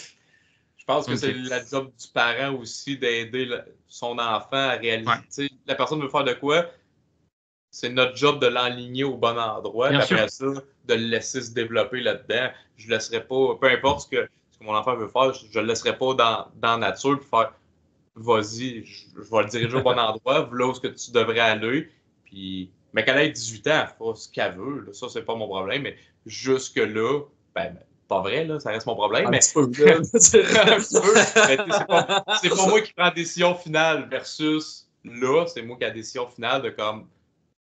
Je pense que c'est la job du parent aussi d'aider son enfant à réaliser. La personne veut faire de quoi? C'est notre job de l'enligner au bon endroit. Puis après ça, de le laisser se développer là-dedans. Je ne laisserai pas, peu importe ce que mon enfant veut faire, je ne le laisserai pas dans la nature pour faire vas-y, je vais le diriger au bon endroit, là où tu devrais aller. Puis, mais qu'elle ait 18 ans, elle fera ce qu'elle veut. Là, ça, c'est pas mon problème. Mais jusque-là, pas vrai, là, ça reste mon problème. Mais c'est pas moi qui prends la décision finale versus là, c'est moi qui ai la décision finale de comme,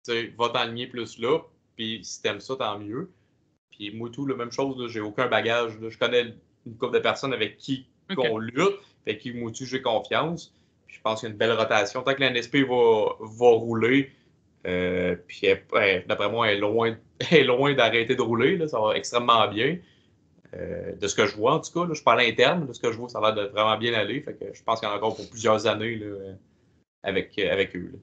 tu sais, va t'enligner plus là, puis si t'aimes ça, tant mieux. Puis moi, tout, la même chose, là, j'ai aucun bagage. Là. Je connais une couple de personnes avec qui on lutte, avec qui, moi, j'ai confiance. Puis je pense qu'il y a une belle rotation. Tant que la NSP va rouler, puis d'après moi, elle est loin d'arrêter de rouler. Là, ça va extrêmement bien. De ce que je vois, en tout cas, là, je parle interne, de ce que je vois, ça a l'air de vraiment bien aller. Fait que je pense qu'il y en a encore pour plusieurs années là, avec eux. Là.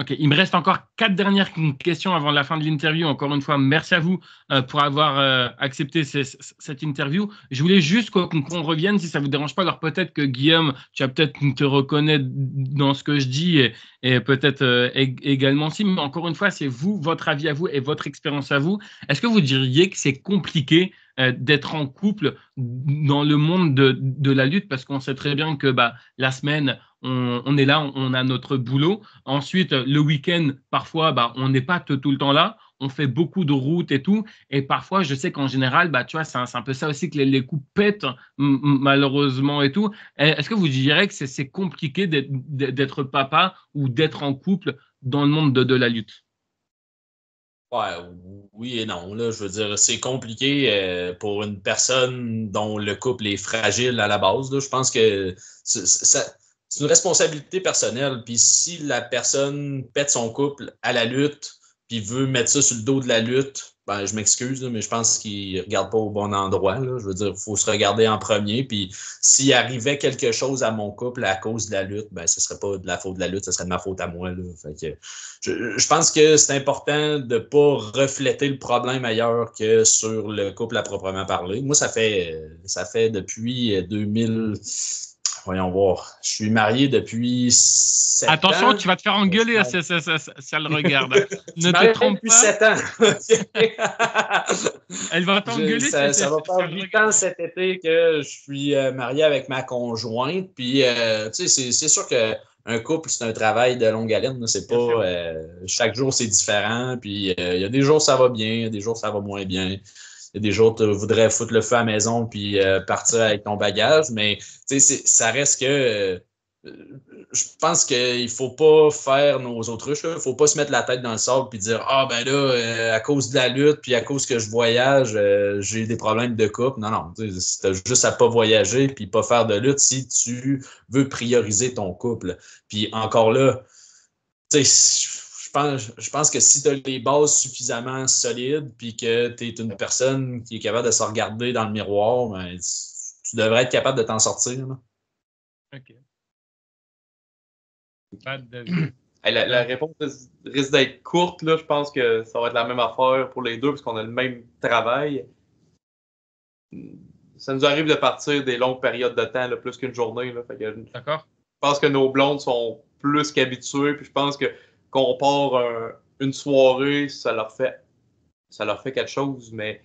OK, il me reste encore 4 dernières questions avant la fin de l'interview. Encore une fois, merci à vous pour avoir accepté cette interview. Je voulais juste qu'on revienne, si ça ne vous dérange pas. Alors peut-être que Guillaume, tu vas peut-être te reconnaître dans ce que je dis et peut-être également si, mais encore une fois, c'est vous, votre avis à vous et votre expérience à vous. Est-ce que vous diriez que c'est compliqué d'être en couple dans le monde de la lutte, parce qu'on sait très bien que la semaine, on est là, on a notre boulot. Ensuite, le week-end, parfois, on n'est pas tout le temps là. On fait beaucoup de routes et tout. Et parfois, je sais qu'en général, tu vois, c'est un peu ça aussi que les coups pètent, malheureusement et tout. Est-ce que vous diriez que c'est compliqué d'être papa ou d'être en couple dans le monde de la lutte? Ouais, oui et non. Là, je veux dire, c'est compliqué pour une personne dont le couple est fragile à la base. Là. Je pense que c'est une responsabilité personnelle. Puis si la personne pète son couple à la lutte, puis veut mettre ça sur le dos de la lutte, je m'excuse, mais je pense qu'il ne regarde pas au bon endroit. Là. Je veux dire, il faut se regarder en premier. Puis s'il arrivait quelque chose à mon couple à cause de la lutte, ce ne serait pas de la faute de la lutte, ce serait de ma faute à moi. Là. Fait que je pense que c'est important de ne pas refléter le problème ailleurs que sur le couple à proprement parler. Moi, ça fait depuis 2000... Voyons voir. Je suis marié depuis 7 ans. Attention, tu vas te faire engueuler si elle le regarde. Ne te trompe depuis pas. 7 ans. Elle va t'engueuler. Ça va faire 8 ans cet été que je suis marié avec ma conjointe. Puis, tu sais, c'est sûr qu'un couple, c'est un travail de longue haleine. C'est pas chaque jour, c'est différent. Puis, il y a des jours, ça va bien. Il y a des jours, ça va moins bien. Il y a des jours, tu voudrais foutre le feu à la maison puis partir avec ton bagage, mais ça reste que je pense qu'il ne faut pas faire nos autruches. Il ne faut pas se mettre la tête dans le sable et dire à cause de la lutte puis à cause que je voyage, j'ai des problèmes de couple. Non, tu as juste à ne pas voyager puis pas faire de lutte si tu veux prioriser ton couple. Puis encore là, tu sais, je pense que si tu as les bases suffisamment solides puis que tu es une personne qui est capable de se regarder dans le miroir, tu devrais être capable de t'en sortir. Là. OK. La réponse risque d'être courte. Là. Je pense que ça va être la même affaire pour les deux parce qu'on a le même travail. Ça nous arrive de partir des longues périodes de temps, là, plus qu'une journée. Là. Fait que, d'accord. Je pense que nos blondes sont plus qu'habituées. Puis je pense que qu'on part une soirée, ça leur fait quelque chose, mais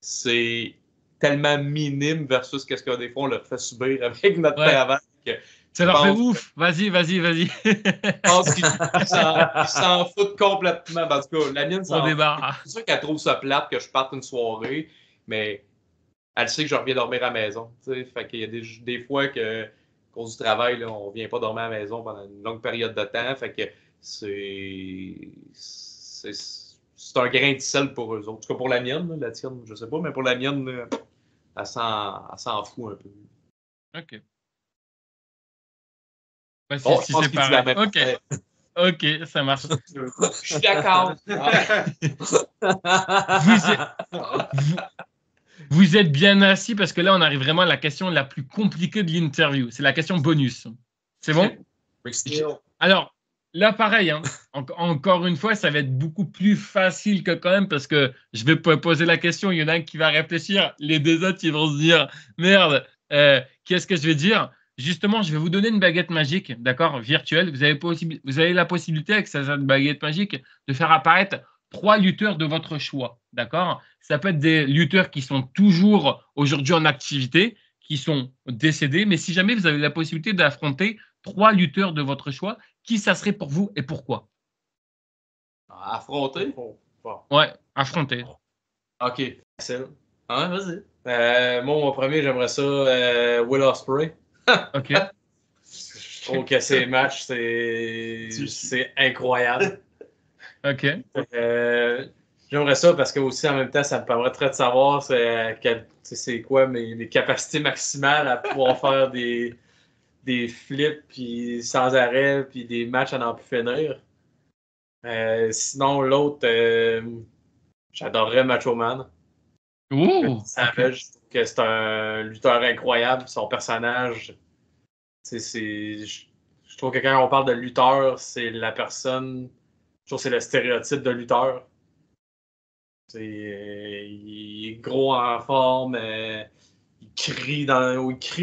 c'est tellement minime versus ce que des fois on leur fait subir avec notre travail. Ça leur fait ouf. Vas-y. Je pense qu'ils s'en foutent complètement. En tout cas, la mienne, c'est sûr qu'elle trouve ça plate que je parte une soirée, mais elle sait que je reviens dormir à la maison. Fait qu'il y a des fois que, à cause du travail, là, on ne vient pas dormir à la maison pendant une longue période de temps. Fait que c'est un grain de sel pour eux autres. En tout cas, pour la mienne, là, la tienne, je sais pas, mais pour la mienne, là, elle s'en fout un peu. OK. Ouais, Bon, si je pense c'est qu'il dit la pareil. même OK. affaire. OK, ça marche. Je suis d'accord. Vous êtes bien assis parce que là, on arrive vraiment à la question la plus compliquée de l'interview. C'est la question bonus. C'est bon? Alors, là, pareil, hein. Encore une fois, ça va être beaucoup plus facile que quand même parce que je vais poser la question. Il y en a un qui va réfléchir. Les deux autres, ils vont se dire merde, qu'est-ce que je vais dire? Justement, je vais vous donner une baguette magique, d'accord, virtuelle. Vous avez la possibilité, avec cette baguette magique, de faire apparaître 3 lutteurs de votre choix, d'accord? Ça peut être des lutteurs qui sont toujours aujourd'hui en activité, qui sont décédés, mais si jamais vous avez la possibilité d'affronter 3 lutteurs de votre choix, qui ça serait pour vous et pourquoi? Affronter? Ouais, affronter. OK. Facile. Hein, vas-y. Moi, mon premier, j'aimerais ça Will Ospreay. OK. Je trouve que ces matchs, c'est incroyable. OK. J'aimerais ça parce que aussi en même temps, ça me permettrait de savoir c'est quoi mes capacités maximales à pouvoir faire des flips puis sans arrêt puis des matchs à n'en plus finir. Sinon, l'autre, j'adorerais Macho Man. Ouh, Savage, je trouve que c'est un lutteur incroyable. Son personnage, je trouve que quand on parle de lutteur, c'est la personne. Je trouve que c'est le stéréotype de lutteur. Il est gros en forme, il crie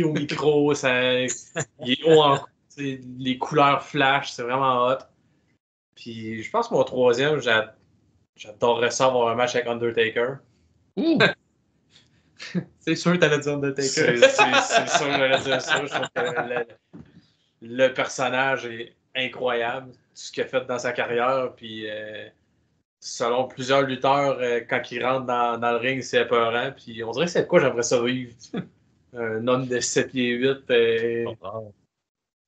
au micro, il est haut en. Les couleurs flash, c'est vraiment hot. Puis je pense que mon troisième, j'adorerais ça avoir un match avec Undertaker. ouh. C'est sûr que t'allais dire Undertaker. C'est sûr que j'allais dire ça. Je trouve que le personnage est incroyable, tout ce qu'il a fait dans sa carrière. Puis selon plusieurs lutteurs, quand il rentre dans le ring, c'est épeurant. Puis on dirait que c'est de quoi j'aimerais ça vivre. Un homme de 7 pieds 8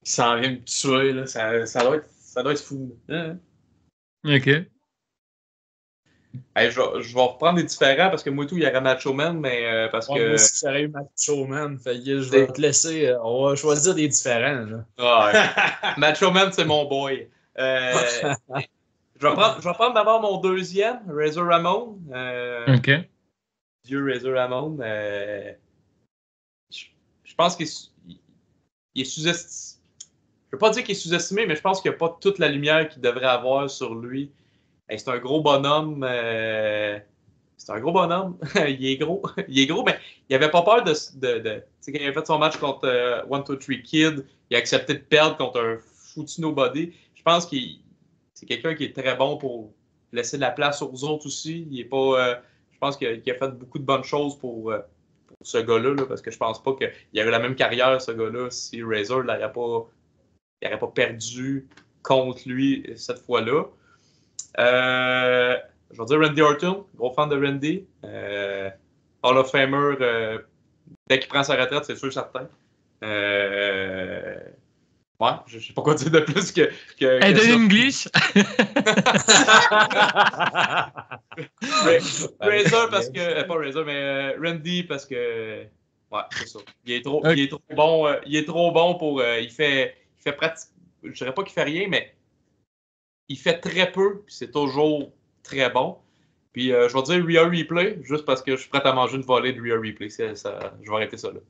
qui s'en vient me tuer. Là. Ça doit être fou. Hein? OK. Hey, je vais reprendre des différents parce que moi tout, il y aurait Macho Man, mais parce Ouais, que. moi aussi, j'aurais eu Macho Man. Fait que je vais te laisser. On va choisir des différents. Là. Ouais. Macho Man, c'est mon boy. Je vais prendre d'abord mon deuxième, Razor Ramon. OK. Dieu Razor Ramon. Je pense qu'il est sous-estimé. Je ne veux pas dire qu'il est sous-estimé, mais je pense qu'il n'y a pas toute la lumière qu'il devrait avoir sur lui. Hey, c'est un gros bonhomme. C'est un gros bonhomme. Il est gros. Il est gros, mais il n'avait pas peur de tu sais, quand il a fait son match contre 1-2-3 Kid, il a accepté de perdre contre un foutu nobody. Je pense que c'est quelqu'un qui est très bon pour laisser de la place aux autres aussi. Il est pas. Je pense qu'il a fait beaucoup de bonnes choses pour ce gars-là, là, parce que je pense pas qu'il aurait la même carrière, ce gars-là, si Razor n'aurait pas perdu contre lui cette fois-là. Je vais dire Randy Orton, gros fan de Randy. Hall of Famer, dès qu'il prend sa retraite, c'est sûr certain. Ouais, je sais pas quoi dire de plus que And in English. Razor parce que. Pas Razor, mais Randy parce que. Ouais, c'est ça. Il est trop bon. Il est trop bon pour. Il fait pratique. Je dirais pas qu'il fait rien, mais il fait très peu, puis c'est toujours très bon. Puis je vais dire Rhea Ripley, juste parce que je suis prêt à manger une volée de Rhea Ripley. Je vais arrêter ça là.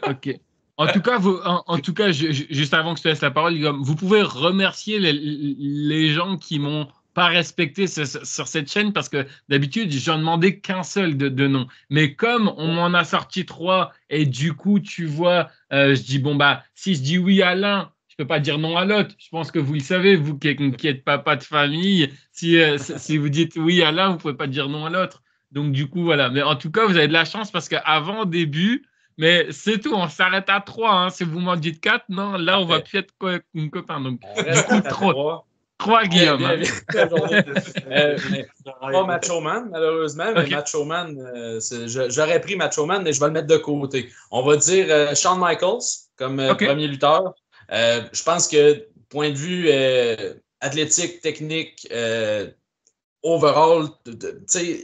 OK. En tout cas, juste avant que je te laisse la parole, vous pouvez remercier les gens qui m'ont pas respecté sur cette chaîne parce que d'habitude, j'en demandais qu'un seul de nom. Mais comme on m'en a sorti 3 et du coup, tu vois, je dis, bon, bah, si je dis oui à l'un, je peux pas dire non à l'autre. Je pense que vous le savez, vous qui êtes papa de famille, si vous dites oui à l'un, vous pouvez pas dire non à l'autre. Donc, du coup, voilà. Mais en tout cas, vous avez de la chance parce qu'avant, au début, mais c'est tout, on s'arrête à 3. Hein. Si vous m'en dites 4, non, là, on va plus être copains. Donc, du coup, 3. 3 Guillaume. Pas Macho Man, malheureusement, mais Macho Man, j'aurais pris Macho Man, mais je vais le mettre de côté. On va dire Shawn Michaels comme premier lutteur. Je pense que, point de vue athlétique, technique, overall,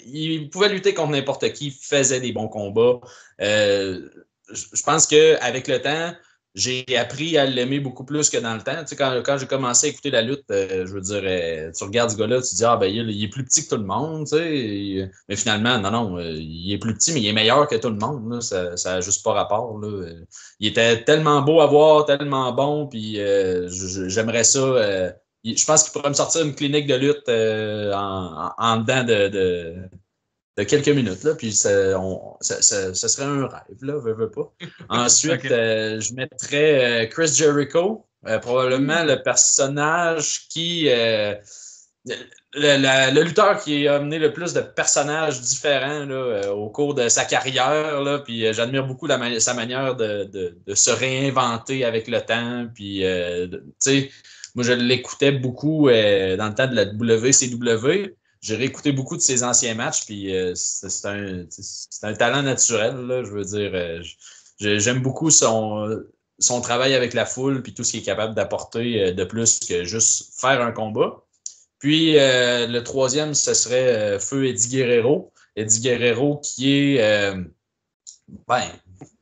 il pouvait lutter contre n'importe qui, faisait des bons combats. Je pense qu'avec le temps, j'ai appris à l'aimer beaucoup plus que dans le temps. Quand j'ai commencé à écouter la lutte, je veux dire, tu regardes ce gars-là, tu te dis, ah ben il est plus petit que tout le monde, mais finalement, non, il est plus petit, mais il est meilleur que tout le monde. Là. Ça n'a juste pas rapport. Là. Il était tellement beau à voir, tellement bon, puis j'aimerais ça. Je pense qu'il pourrait me sortir une clinique de lutte en dedans de quelques minutes, là, puis ça serait un rêve, là, veux pas. Ensuite, je mettrais Chris Jericho, probablement le personnage qui... le lutteur qui a amené le plus de personnages différents là, au cours de sa carrière, là, puis j'admire beaucoup sa manière de se réinventer avec le temps, puis, tu sais, moi, je l'écoutais beaucoup dans le temps de la WCW. J'ai réécouté beaucoup de ses anciens matchs, puis c'est un talent naturel, là, je veux dire. J'aime beaucoup son travail avec la foule, puis tout ce qu'il est capable d'apporter de plus que juste faire un combat. Puis le troisième, ce serait Feu Eddie Guerrero. Eddie Guerrero qui est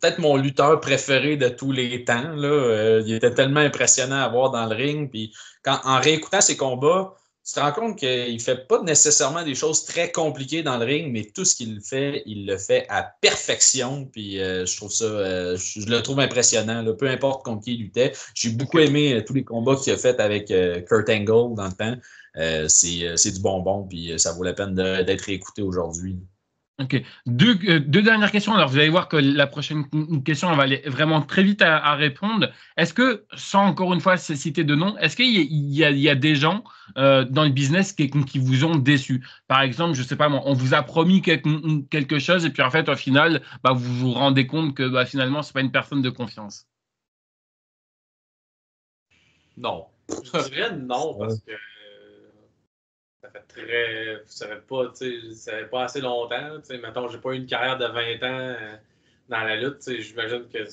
peut-être mon lutteur préféré de tous les temps. Là. Il était tellement impressionnant à voir dans le ring. Puis en réécoutant ses combats, tu te rends compte qu'il ne fait pas nécessairement des choses très compliquées dans le ring, mais tout ce qu'il fait, il le fait à perfection. Puis je trouve ça, je le trouve impressionnant. Là, peu importe contre qui il luttait. J'ai beaucoup aimé tous les combats qu'il a fait avec Kurt Angle dans le temps. C'est du bonbon, puis ça vaut la peine d'être réécouté aujourd'hui. Ok. Deux dernières questions. Alors, vous allez voir que la prochaine question, on va aller vraiment très vite à répondre. Est-ce que, sans encore une fois citer de nom, est-ce qu'il y a des gens dans le business qui vous ont déçu? Par exemple, je ne sais pas, on vous a promis quelque chose et puis en fait, au final, vous vous rendez compte que finalement, ce n'est pas une personne de confiance. Non. Je dirais non, parce que ça fait pas assez longtemps. Mettons, j'ai pas eu une carrière de 20 ans dans la lutte. J'imagine que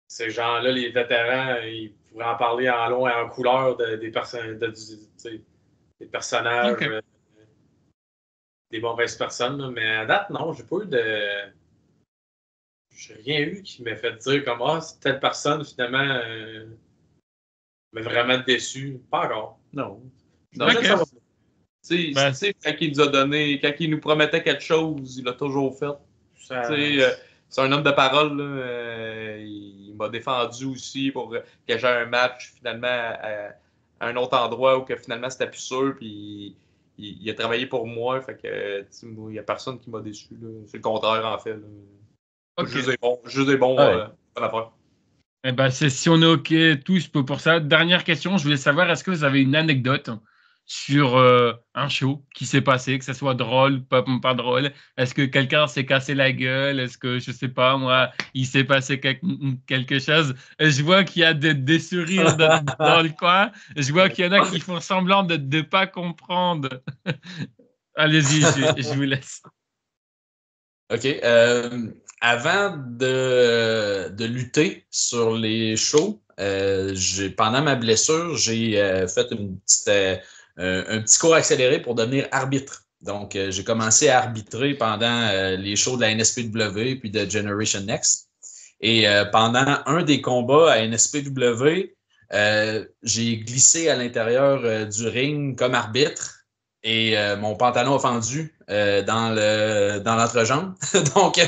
ces gens-là, les vétérans, ils pourraient en parler en long et en couleur des personnages, okay. Des mauvaises personnes. Là. Mais à date, non, j'ai rien eu qui m'ait fait dire comme telle personne finalement m'a vraiment déçu. Pas encore. Non. Okay. Quand il nous a donné, quand il nous promettait quelque chose, il l'a toujours fait. C'est un homme de parole. Là, il m'a défendu aussi pour que j'ai un match finalement à un autre endroit où que finalement c'était plus sûr. Puis il a travaillé pour moi. Fait que il n'y a personne qui m'a déçu. Là. C'est le contraire en fait. Là. Okay. Juste des bons bonne affaire. Si on est OK tous pour ça. Dernière question, je voulais savoir, est-ce que vous avez une anecdote sur un show qui s'est passé, que ce soit drôle, pas drôle? Est-ce que quelqu'un s'est cassé la gueule? Est-ce que, je sais pas, moi, il s'est passé quelque chose? Je vois qu'il y a des sourires dans le coin. Je vois qu'il y en a qui font semblant de ne pas comprendre. Allez-y, je vous laisse. OK. Avant de lutter sur les shows, pendant ma blessure, j'ai fait un petit cours accéléré pour devenir arbitre. Donc, j'ai commencé à arbitrer pendant les shows de la NSPW puis de Generation Next. Et pendant un des combats à NSPW, j'ai glissé à l'intérieur du ring comme arbitre. Et mon pantalon a fendu dans l'entrejambe. Donc,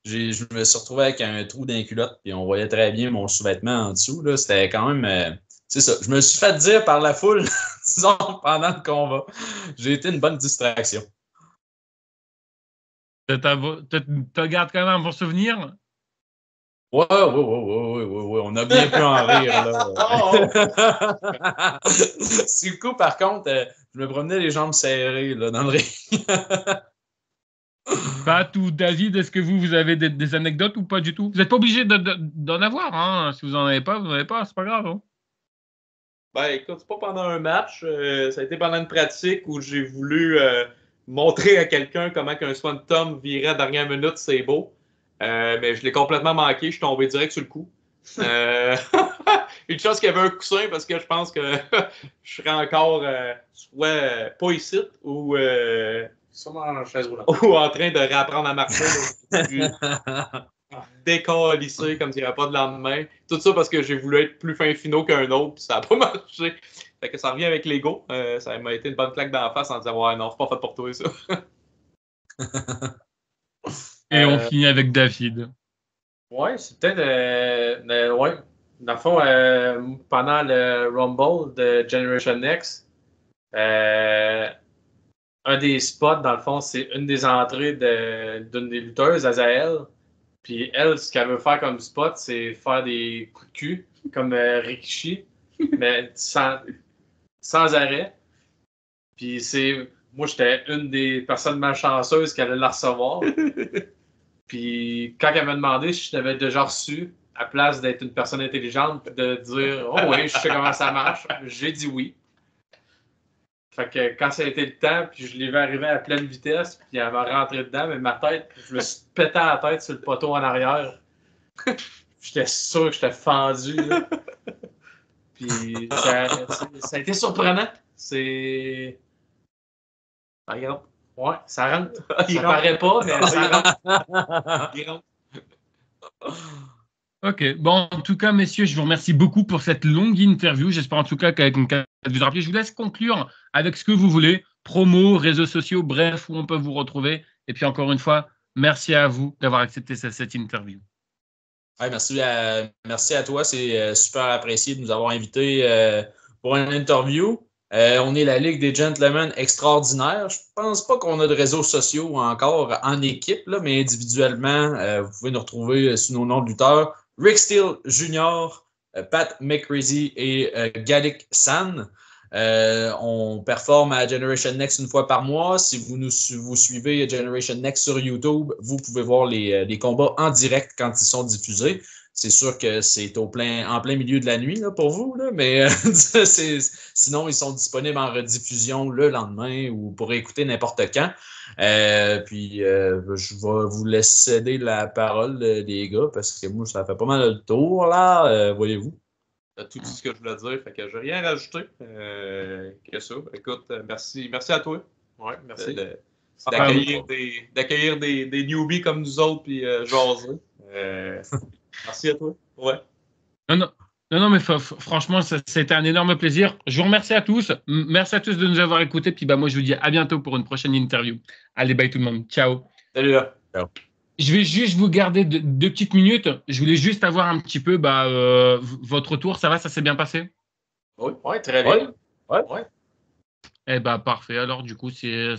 je me suis retrouvé avec un trou dans les culottes, puis on voyait très bien mon sous-vêtement en dessous. Là. C'était quand même... c'est ça. Je me suis fait dire par la foule, disons, pendant le combat. J'ai été une bonne distraction. Tu gardes quand même un bon souvenir? Ouais. On a bien pu en rire, là. Sur le coup, par contre, je me promenais les jambes serrées, là, dans le ring. Pat ou David, est-ce que vous avez des anecdotes ou pas du tout? Vous n'êtes pas obligé d'en avoir, hein. Si vous n'en avez pas, vous n'en avez pas, c'est pas grave. Hein. Ben, écoute, c'est pas pendant un match. Ça a été pendant une pratique où j'ai voulu montrer à quelqu'un comment qu'un Swanton virait à dernière minute, c'est beau. Mais je l'ai complètement manqué. Je suis tombé direct sur le coup. Une chance qu'il y avait un coussin parce que je pense que je serais encore soit pas ici ou Sûrement en chaise roulante. ou en train de réapprendre à marcher. Décalissé comme s'il n'y avait pas de lendemain. Tout ça parce que j'ai voulu être plus fin finaux qu'un autre, puis ça n'a pas marché. Fait que ça revient avec l'ego. Ça m'a été une bonne claque dans la face en disant ouais, non, c'est pas fait pour toi, ça. Et on finit avec David. Ouais, c'est peut-être. Ouais. Dans le fond, pendant le Rumble de Generation Next, un des spots, dans le fond, c'est une des entrées d'une des lutteuses, Azael. Puis elle, ce qu'elle veut faire comme spot, c'est faire des coups de cul, comme Rikishi, mais sans arrêt. Puis moi, j'étais une des personnes malchanceuses qui allait la recevoir. Puis quand elle m'a demandé si je l'avais déjà reçu, à place d'être une personne intelligente, puis de dire « Oh oui, je sais comment ça marche », j'ai dit oui. Fait que quand ça a été le temps, puis je l'ai vu arriver à pleine vitesse, puis elle m'a rentré dedans, mais ma tête, je me suis pété à la tête sur le poteau en arrière. J'étais sûr que j'étais fendu, là. Puis ça a été surprenant. C'est... Ça rentre. Ouais, ça rentre. Ça paraît pas, mais ça rentre. Il rentre. Ok, bon, en tout cas, messieurs, je vous remercie beaucoup pour cette longue interview. J'espère en tout cas qu'avec une carte de rappel, je vous laisse conclure avec ce que vous voulez, promo, réseaux sociaux, bref, où on peut vous retrouver. Et puis encore une fois, merci à vous d'avoir accepté cette interview. Ouais, merci à toi, c'est super apprécié de nous avoir invités pour une interview. On est la Ligue des Gentlemen extraordinaire. Je pense pas qu'on a de réseaux sociaux encore en équipe, là, mais individuellement, vous pouvez nous retrouver sous nos noms de lutteurs. Rick Steele Jr., Pat McCreasy et Gallic San. On performe à Generation Next une fois par mois. Si vous suivez Generation Next sur YouTube, vous pouvez voir les combats en direct quand ils sont diffusés. C'est sûr que c'est en plein milieu de la nuit là, pour vous, là, mais sinon, ils sont disponibles en rediffusion le lendemain ou pour écouter n'importe quand. Puis, je vais vous laisser céder la parole, les gars, parce que moi, ça fait pas mal le tour, là, voyez-vous. C'est tout ce que je voulais dire, fait que je n'ai rien rajouté que ça. Écoute, merci à toi. Ouais, merci. D'accueillir des newbies comme nous autres, puis jaser. Merci à toi. Ouais. Non, mais franchement, c'était un énorme plaisir. Je vous remercie à tous. Merci à tous de nous avoir écoutés. Puis moi, je vous dis à bientôt pour une prochaine interview. Allez, bye tout le monde. Ciao. Salut là. Ciao. Je vais juste vous garder deux petites minutes. Je voulais juste avoir un petit peu votre retour. Ça va, ça s'est bien passé? Oui, très bien. Ouais. Eh bien, parfait. Alors, du coup, c'est...